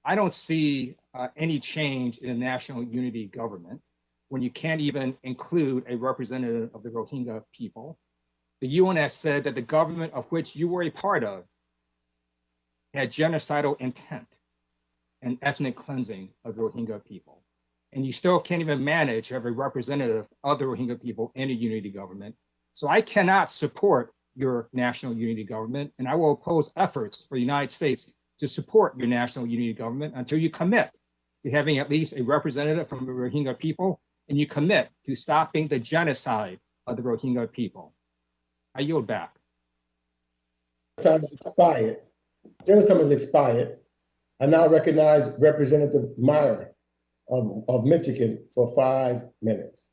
I don't see any change in a national unity government when you can't even include a representative of the Rohingya people. The UN has said that the government of which you were a part of had genocidal intent and ethnic cleansing of Rohingya people. And you still can't even manage to have a representative of the Rohingya people in a unity government. So I cannot support your national unity government, and I will oppose efforts for the United States to support your national unity government until you commit to having at least a representative from the Rohingya people, and you commit to stopping the genocide of the Rohingya people. I yield back. Time has expired. Gentleman's time has expired. I now recognize Representative Meyer of Michigan for 5 minutes.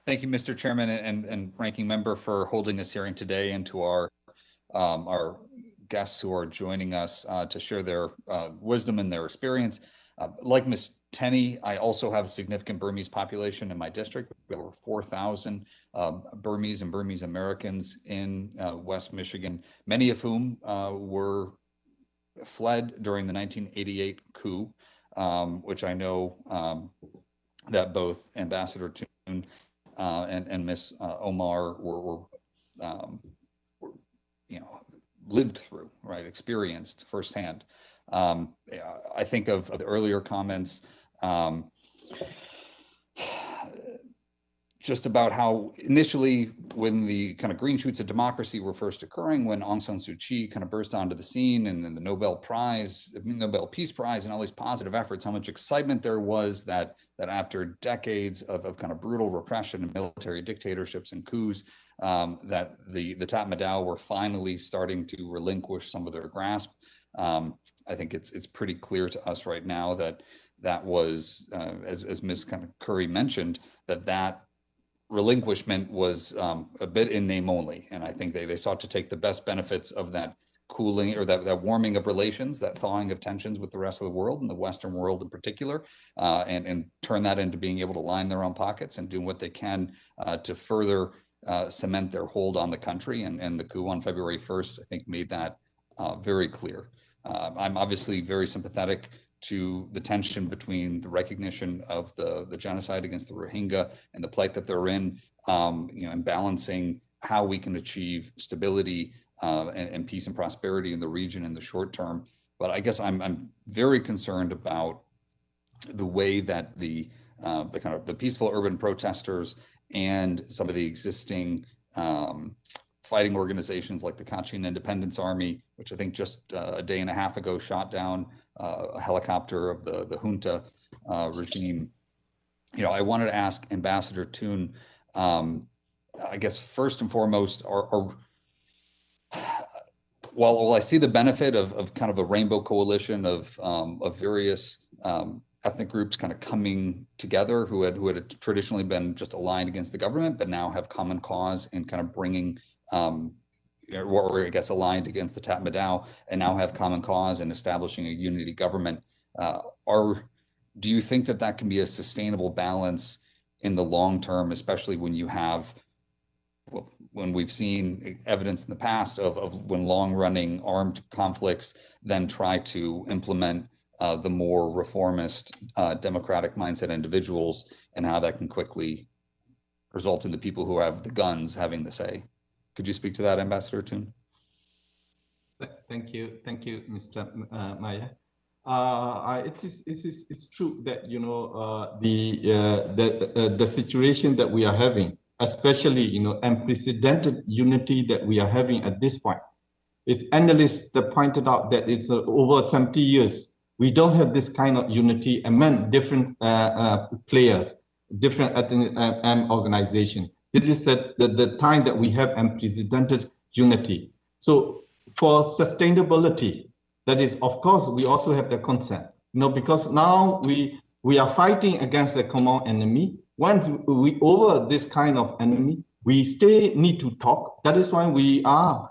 Thank you, Mr. Chairman and Ranking Member, for holding this hearing today, and to our guests who are joining us to share their wisdom and their experience. Like Ms. Tenney, I also have a significant Burmese population in my district. We have over 4,000 Burmese and Burmese Americans in West Michigan, many of whom were fled during the 1988 coup, which I know that both Ambassador Tun and Ms. Omar were lived through, right, experienced firsthand. I think of the earlier comments just about how initially, when the kind of green shoots of democracy were first occurring, when Aung San Suu Kyi kind of burst onto the scene, and then the Nobel Peace Prize, and all these positive efforts, how much excitement there was that after decades of kind of brutal repression and military dictatorships and coups, that the Tatmadaw were finally starting to relinquish some of their grasp. I think it's pretty clear to us right now that was, as Ms. kind of Curry mentioned, that relinquishment was a bit in name only. And I think they sought to take the best benefits of that cooling, or that warming of relations, that thawing of tensions with the rest of the world, and the Western world in particular, and turn that into being able to line their own pockets and do what they can to further cement their hold on the country. And the coup on February 1st, I think, made that very clear. I'm obviously very sympathetic to the tension between the recognition of the genocide against the Rohingya and the plight that they're in, and balancing how we can achieve stability and peace and prosperity in the region in the short term. But I guess I'm very concerned about the way that the kind of the peaceful urban protesters and some of the existing fighting organizations like the Kachin Independence Army, which I think just a day and a half ago shot down a helicopter of the junta regime. I wanted to ask Ambassador Tun, I guess first and foremost, while I see the benefit of kind of a rainbow coalition of various ethnic groups kind of coming together who had traditionally been just aligned against the government, but now have common cause in kind of bringing or I guess aligned against the Tatmadaw, and now have common cause in establishing a unity government. Do you think that can be a sustainable balance in the long term, especially when you have, when we've seen evidence in the past of when long-running armed conflicts then try to implement the more reformist, democratic mindset individuals, and how that can quickly result in the people who have the guns having the say? Could you speak to that, Ambassador Tun? Thank you, Mr. Maya. It's true that the situation that we are having, especially unprecedented unity that we are having at this point. It's analysts that pointed out that it's over 70 years we don't have this kind of unity among different players, different ethnic organizations. It is the time that we have unprecedented unity. So for sustainability, that is, of course, we also have the consent. Because now we are fighting against a common enemy. Once we over this kind of enemy, we still need to talk. That is why we are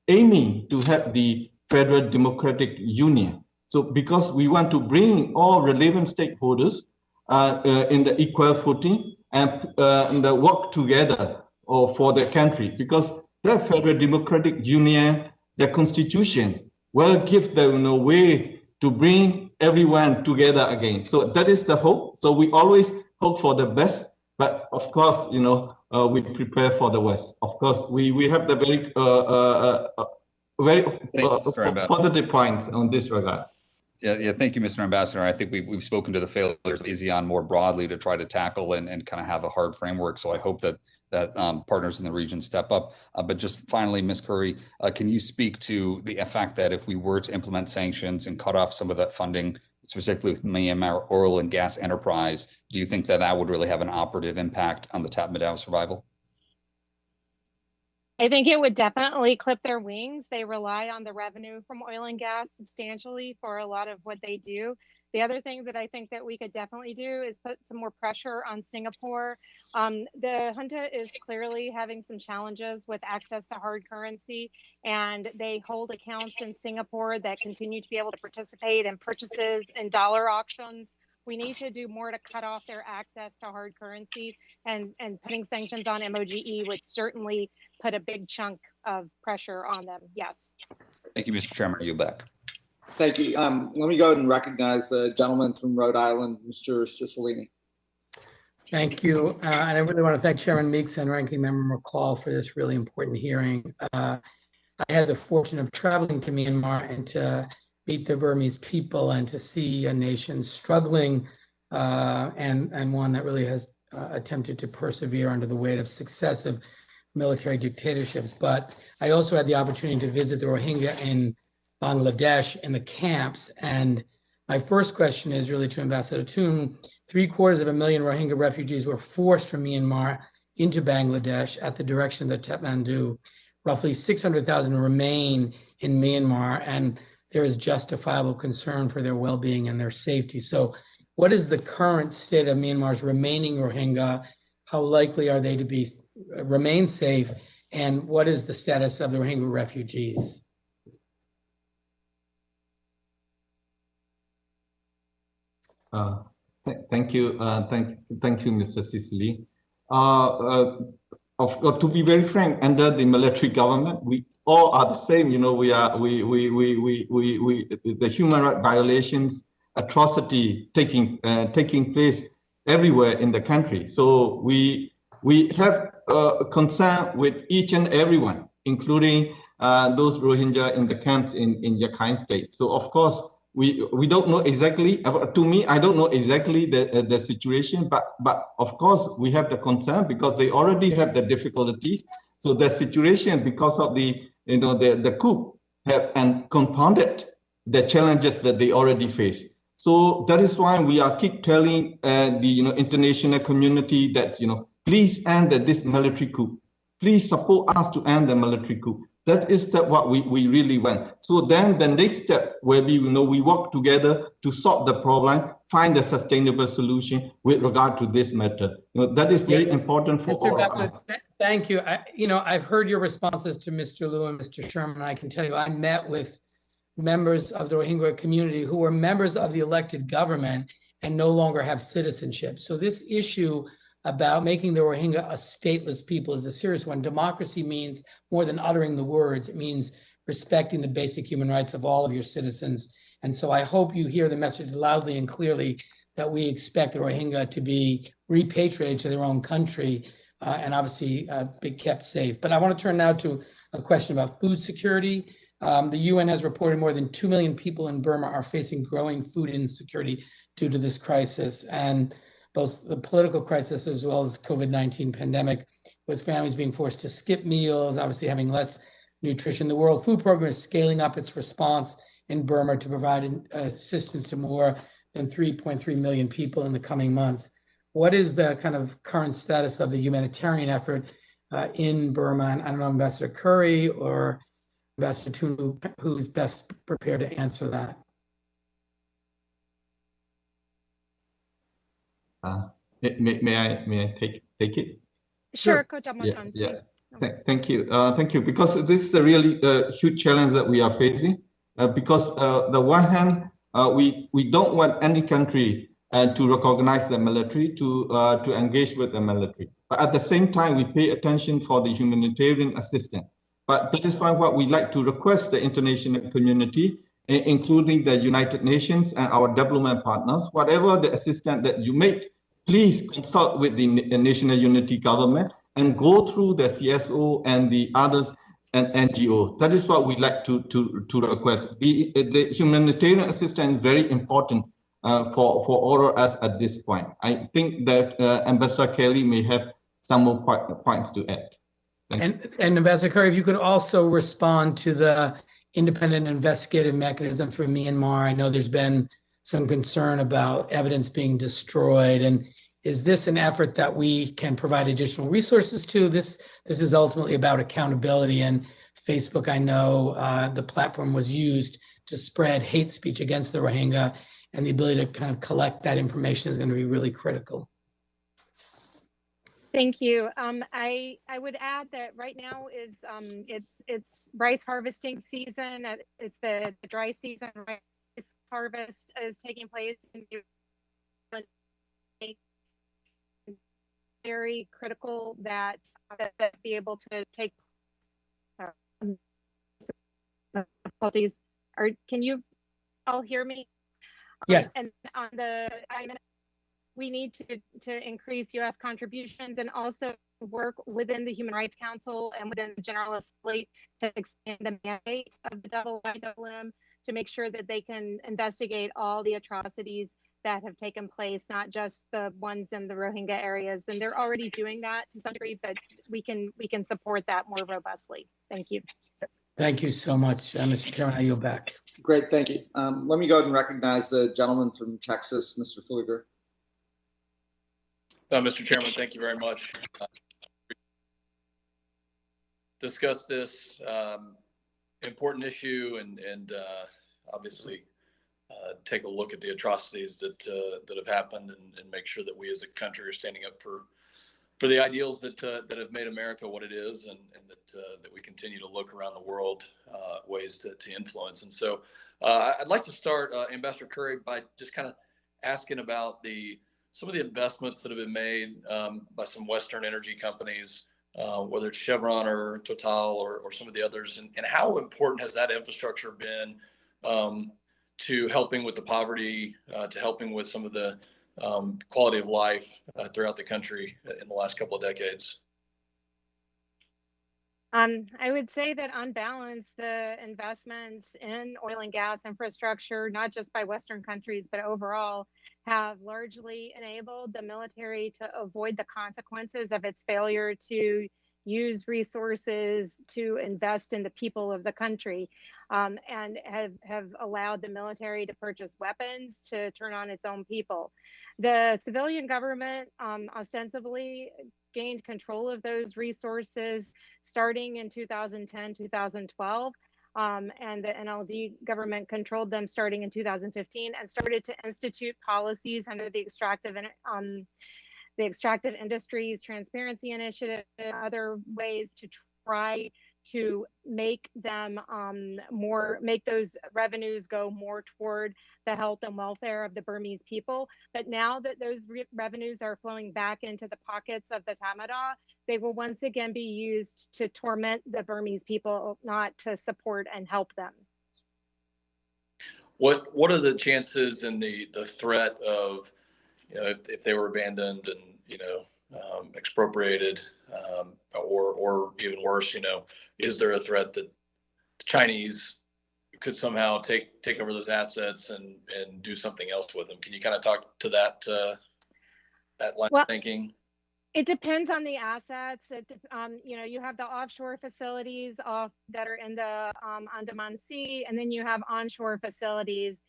aiming to have the Federal Democratic Union. So because we want to bring all relevant stakeholders in the equal footing and work together for the country, because the Federal Democratic Union, the constitution, will give them a way to bring everyone together again. So that is the hope. So we always hope for the best, but of course, we prepare for the worst. Of course, we have the very positive points on this regard. Yeah, thank you, Mr. Ambassador. I think we've spoken to the failures of ASEAN more broadly to try to tackle and kind of have a hard framework. So I hope that partners in the region step up. But just finally, Ms. Curry, can you speak to the fact that if we were to implement sanctions and cut off some of that funding, specifically with Myanmar oil and gas enterprise, do you think that would really have an operative impact on the Tatmadaw survival? I think it would definitely clip their wings. They rely on the revenue from oil and gas substantially for a lot of what they do. The other thing that I think that we could definitely do is put some more pressure on Singapore. The junta is clearly having some challenges with access to hard currency, and they hold accounts in Singapore that continue to be able to participate in purchases and dollar auctions. We need to do more to cut off their access to hard currency, and putting sanctions on MOGE would certainly put a big chunk of pressure on them. Yes. Thank you, Mr. Chairman. Are you back? Thank you. Let me go ahead and recognize the gentleman from Rhode Island, Mr. Cicilline. Thank you. And I really want to thank Chairman Meeks and Ranking Member McCall for this really important hearing. I had the fortune of traveling to Myanmar and to meet the Burmese people and to see a nation struggling and one that really has attempted to persevere under the weight of successive military dictatorships. But I also had the opportunity to visit the Rohingya in Bangladesh in the camps. And my first question is really to Ambassador Tun. 750,000 Rohingya refugees were forced from Myanmar into Bangladesh at the direction of the Kathmandu. Roughly 600,000 remain in Myanmar, and there is justifiable concern for their well-being and their safety. So what is the current state of Myanmar's remaining Rohingya? How likely are they to remain safe? And what is the status of the Rohingya refugees? Thank you, Mr. Cicilline. To be very frank, under the military government, we all are the same. The human rights violations, atrocity taking place everywhere in the country. So we have concern with each and everyone, including those Rohingya in the camps in Rakhine State. So of course, we don't know exactly. To me, I don't know exactly the situation, but of course we have the concern because they already have the difficulties. So the situation, because of the coup, have and compounded the challenges that they already face. So that is why we are keep telling the international community that please end this military coup. Please support us to end the military coup. That is what we really want. So then the next step will be, we work together to solve the problem, find a sustainable solution with regard to this matter. That is very important for all of us. Thank you. I've heard your responses to Mr. Liu and Mr. Sherman. I can tell you, I met with members of the Rohingya community who were members of the elected government and no longer have citizenship. So this issue about making the Rohingya a stateless people is a serious one. Democracy means more than uttering the words. It means respecting the basic human rights of all of your citizens. And so I hope you hear the message loudly and clearly that we expect the Rohingya to be repatriated to their own country and obviously be kept safe. But I want to turn now to a question about food security. The UN has reported more than 2 million people in Burma are facing growing food insecurity due to this crisis. And both the political crisis as well as the COVID-19 pandemic, with families being forced to skip meals, obviously having less nutrition. The World Food Program is scaling up its response in Burma to provide assistance to more than 3.3 million people in the coming months. What is the kind of current status of the humanitarian effort in Burma? And I don't know, Ambassador Curry or Ambassador Tun, who's best prepared to answer that? May I take it? Sure, Kyaw Moe Tun. Thank you. Thank you. Because this is a really huge challenge that we are facing. Because the one hand, we don't want any country to recognize the military, to engage with the military. But at the same time, we pay attention for the humanitarian assistance. But that is why what we like to request the international community, including the United Nations and our development partners, whatever the assistance that you make, please consult with the National Unity Government and go through the CSO and the others and NGO. That is what we like to request. The humanitarian assistance is very important for all of us at this point. I think that Ambassador Kelly may have some more points to add. And Ambassador Curry, if you could also respond to the independent investigative mechanism for Myanmar. I know there's been some concern about evidence being destroyed, and is this an effort that we can provide additional resources to? This is ultimately about accountability, and Facebook, I know the platform was used to spread hate speech against the Rohingya, and the ability to kind of collect that information is going to be really critical. Thank you. I would add that right now is it's rice harvesting season. It's the dry season. Rice harvest is taking place in very critical that be able to take difficulties. Or can you all hear me? Yes. And on the we need to increase U.S. contributions and also work within the Human Rights Council and within the General Assembly to expand the mandate of the IIM to make sure that they can investigate all the atrocities that have taken place, not just the ones in the Rohingya areas. And they're already doing that to some degree, but we can support that more robustly. Thank you. Thank you so much, Mr. Chairman. I yield back. Great, thank you. Let me go ahead and recognize the gentleman from Texas, Mr. Pfluger. Mr. Chairman, thank you very much. Discuss this important issue and obviously take a look at the atrocities that have happened and make sure that we as a country are standing up for the ideals that have made America what it is, and that we continue to look around the world ways to influence. And so I'd like to start, Ambassador Curry, by just kind of asking about some of the investments that have been made by some Western energy companies, whether it's Chevron or Total or some of the others, and how important has that infrastructure been to helping with the poverty, to helping with some of the quality of life throughout the country in the last couple of decades? I would say that on balance, the investments in oil and gas infrastructure, not just by Western countries, but overall, have largely enabled the military to avoid the consequences of its failure to use resources to invest in the people of the country, and have allowed the military to purchase weapons to turn on its own people. The civilian government ostensibly gained control of those resources starting in 2010, 2012. And the NLD government controlled them starting in 2015 and started to institute policies under the Extractive Industries Transparency Initiative and other ways to try to make them make those revenues go more toward the health and welfare of the Burmese people. But now that those revenues are flowing back into the pockets of the Tamada, they will once again be used to torment the Burmese people, not to support and help them. What are the chances and the threat of, if they were abandoned and expropriated, or even worse, is there a threat that the Chinese could somehow take over those assets and do something else with them? Can you kind of talk to that line of thinking? It depends on the assets. You have the offshore facilities that are in the Andaman Sea, and then you have onshore facilities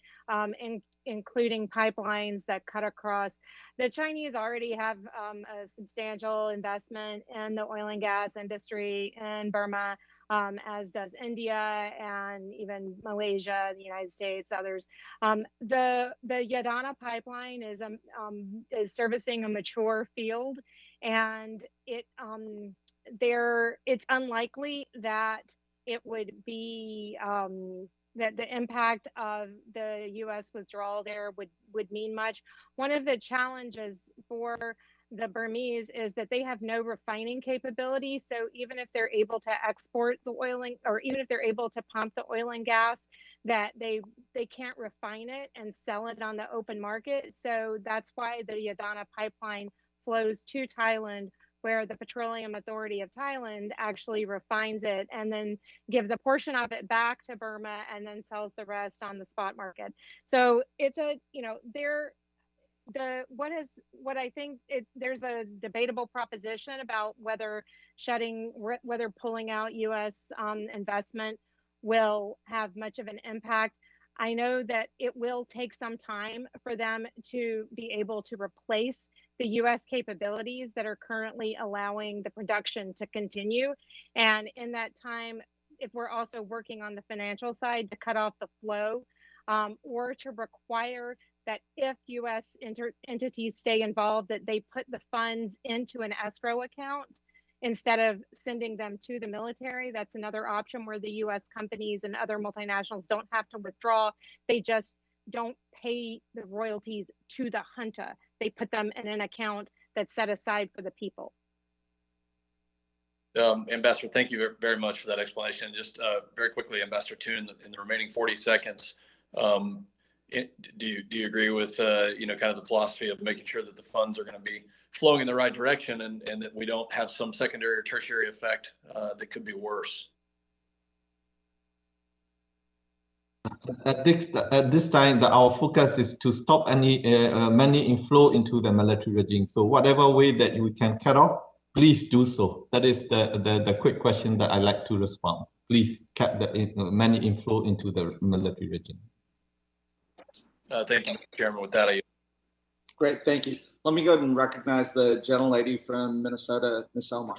including pipelines that cut across. The Chinese already have a substantial investment in the oil and gas industry in Burma, as does India and even Malaysia, the United States, others. The Yadana pipeline is servicing a mature field, and it's unlikely that it would be that the impact of the U.S. withdrawal there would mean much. One of the challenges for the Burmese is that they have no refining capability. So even if they're able to export the oil, or even if they're able to pump the oil and gas, that they can't refine it and sell it on the open market. So that's why the Yadana pipeline flows to Thailand, where the Petroleum Authority of Thailand actually refines it and then gives a portion of it back to Burma and then sells the rest on the spot market. So it's there's a debatable proposition about whether pulling out U.S. investment will have much of an impact. I know that it will take some time for them to be able to replace the U.S. capabilities that are currently allowing the production to continue. And in that time, if we're also working on the financial side to cut off the flow, or to require that if U.S. entities stay involved, that they put the funds into an escrow account instead of sending them to the military. That's another option where the U.S. companies and other multinationals don't have to withdraw. They just don't pay the royalties to the junta. They put them in an account that's set aside for the people. Ambassador, thank you very much for that explanation. Just very quickly, Ambassador Tun, in the remaining 40 seconds, do you agree with kind of the philosophy of making sure that the funds are going to be flowing in the right direction, and that we don't have some secondary or tertiary effect that could be worse? At this time, our focus is to stop any money inflow into the military regime. So whatever way that we can cut off, please do so. That is the quick question that I like to respond. Please cut the money inflow into the military regime. Thank you, Mr. Chairman. With that, Great, thank you. Let me go ahead and recognize the gentlelady from Minnesota, Ms. Omar.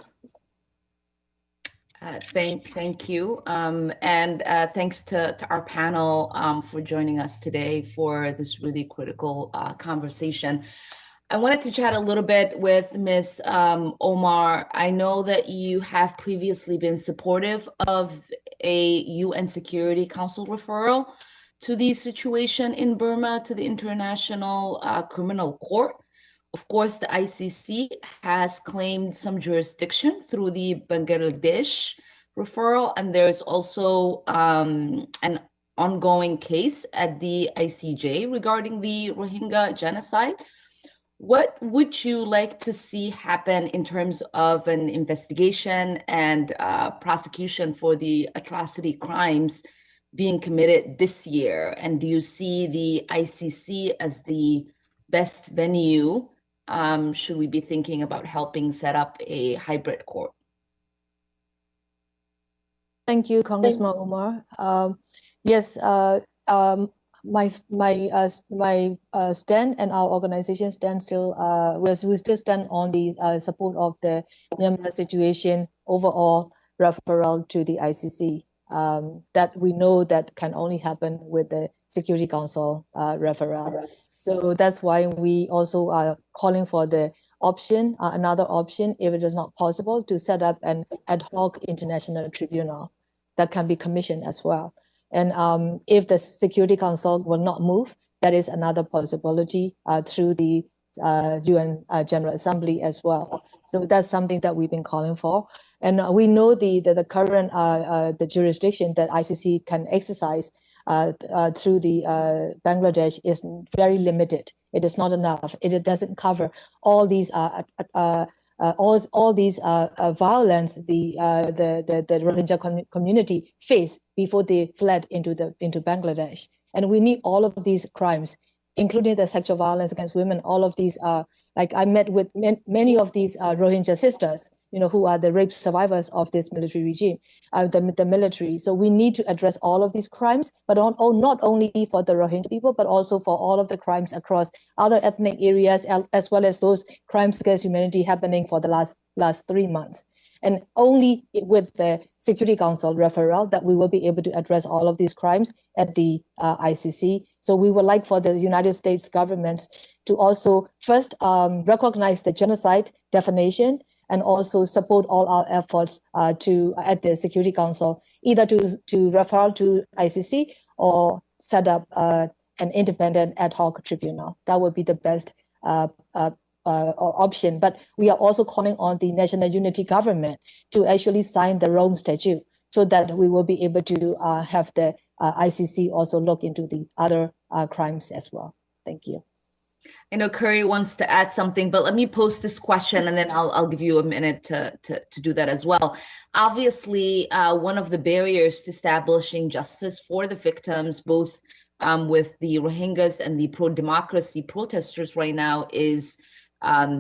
Thank you. And thanks to our panel for joining us today for this really critical conversation. I wanted to chat a little bit with Ms. Omar. I know that you have previously been supportive of a UN Security Council referral to the situation in Burma to the International Criminal Court. Of course, the ICC has claimed some jurisdiction through the Bangladesh referral, and there's also an ongoing case at the ICJ regarding the Rohingya genocide. What would you like to see happen in terms of an investigation and prosecution for the atrocity crimes being committed this year? And do you see the ICC as the best venue? Should we be thinking about helping set up a hybrid court? Thank you, Congressman Omar. Yes, my stand and our organization stand still, we still stand on the support of the Myanmar situation overall referral to the ICC. That we know that can only happen with the Security Council referral. So that's why we also are calling for the option, another option, if it is not possible, to set up an ad hoc international tribunal that can be commissioned as well. And if the Security Council will not move, that is another possibility through the UN General Assembly as well. So that's something that we've been calling for. And we know the current the jurisdiction that ICC can exercise through the Bangladesh is very limited. It is not enough. It doesn't cover all these all these violence the Rohingya community face before they fled into Bangladesh. And we need all of these crimes including the sexual violence against women. All of these are, like I met with many of these Rohingya sisters, who are the rape survivors of this military regime, the military. So we need to address all of these crimes, but not only for the Rohingya people, but also for all of the crimes across other ethnic areas, as well as those crimes against humanity happening for the last 3 months. And only with the Security Council referral that we will be able to address all of these crimes at the ICC. So we would like for the United States government to also first recognize the genocide definition and also support all our efforts at the Security Council, either to refer to ICC or set up an independent ad hoc tribunal. That would be the best option. But we are also calling on the National Unity Government to actually sign the Rome Statute so that we will be able to have the ICC also look into the other crimes as well. Thank you. I know Curry wants to add something, but let me pose this question and then I'll give you a minute to do that as well. Obviously, one of the barriers to establishing justice for the victims, both with the Rohingyas and the pro-democracy protesters right now, is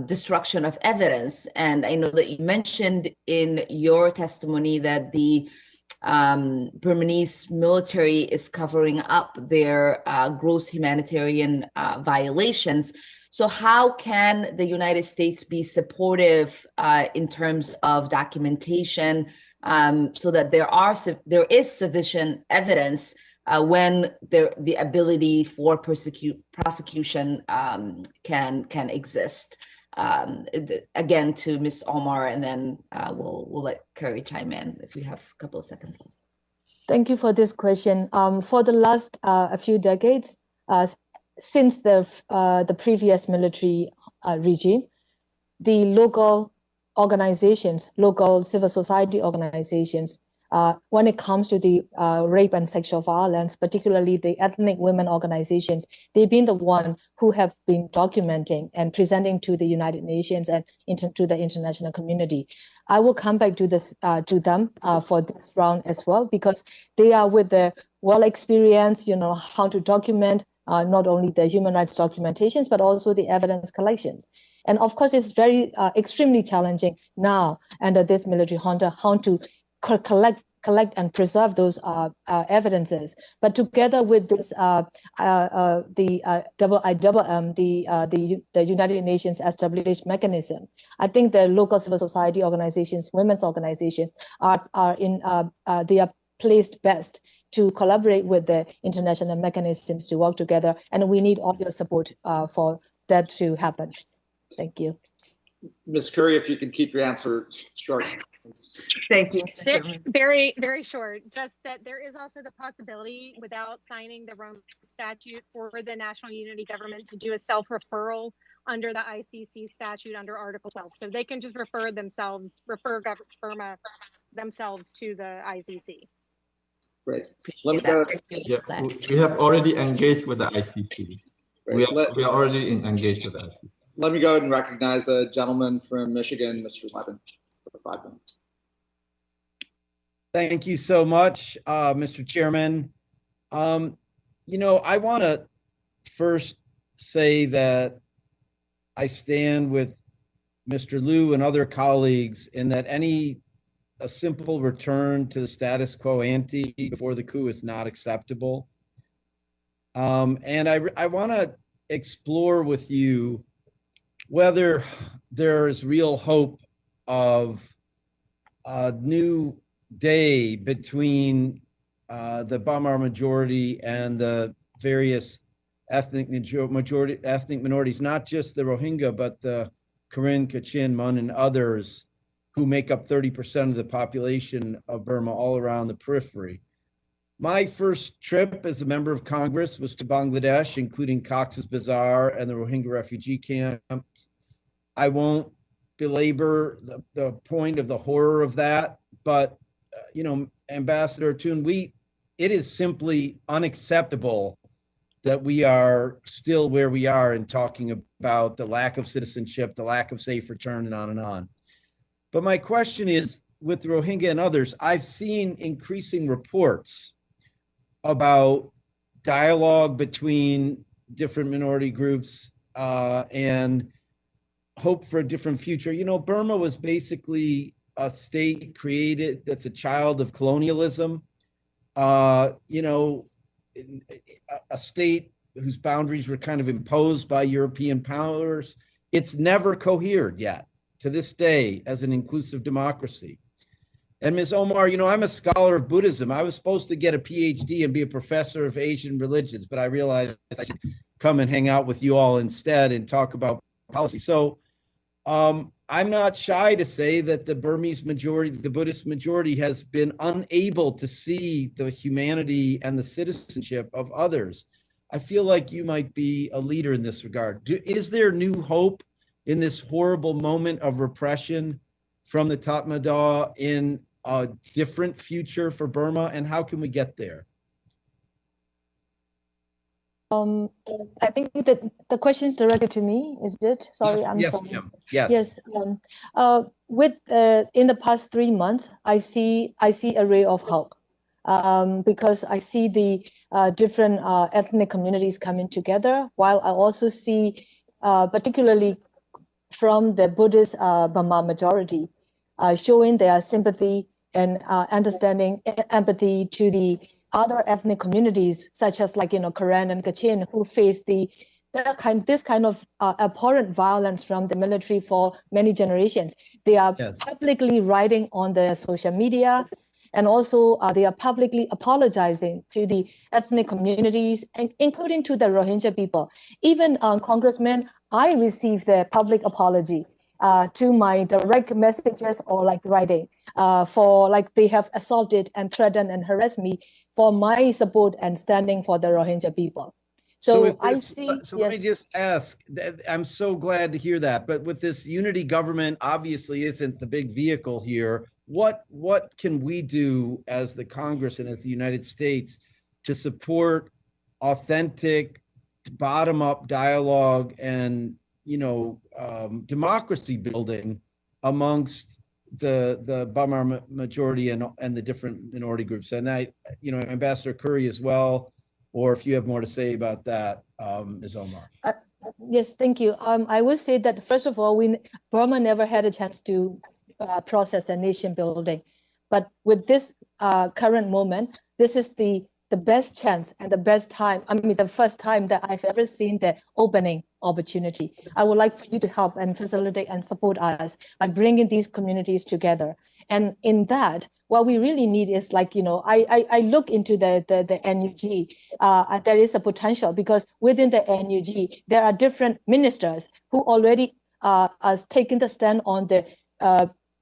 destruction of evidence. And I know that you mentioned in your testimony that the Burmese military is covering up their gross humanitarian violations. So how can the United States be supportive in terms of documentation so that there is sufficient evidence when the ability for prosecution can exist? Again, to Ms. Omar, and then we'll let Curry chime in if we have a couple of seconds left. Thank you for this question. For the last a few decades, since the previous military regime, the local organizations, local civil society organizations, when it comes to the rape and sexual violence, particularly the ethnic women organizations, they've been the one who have been documenting and presenting to the United Nations and to the international community. I will come back to this to them for this round as well, because they are with the well experience, how to document not only the human rights documentations, but also the evidence collections. And of course, it's very extremely challenging now under this military junta how to collect and preserve those evidences. But together with this, the United Nations established mechanism, I think the local civil society organizations, women's organizations they are placed best to collaborate with the international mechanisms to work together. And we need all your support for that to happen. Thank you. Ms. Curry, if you can keep your answer short. Thank you. Very, very short. Just that there is also the possibility, without signing the Rome Statute, for the National Unity Government to do a self-referral under the ICC statute under Article 12. So they can just refer Burma themselves to the ICC. Great. Yeah, we have already engaged with the ICC. We are already engaged with the ICC. Let me go ahead and recognize the gentleman from Michigan, Mr. Levin, for 5 minutes. Thank you so much, Mr. Chairman. I want to first say that I stand with Mr. Liu and other colleagues in that a simple return to the status quo ante before the coup is not acceptable. And I want to explore with you whether there's real hope of a new day between the Bamar majority and the various ethnic minorities, not just the Rohingya, but the Karen, Kachin, Mun, and others who make up 30% of the population of Burma all around the periphery. My first trip as a member of Congress was to Bangladesh, including Cox's Bazar and the Rohingya refugee camps. I won't belabor the point of the horror of that, but Ambassador Tun, it is simply unacceptable that we are still where we are in talking about the lack of citizenship, the lack of safe return, and on and on. But my question is, with Rohingya and others, I've seen increasing reports about dialogue between different minority groups and hope for a different future. You know, Burma was basically a state created that's a child of colonialism. You know, a state whose boundaries were kind of imposed by European powers. It's never cohered yet to this day as an inclusive democracy. And Ms. Omar, you know, I'm a scholar of Buddhism. I was supposed to get a PhD and be a professor of Asian religions, but I realized I should come and hang out with you all instead and talk about policy. So I'm not shy to say that the Burmese majority, the Buddhist majority, has been unable to see the humanity and the citizenship of others. I feel like you might be a leader in this regard. Is there new hope in this horrible moment of repression from the Tatmadaw in a different future for Burma, and how can we get there? I think that the question is directed to me, is it? Sorry, I'm yes, sorry. ma'am. Yes. Yes. With in the past 3 months, I see a ray of hope because I see the different ethnic communities coming together, while I also see, particularly from the Buddhist Burma majority, showing their sympathy and understanding, empathy to the other ethnic communities, such as like, you know, Karen and Kachin, who face this kind of abhorrent violence from the military for many generations. They are publicly writing on their social media, and also they are publicly apologizing to the ethnic communities, including to the Rohingya people. Even Congressman, I received the public apology to my direct messages or like writing for like they have assaulted and threatened and harassed me for my support and standing for the Rohingya people. So I see. So let me just ask, I'm so glad to hear that, but with this unity government obviously isn't the big vehicle here. What can we do as the Congress and as the United States to support authentic bottom-up dialogue and, you know, democracy building amongst the Burma majority and the different minority groups? And I, you know, Ambassador Curry as well, or if you have more to say about that, Ms. Omar. Yes, thank you. I would say that first of all, Burma never had a chance to process a nation building, but with this current moment, this is the best chance and the best time. I mean, the first time that I've ever seen the opening opportunity. I would like for you to help and facilitate and support us by bringing these communities together. And in that, what we really need is like, you know, I look into the NUG. There is a potential because within the NUG, there are different ministers who already are taking the stand on the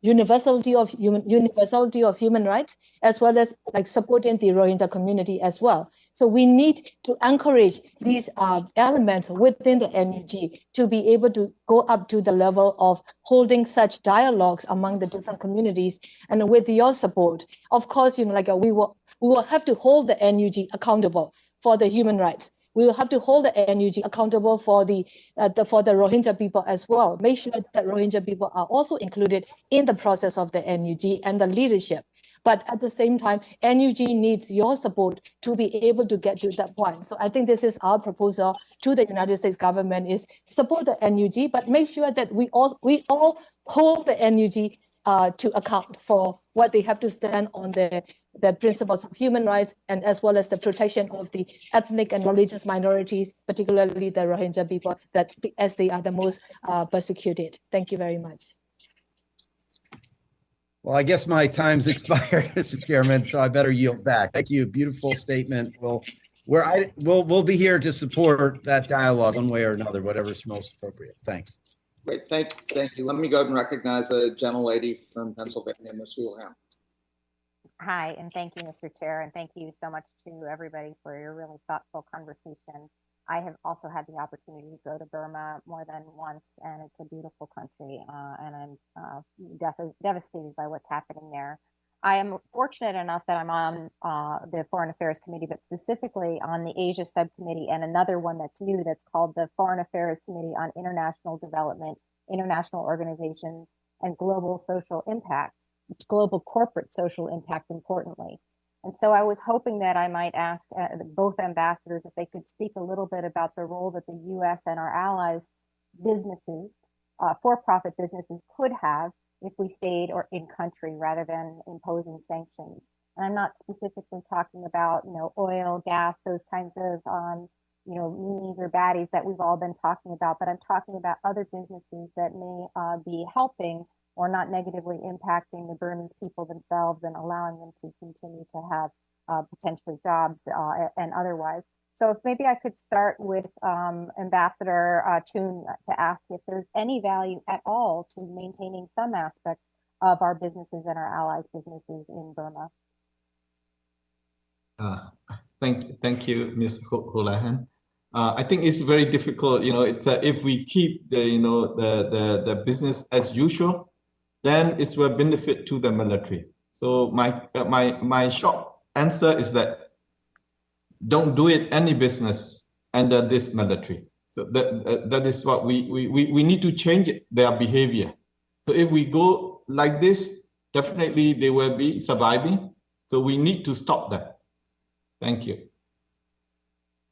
universality of human rights, as well as like supporting the Rohingya community as well. So we need to encourage these elements within the NUG to be able to go up to the level of holding such dialogues among the different communities. And with your support, of course, you know, like we will have to hold the NUG accountable for the human rights. We will have to hold the NUG accountable for the Rohingya people as well. Make sure that Rohingya people are also included in the process of the NUG and the leadership. But at the same time, NUG needs your support to be able to get to that point. So I think this is our proposal to the United States government: is support the NUG, but make sure that we all hold the NUG to account for what they have to stand on the principles of human rights, and as well as the protection of the ethnic and religious minorities, particularly the Rohingya people, that as they are the most persecuted. Thank you very much. Well, I guess my time's expired, Mr. Chairman, so I better yield back. Thank you. Beautiful statement. We'll be here to support that dialogue one way or another, whatever's most appropriate. Thanks. Great, thank you. Let me go ahead and recognize a gentlelady from Pennsylvania, Ms. Houlihan. Hi, and thank you, Mr. Chair, and thank you so much to everybody for your really thoughtful conversation. I have also had the opportunity to go to Burma more than once, and it's a beautiful country, and I'm devastated by what's happening there. I am fortunate enough that I'm on the Foreign Affairs Committee, but specifically on the Asia Subcommittee, and another one that's new that's called the Foreign Affairs Committee on International Development, International Organization, and Global Social Impact, global corporate social impact, importantly. And so I was hoping that I might ask both ambassadors if they could speak a little bit about the role that the U.S. and our allies businesses, for-profit businesses, could have if we stayed or in country rather than imposing sanctions. And I'm not specifically talking about, oil, gas, those kinds of, meanies or baddies that we've all been talking about, but I'm talking about other businesses that may be helping or not negatively impacting the Burmese people themselves and allowing them to continue to have potentially jobs and otherwise. So if maybe I could start with Ambassador Tun to ask if there's any value at all to maintaining some aspect of our businesses and our allies' businesses in Burma. Thank you, Ms. Holahan. I think it's very difficult. It's if we keep the business as usual, then it will benefit to the military. So my short answer is that don't do it any business under this military. So that is what we need to change their behavior. So if we go like this, definitely they will be surviving. So we need to stop that. Thank you.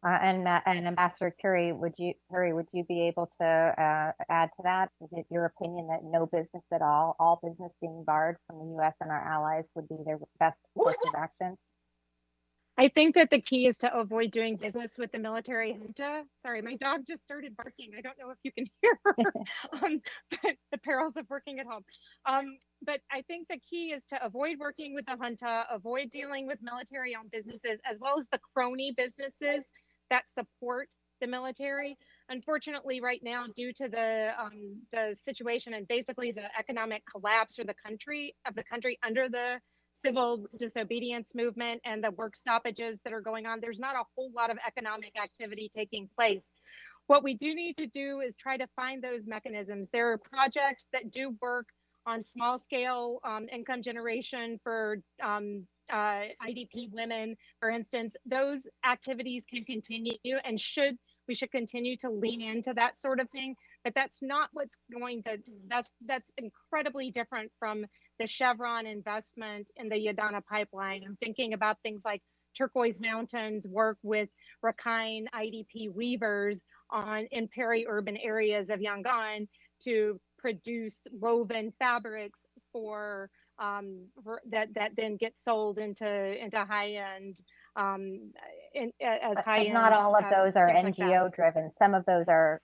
And Ambassador Curry, would you be able to add to that? Is it your opinion that no business at all business being barred from the U.S. and our allies would be their best course of action? I think that the key is to avoid doing business with the military junta. Sorry, my dog just started barking. I don't know if you can hear her. But the perils of working at home. But I think the key is to avoid working with the junta, avoid dealing with military-owned businesses, as well as the crony businesses that support the military. Unfortunately, right now, due to the situation and basically the economic collapse of the country under the civil disobedience movement and the work stoppages that are going on, there's not a whole lot of economic activity taking place. What we do need to do is try to find those mechanisms. There are projects that do work on small scale income generation for IDP women, for instance. Those activities can continue and we should continue to lean into that sort of thing, but that's not what's going to, that's incredibly different from the Chevron investment in the Yadana pipeline. I'm thinking about things like Turquoise Mountains work with Rakhine IDP weavers in peri-urban areas of Yangon to produce woven fabrics for that then get sold into high-end as high-end. Not all of those are NGO driven. Some of those are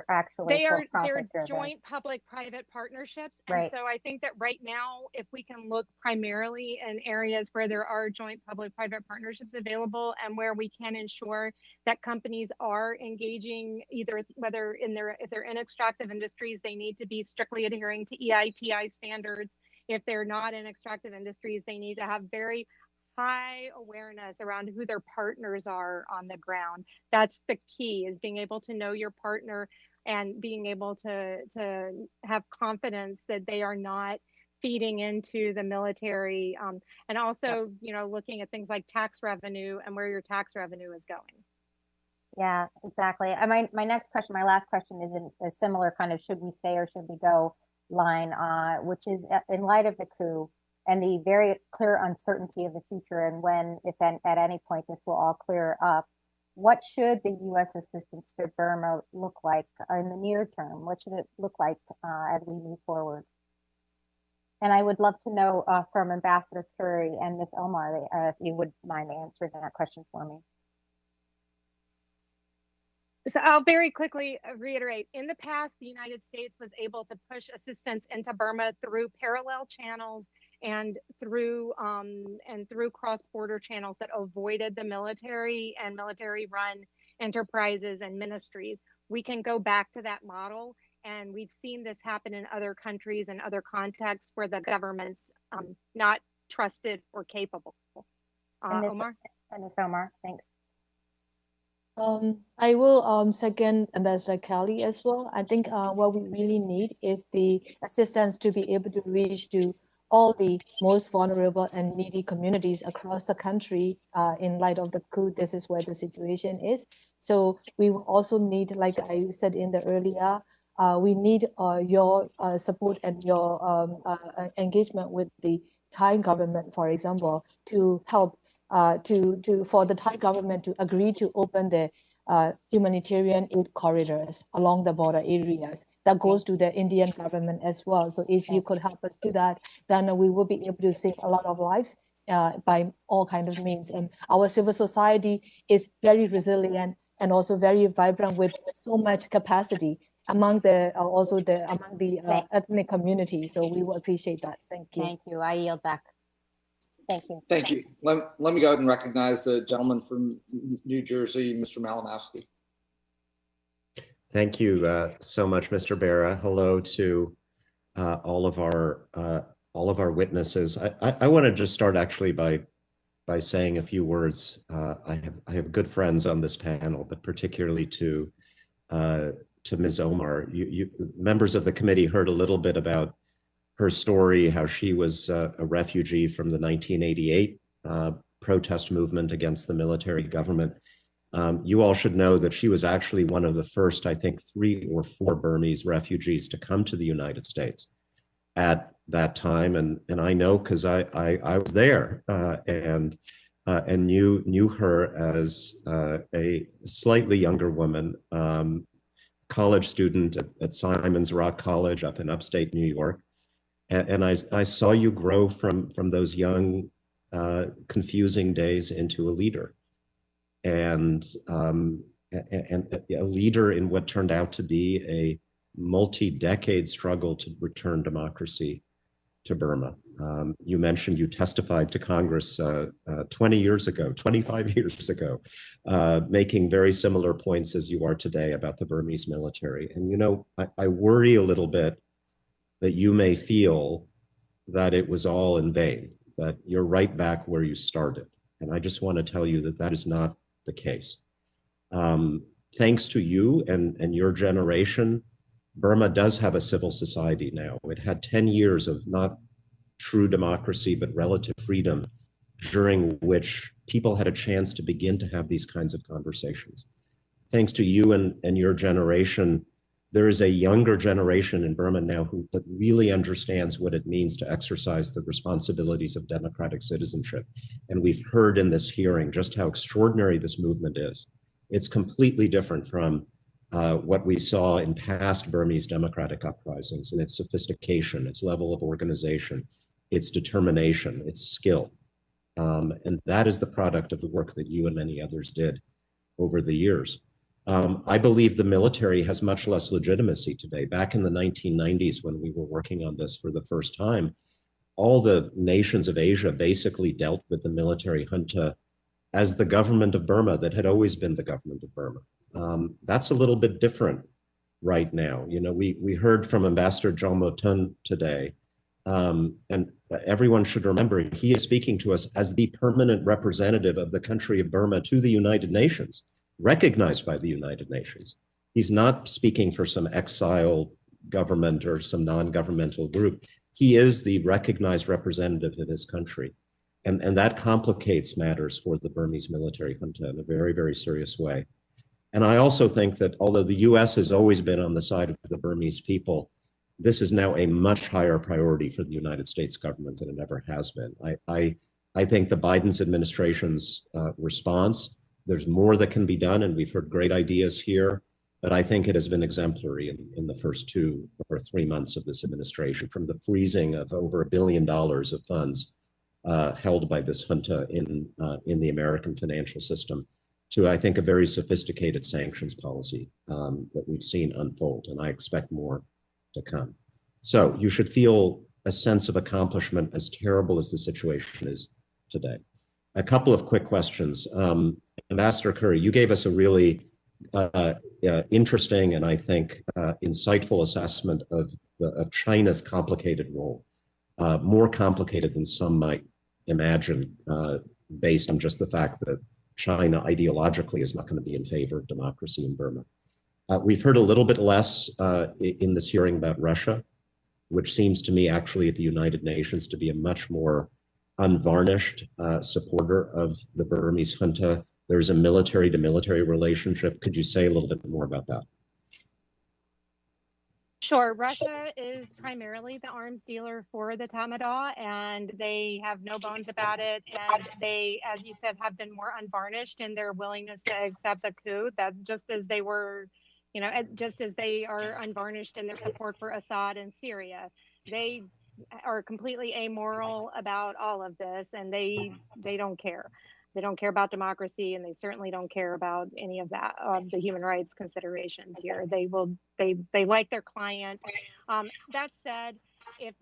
actually they're joint public-private partnerships. And right. So I think that right now, if we can look primarily in areas where there are joint public-private partnerships available and where we can ensure that companies are engaging either whether if they're in extractive industries, they need to be strictly adhering to EITI standards. If they're not in extractive industries, they need to have very high awareness around who their partners are on the ground. That's the key, is being able to know your partner and being able to have confidence that they are not feeding into the military, and also, looking at things like tax revenue and where your tax revenue is going. Yeah, exactly. My last question is in a similar kind of should we stay or should we go line, which is in light of the coup and the very clear uncertainty of the future and when, if at any point this will all clear up, what should the U.S. assistance to Burma look like in the near term? What should it look like as we move forward? And I would love to know from Ambassador Curry and Ms. Omar, if you would mind answering that question for me. So I'll very quickly reiterate, in the past, the United States was able to push assistance into Burma through parallel channels and through cross-border channels that avoided the military and military-run enterprises and ministries. We can go back to that model, and we've seen this happen in other countries and other contexts where the government's not trusted or capable. Omar? And Ms. Omar, thanks. I will second Ambassador Kelly as well. I think what we really need is the assistance to be able to reach to all the most vulnerable and needy communities across the country in light of the coup. This is where the situation is. So we will also need, like I said in the earlier, we need your support and your engagement with the Thai government, for example, to help for the Thai government to agree to open the humanitarian aid corridors along the border areas. That goes to the Indian government as well. So if you could help us do that, then we will be able to save a lot of lives by all kinds of means. And our civil society is very resilient and also very vibrant with so much capacity among the ethnic community. So we will appreciate that. Thank you. Thank you. I yield back. Thank you. Thank you. Let me go ahead and recognize the gentleman from New Jersey, Mr. Malinowski. Thank you so much, Mr. Bera. Hello to all of our witnesses. I want to just start actually by saying a few words. I have good friends on this panel, but particularly to Ms. Omar. You members of the committee heard a little bit about her story, how she was a refugee from the 1988 protest movement against the military government. You all should know that she was actually one of the first, I think, 3 or 4 Burmese refugees to come to the United States at that time. And I know because I was there and knew her as a slightly younger woman, college student at Simon's Rock College up in upstate New York. And I saw you grow from those young, confusing days into a leader, and a leader in what turned out to be a multi-decade struggle to return democracy to Burma. You mentioned you testified to Congress 20 years ago, 25 years ago, making very similar points as you are today about the Burmese military. And you know, I worry a little bit that you may feel that it was all in vain, that you're right back where you started. And I just want to tell you that that is not the case. Thanks to you and your generation, Burma does have a civil society now. It had 10 years of not true democracy, but relative freedom, during which people had a chance to begin to have these kinds of conversations. Thanks to you and your generation, there is a younger generation in Burma now that really understands what it means to exercise the responsibilities of democratic citizenship. And we've heard in this hearing just how extraordinary this movement is. It's completely different from what we saw in past Burmese democratic uprisings, and its sophistication, its level of organization, its determination, its skill. And that is the product of the work that you and many others did over the years. I believe the military has much less legitimacy today. Back in the 1990s, when we were working on this for the first time, all the nations of Asia basically dealt with the military junta as the government of Burma that had always been the government of Burma. That's a little bit different right now. You know, we heard from Ambassador Kyaw Moe Tun today, and everyone should remember he is speaking to us as the permanent representative of the country of Burma to the United Nations, recognized by the United Nations. He's not speaking for some exile government or some non-governmental group. He is the recognized representative in his country. And that complicates matters for the Burmese military junta in a very, very serious way. And I also think that although the US has always been on the side of the Burmese people, this is now a much higher priority for the United States government than it ever has been. I think the Biden's administration's response, there's more that can be done, and we've heard great ideas here, but I think it has been exemplary in the first 2 or 3 months of this administration, from the freezing of over $1 billion of funds held by this junta in the American financial system, to, I think, a very sophisticated sanctions policy that we've seen unfold, and I expect more to come. So you should feel a sense of accomplishment, as terrible as the situation is today. A couple of quick questions. Ambassador Curry, you gave us a really interesting and I think insightful assessment of China's complicated role, more complicated than some might imagine, based on just the fact that China ideologically is not going to be in favor of democracy in Burma. We've heard a little bit less in this hearing about Russia, which seems to me actually at the United Nations to be a much more unvarnished supporter of the Burmese junta. There's a military-to-military relationship. Could you say a little bit more about that? Sure. Russia is primarily the arms dealer for the Tatmadaw, and they have no bones about it. And they, as you said, have been more unvarnished in their willingness to accept the coup, that just as they were, you know, just as they are unvarnished in their support for Assad in Syria. They are completely amoral about all of this, and they don't care. They don't care about democracy, and they certainly don't care about any of that, the human rights considerations here. They like their client. That said, if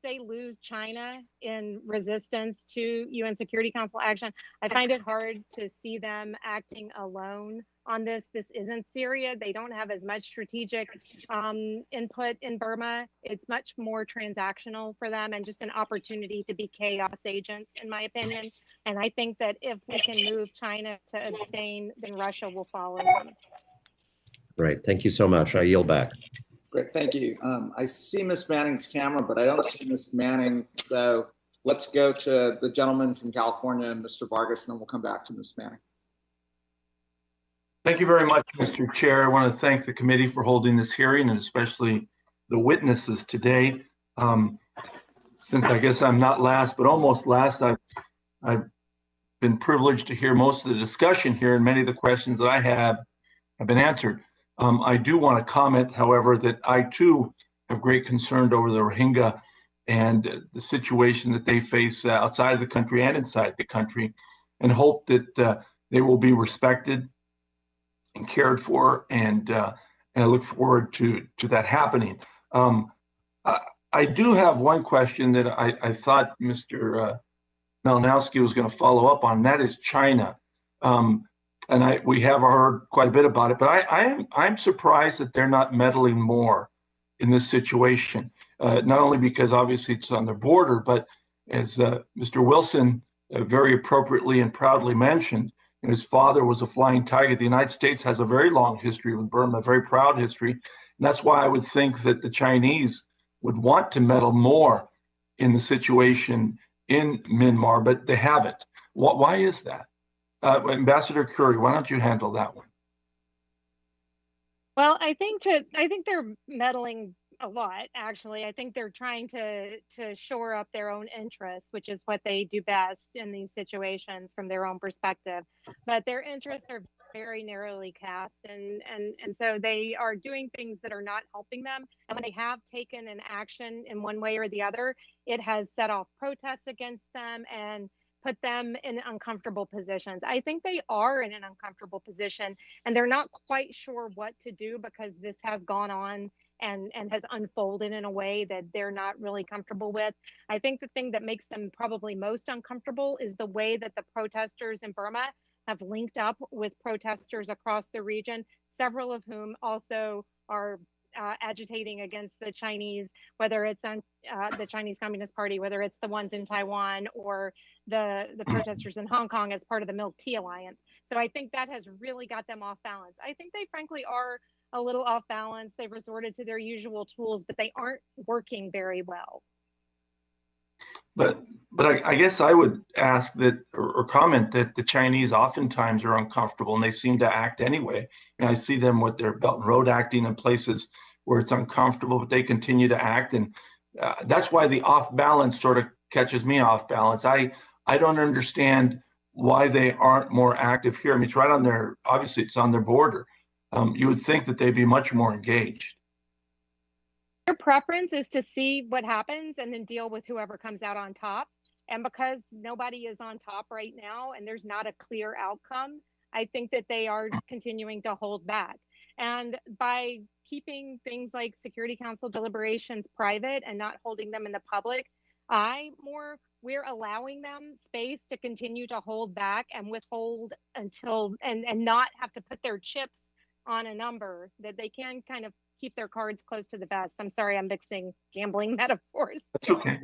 they lose China in resistance to UN Security Council action, I find it hard to see them acting alone on this. This isn't Syria. They don't have as much strategic input in Burma. It's much more transactional for them and just an opportunity to be chaos agents, in my opinion. And I think that if we can move China to abstain, then Russia will follow them. Great. Thank you so much. I yield back. Great, thank you. I see Ms. Manning's camera, but I don't see Ms. Manning. So let's go to the gentleman from California, Mr. Vargas, and then we'll come back to Ms. Manning. Thank you very much, Mr. Chair. I want to thank the committee for holding this hearing and especially the witnesses today. Since I guess I'm not last, but almost last, I've been privileged to hear most of the discussion here, and many of the questions that I have been answered. I do want to comment, however, that I too have great concern over the Rohingya and the situation that they face outside of the country and inside the country, and hope that they will be respected and cared for, and I look forward to that happening. I do have one question that I thought Mr. Malinowski was going to follow up on. That is China, and we have heard quite a bit about it. But I'm surprised that they're not meddling more in this situation. Not only because obviously it's on their border, but as Mr. Wilson very appropriately and proudly mentioned, his father was a flying tiger. The United States has a very long history with Burma, a very proud history. And that's why I would think that the Chinese would want to meddle more in the situation in Myanmar, but they haven't. Why is that? Ambassador Curry, why don't you handle that one? Well, I think they're meddling a lot, actually. I think they're trying to shore up their own interests, which is what they do best in these situations from their own perspective. But their interests are very narrowly cast, and so they are doing things that are not helping them. And when they have taken an action in one way or the other, it has set off protests against them and put them in uncomfortable positions. I think they are in an uncomfortable position, and they're not quite sure what to do because this has gone on and has unfolded in a way that they're not really comfortable with. I think the thing that makes them probably most uncomfortable is the way that the protesters in Burma have linked up with protesters across the region, several of whom also are agitating against the Chinese, whether it's on the Chinese Communist Party, whether it's the ones in Taiwan or the protesters in Hong Kong as part of the Milk Tea Alliance. So I think that has really got them off balance. I think they frankly are a little off balance. They've resorted to their usual tools, but they aren't working very well. But I guess I would ask that or comment that the Chinese oftentimes are uncomfortable and they seem to act anyway. And I see them with their Belt and Road acting in places where it's uncomfortable, but they continue to act. And that's why the off balance sort of catches me off balance. I don't understand why they aren't more active here. I mean, it's right on their, obviously it's on their border. You would think that they'd be much more engaged. Their preference is to see what happens and then deal with whoever comes out on top. And because nobody is on top right now and there's not a clear outcome, I think that they are continuing to hold back. And by keeping things like Security Council deliberations private and not holding them in the public, we're allowing them space to continue to hold back and withhold until and not have to put their chips on a number, that they can kind of keep their cards close to the vest. I'm sorry, I'm mixing gambling metaphors. That's okay.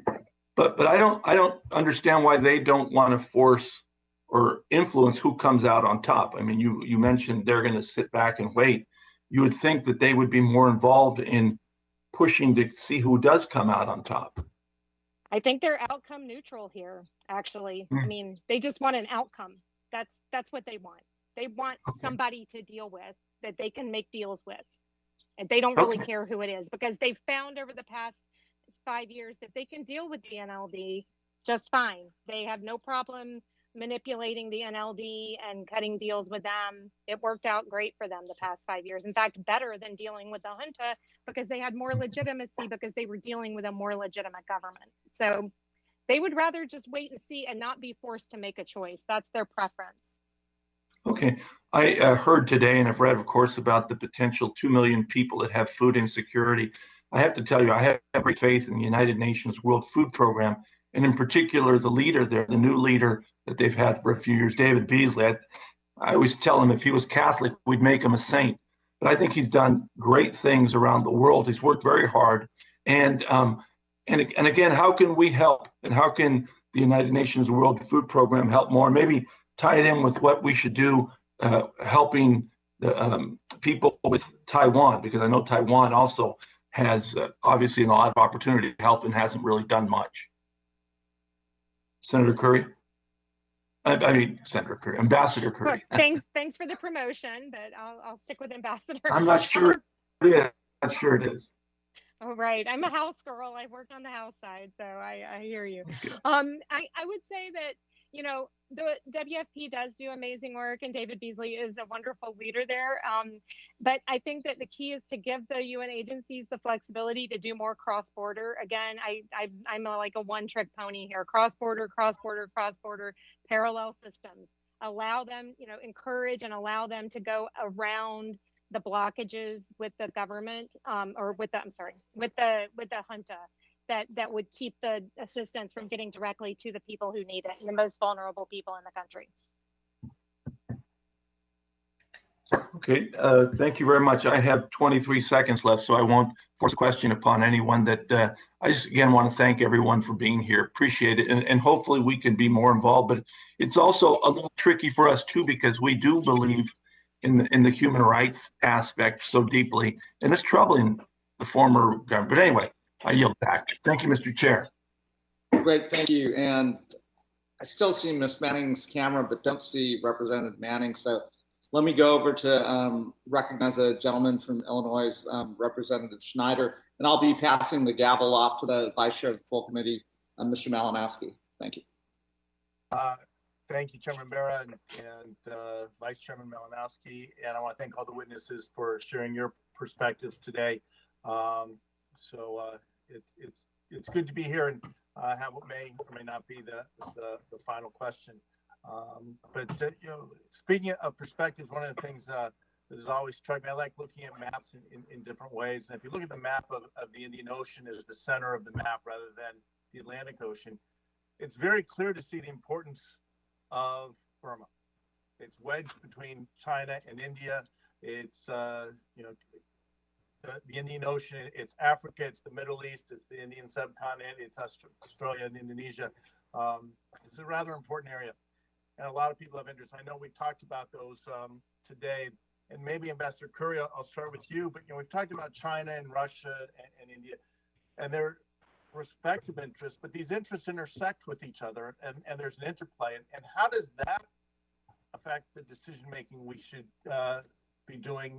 But I don't understand why they don't want to force or influence who comes out on top. I mean, you mentioned they're going to sit back and wait. You would think that they would be more involved in pushing to see who does come out on top. I think they're outcome neutral here, actually. I mean, they just want an outcome. That's what they want. They want somebody to deal with that they can make deals with. And they don't really Okay. care who it is because they've found over the past 5 years that they can deal with the NLD just fine. They have no problem manipulating the NLD and cutting deals with them. It worked out great for them the past 5 years. In fact, better than dealing with the junta because they had more legitimacy because they were dealing with a more legitimate government. So they would rather just wait and see and not be forced to make a choice. That's their preference. Okay. I heard today and have read, of course, about the potential 2 million people that have food insecurity. I have to tell you, I have great faith in the United Nations World Food Program, and in particular, the leader there, the new leader that they've had for a few years, David Beasley. I always tell him if he was Catholic, we'd make him a saint. But I think he's done great things around the world. He's worked very hard. And again, how can we help? And how can the United Nations World Food Program help more? Maybe tie it in with what we should do helping the people with Taiwan, because I know Taiwan also has obviously a lot of opportunity to help and hasn't really done much. Senator Curry? I mean, Senator Curry, Ambassador Curry. Thanks for the promotion, but I'll stick with Ambassador. I'm not sure it is. I'm not sure it is. Oh, right. I'm a house girl. I work on the house side, so I hear you. I would say that, you know, the WFP does do amazing work, and David Beasley is a wonderful leader there. But I think that the key is to give the UN agencies the flexibility to do more cross-border. Again, I'm like a one-trick pony here. Cross-border, cross-border, cross-border, parallel systems. Allow them, you know, encourage and allow them to go around the blockages with the government, or with the, I'm sorry, with the junta. That would keep the assistance from getting directly to the people who need it, and the most vulnerable people in the country. Okay, thank you very much. I have 23 seconds left, so I won't force a question upon anyone. That I just again want to thank everyone for being here. Appreciate it, and hopefully we can be more involved. But it's also a little tricky for us too, because we do believe in the human rights aspect so deeply, and it's troubling the former government. But anyway, I yield back. Thank you, Mr. Chair. Great, thank you. And I still see Ms. Manning's camera, but don't see Representative Manning. So let me go over to recognize a gentleman from Illinois, Representative Schneider, and I'll be passing the gavel off to the Vice Chair of the Full Committee, Mr. Malinowski. Thank you. Thank you, Chairman Bera and Vice Chairman Malinowski. And I want to thank all the witnesses for sharing your perspectives today. It's good to be here and have what may or may not be the final question. You know, speaking of perspectives, one of the things that has always struck me, I like looking at maps in different ways. And if you look at the map of the Indian Ocean as the center of the map rather than the Atlantic Ocean, it's very clear to see the importance of Burma. It's wedged between China and India. It's you know, the Indian Ocean, it's Africa, it's the Middle East, it's the Indian subcontinent, it's Australia and Indonesia. It's a rather important area, and a lot of people have interest. I know we've talked about those today, and maybe Ambassador Curry, I'll start with you, but you know, we've talked about China and Russia and India, and their respective interests, but these interests intersect with each other, and there's an interplay. And how does that affect the decision-making we should be doing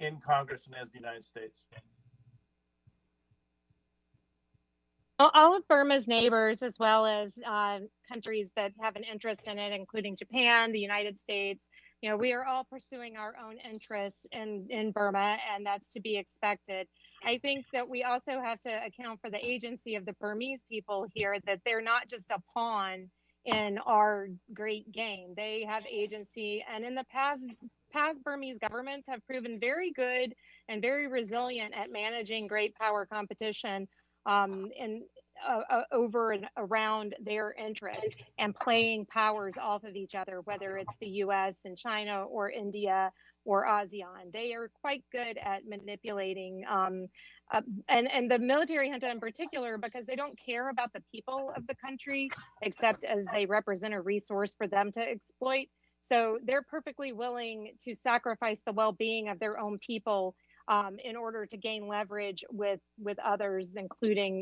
in Congress and as the United States? Well, all of Burma's neighbors, as well as countries that have an interest in it, including Japan, the United States, you know, we are all pursuing our own interests in Burma, and that's to be expected. I think that we also have to account for the agency of the Burmese people here, that they're not just a pawn in our great game. They have agency, and in the past Burmese governments have proven very good and very resilient at managing great power competition over and around their interests and playing powers off of each other, whether it's the US and China or India or ASEAN. They are quite good at manipulating and the military junta in particular, because they don't care about the people of the country except as they represent a resource for them to exploit. So they're perfectly willing to sacrifice the well-being of their own people in order to gain leverage with others, including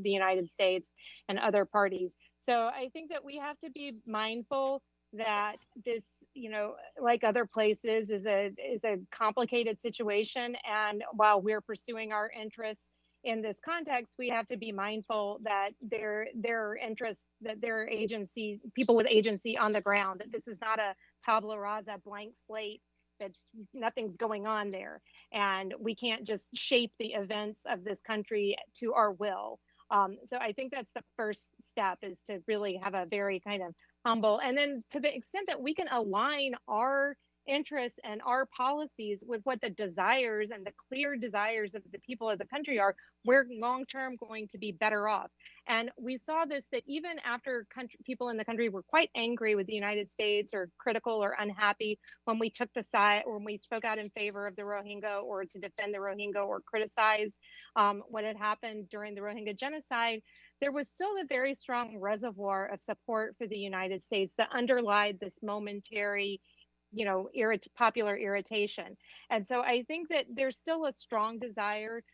the United States and other parties. So I think that we have to be mindful that this you know, like other places, is a complicated situation. And while we're pursuing our interests in this context, we have to be mindful that their interests, that their agency, people with agency on the ground, that this is not a tabula rasa, blank slate, that's nothing's going on there. And we can't just shape the events of this country to our will. So I think that's the first step, is to really have a very kind of humble, and then to the extent that we can align our interests and our policies with what the desires and the clear desires of the people of the country are, we're long-term going to be better off. And we saw this, that even after people in the country were quite angry with the United States, or critical or unhappy when we took the side, or when we spoke out in favor of the Rohingya, or to defend the Rohingya, or criticize what had happened during the Rohingya genocide, there was still a very strong reservoir of support for the United States that underlied this momentary, you know, popular irritation. And so I think that there's still a strong desire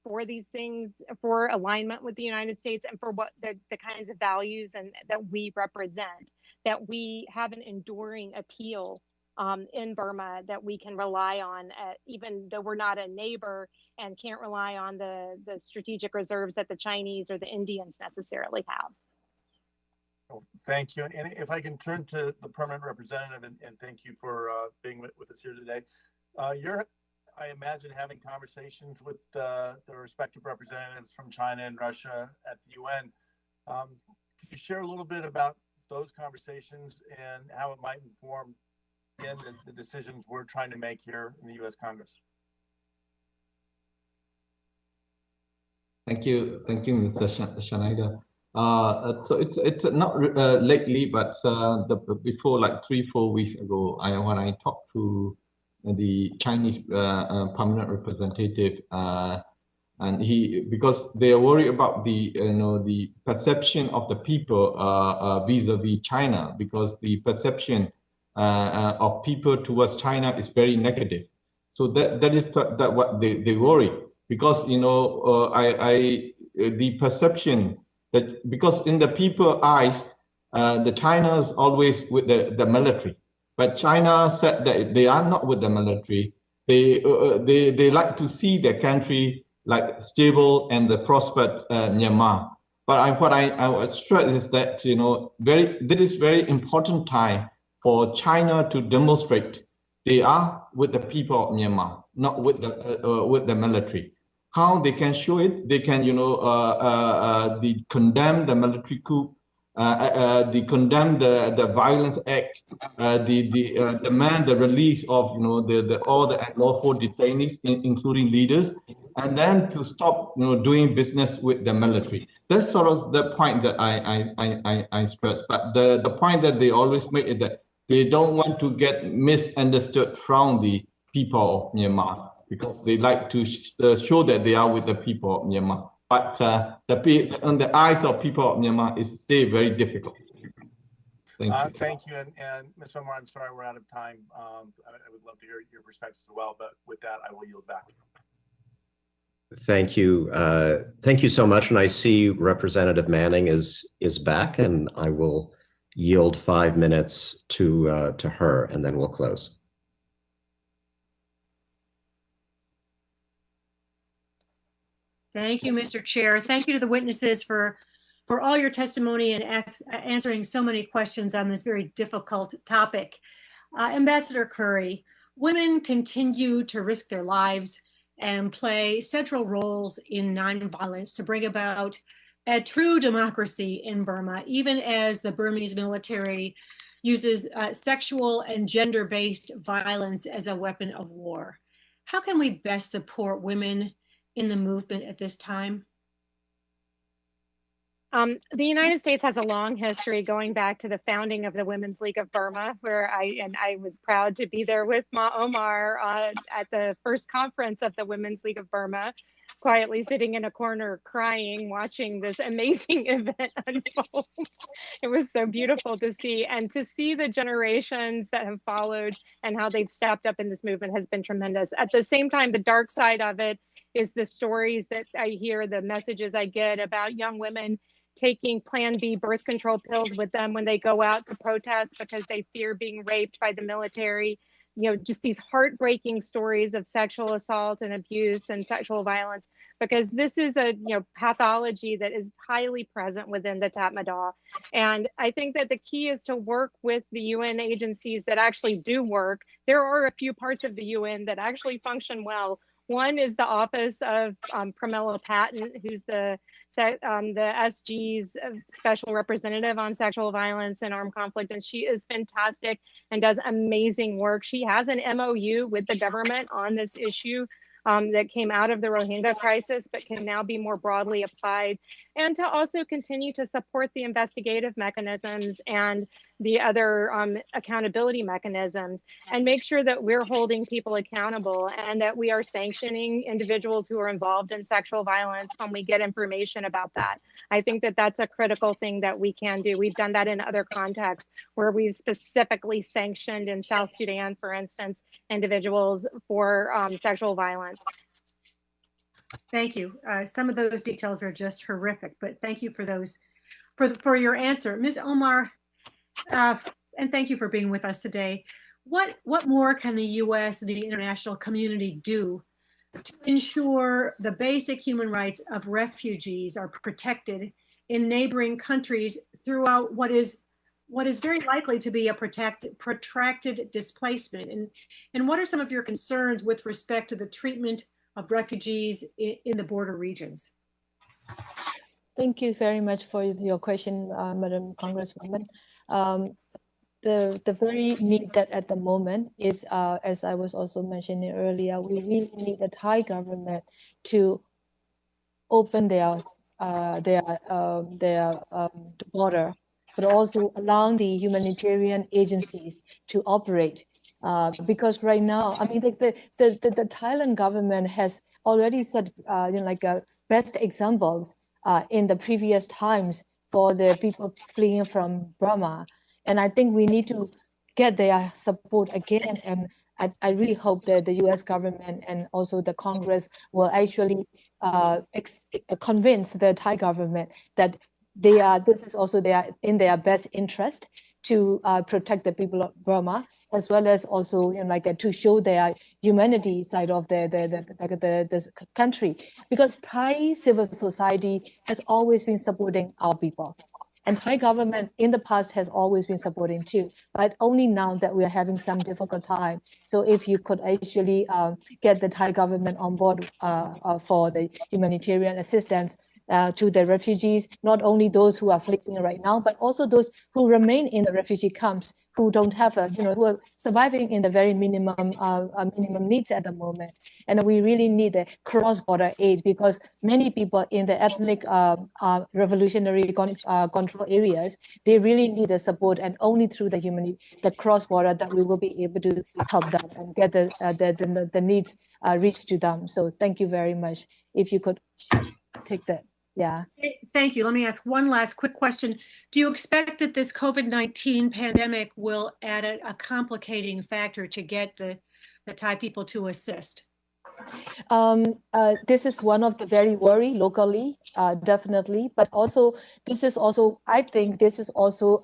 for these things, for alignment with the United States, and for what the kinds of values and that we represent, that we have an enduring appeal in Burma that we can rely on, even though we're not a neighbor and can't rely on the strategic reserves that the Chinese or the Indians necessarily have. Well, thank you. And if I can turn to the permanent representative, and thank you for being with us here today. You're, I imagine, having conversations with the respective representatives from China and Russia at the UN. Could you share a little bit about those conversations and how it might inform the decisions we're trying to make here in the U.S. Congress? Thank you, Mr. Schneider. So it's not lately, but before, like 3-4 weeks ago, when I talked to the Chinese permanent representative, and because they are worried about the perception of the people vis-a-vis China, because the perception of people towards China is very negative. So that is what they worry, because the perception that, because in the people's eyes, the China is always with the military, but China said that they are not with the military. They like to see their country like stable and the prospered Myanmar. But what I would stress is that that is very important time for China to demonstrate they are with the people of Myanmar, not with the military. How they can show it? They can, condemn the military coup, they condemn the violence act, demand the release of all the unlawful detainees, including leaders, and then to stop doing business with the military. That's sort of the point that I stress. But the point that they always make is that they don't want to get misunderstood from the people of Myanmar, because they like to show that they are with the people of Myanmar. But on the eyes of people of Myanmar, it's still very difficult. Thank you. Thank you. And Ms. Omar, I'm sorry we're out of time. I would love to hear your perspectives as well, but with that, I will yield back. Thank you. Thank you so much. And I see Representative Manning is back, and I will yield 5 minutes to her, and then we'll close. Thank you, Mr. Chair. Thank you to the witnesses for all your testimony and answering so many questions on this very difficult topic. Ambassador Curry, women continue to risk their lives and play central roles in nonviolence to bring about a true democracy in Burma, even as the Burmese military uses sexual and gender-based violence as a weapon of war. How can we best support women in the movement at this time? The United States has a long history going back to the founding of the Women's League of Burma, where I was proud to be there with Ma Omar at the first conference of the Women's League of Burma, quietly sitting in a corner crying, watching this amazing event unfold. It was so beautiful to see, and to see the generations that have followed and how they've stepped up in this movement has been tremendous. At the same time, the dark side of it is the stories that I hear, the messages I get about young women taking Plan B birth control pills with them when they go out to protest because they fear being raped by the military. You know, just these heartbreaking stories of sexual assault and abuse and sexual violence, because this is a pathology that is highly present within the Tatmadaw. And I think that the key is to work with the UN agencies that actually do work. There are a few parts of the UN that actually function well. One is the Office of Pramila Patten, who's the SG's special representative on sexual violence and armed conflict, and she is fantastic and does amazing work. She has an MOU with the government on this issue that came out of the Rohingya crisis, but can now be more broadly applied, and to also continue to support the investigative mechanisms and the other accountability mechanisms, and make sure that we're holding people accountable and that we are sanctioning individuals who are involved in sexual violence when we get information about that. I think that that's a critical thing that we can do. We've done that in other contexts where we've specifically sanctioned in South Sudan, for instance, individuals for sexual violence. Thank you. Some of those details are just horrific, but thank you for those, for your answer. Ms. Omar, and thank you for being with us today. What more can the US and the international community do to ensure the basic human rights of refugees are protected in neighboring countries throughout what is very likely to be a protracted displacement? And what are some of your concerns with respect to the treatment of refugees in the border regions? Thank you very much for your question, Madam Congresswoman. The very need that at the moment is, as I was also mentioning earlier, we really need the Thai government to open their border, but also allowing the humanitarian agencies to operate. Because right now, I mean, the Thailand government has already set best examples in the previous times for the people fleeing from Burma. And I think we need to get their support again. And I really hope that the US government and also the Congress will actually convince the Thai government that this is also in their best interest to protect the people of Burma, as well as also to show their humanity side of the country. Because Thai civil society has always been supporting our people. And Thai government in the past has always been supporting too, but only now that we are having some difficult time. So if you could actually get the Thai government on board for the humanitarian assistance to the refugees, not only those who are fleeing right now, but also those who remain in the refugee camps, who don't have who are surviving in the very minimum needs at the moment. And we really need the cross-border aid, because many people in the ethnic revolutionary control areas, they really need the support, and only through the cross-border that we will be able to help them and get the needs reached to them. So thank you very much. If you could take that. Yeah. Thank you. Let me ask one last quick question. Do you expect that this COVID-19 pandemic will add a complicating factor to get the Thai people to assist? This is one of the very worry locally, definitely, but also I think this is also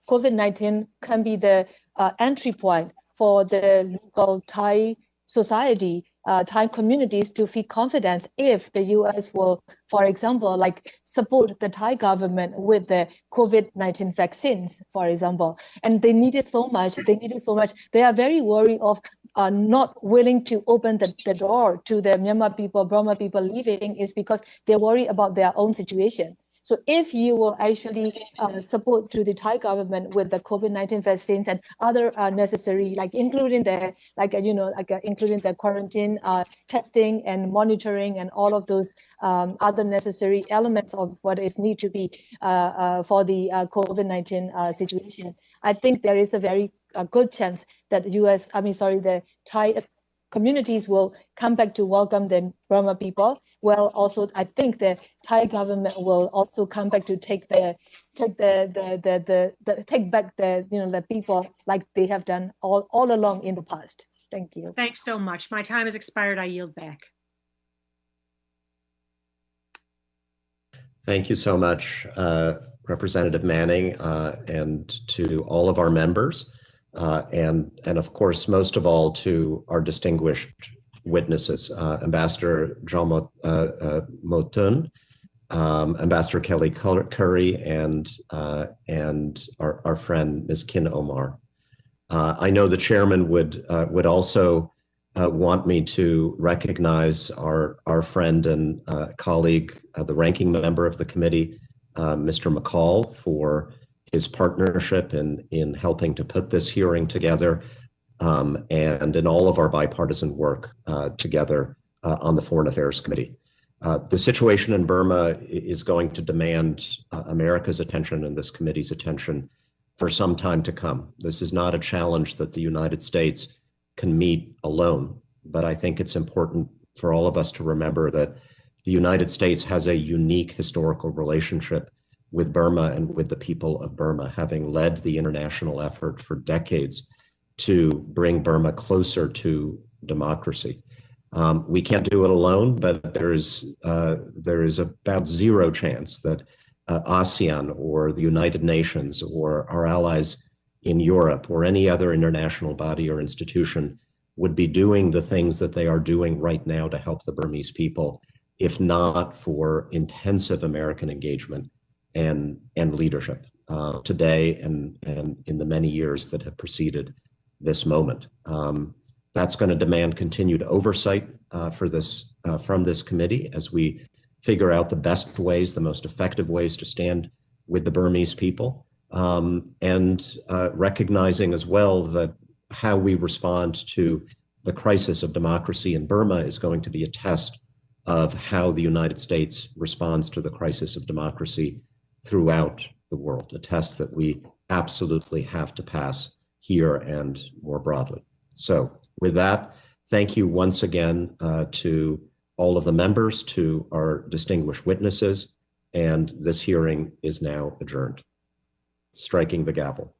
COVID-19 can be the entry point for the local Thai society, Thai communities to feel confidence if the US will, for example, support the Thai government with the COVID-19 vaccines, for example. And they need it so much. They are very worried of not willing to open the door to the Myanmar people, Burma people leaving, is because they're worried about their own situation. So if you will actually support to the Thai government with the COVID-19 vaccines and other necessary, including the quarantine testing and monitoring and all of those other necessary elements of what is need to be for the COVID-19 situation, I think there is a very good chance that the Thai communities will come back to welcome the Burma people. Well, also, I think the Thai government will also come back to take back the people like they have done all along in the past. Thank you. Thanks so much. My time has expired. I yield back. Thank you so much, Representative Manning, and to all of our members, and of course, most of all, to our distinguished witnesses, Ambassador Kyaw Moe Tun, Ambassador Kelly Curry, and our friend Ms. Kin Omar. I know the chairman would also want me to recognize our friend and colleague, the ranking member of the committee, Mr. McCall, for his partnership in helping to put this hearing together, and in all of our bipartisan work together on the Foreign Affairs Committee. The situation in Burma is going to demand America's attention and this committee's attention for some time to come. This is not a challenge that the United States can meet alone, but I think it's important for all of us to remember that the United States has a unique historical relationship with Burma and with the people of Burma, having led the international effort for decades to bring Burma closer to democracy. We can't do it alone, but there is about zero chance that ASEAN or the United Nations or our allies in Europe or any other international body or institution would be doing the things that they are doing right now to help the Burmese people, if not for intensive American engagement and leadership today and in the many years that have preceded this moment. That's going to demand continued oversight for this from this committee as we figure out the best ways, the most effective ways to stand with the Burmese people, and recognizing as well that how we respond to the crisis of democracy in Burma is going to be a test of how the United States responds to the crisis of democracy throughout the world, a test that we absolutely have to pass here and more broadly. So with that, thank you once again to all of the members, to our distinguished witnesses, and this hearing is now adjourned. Striking the gavel.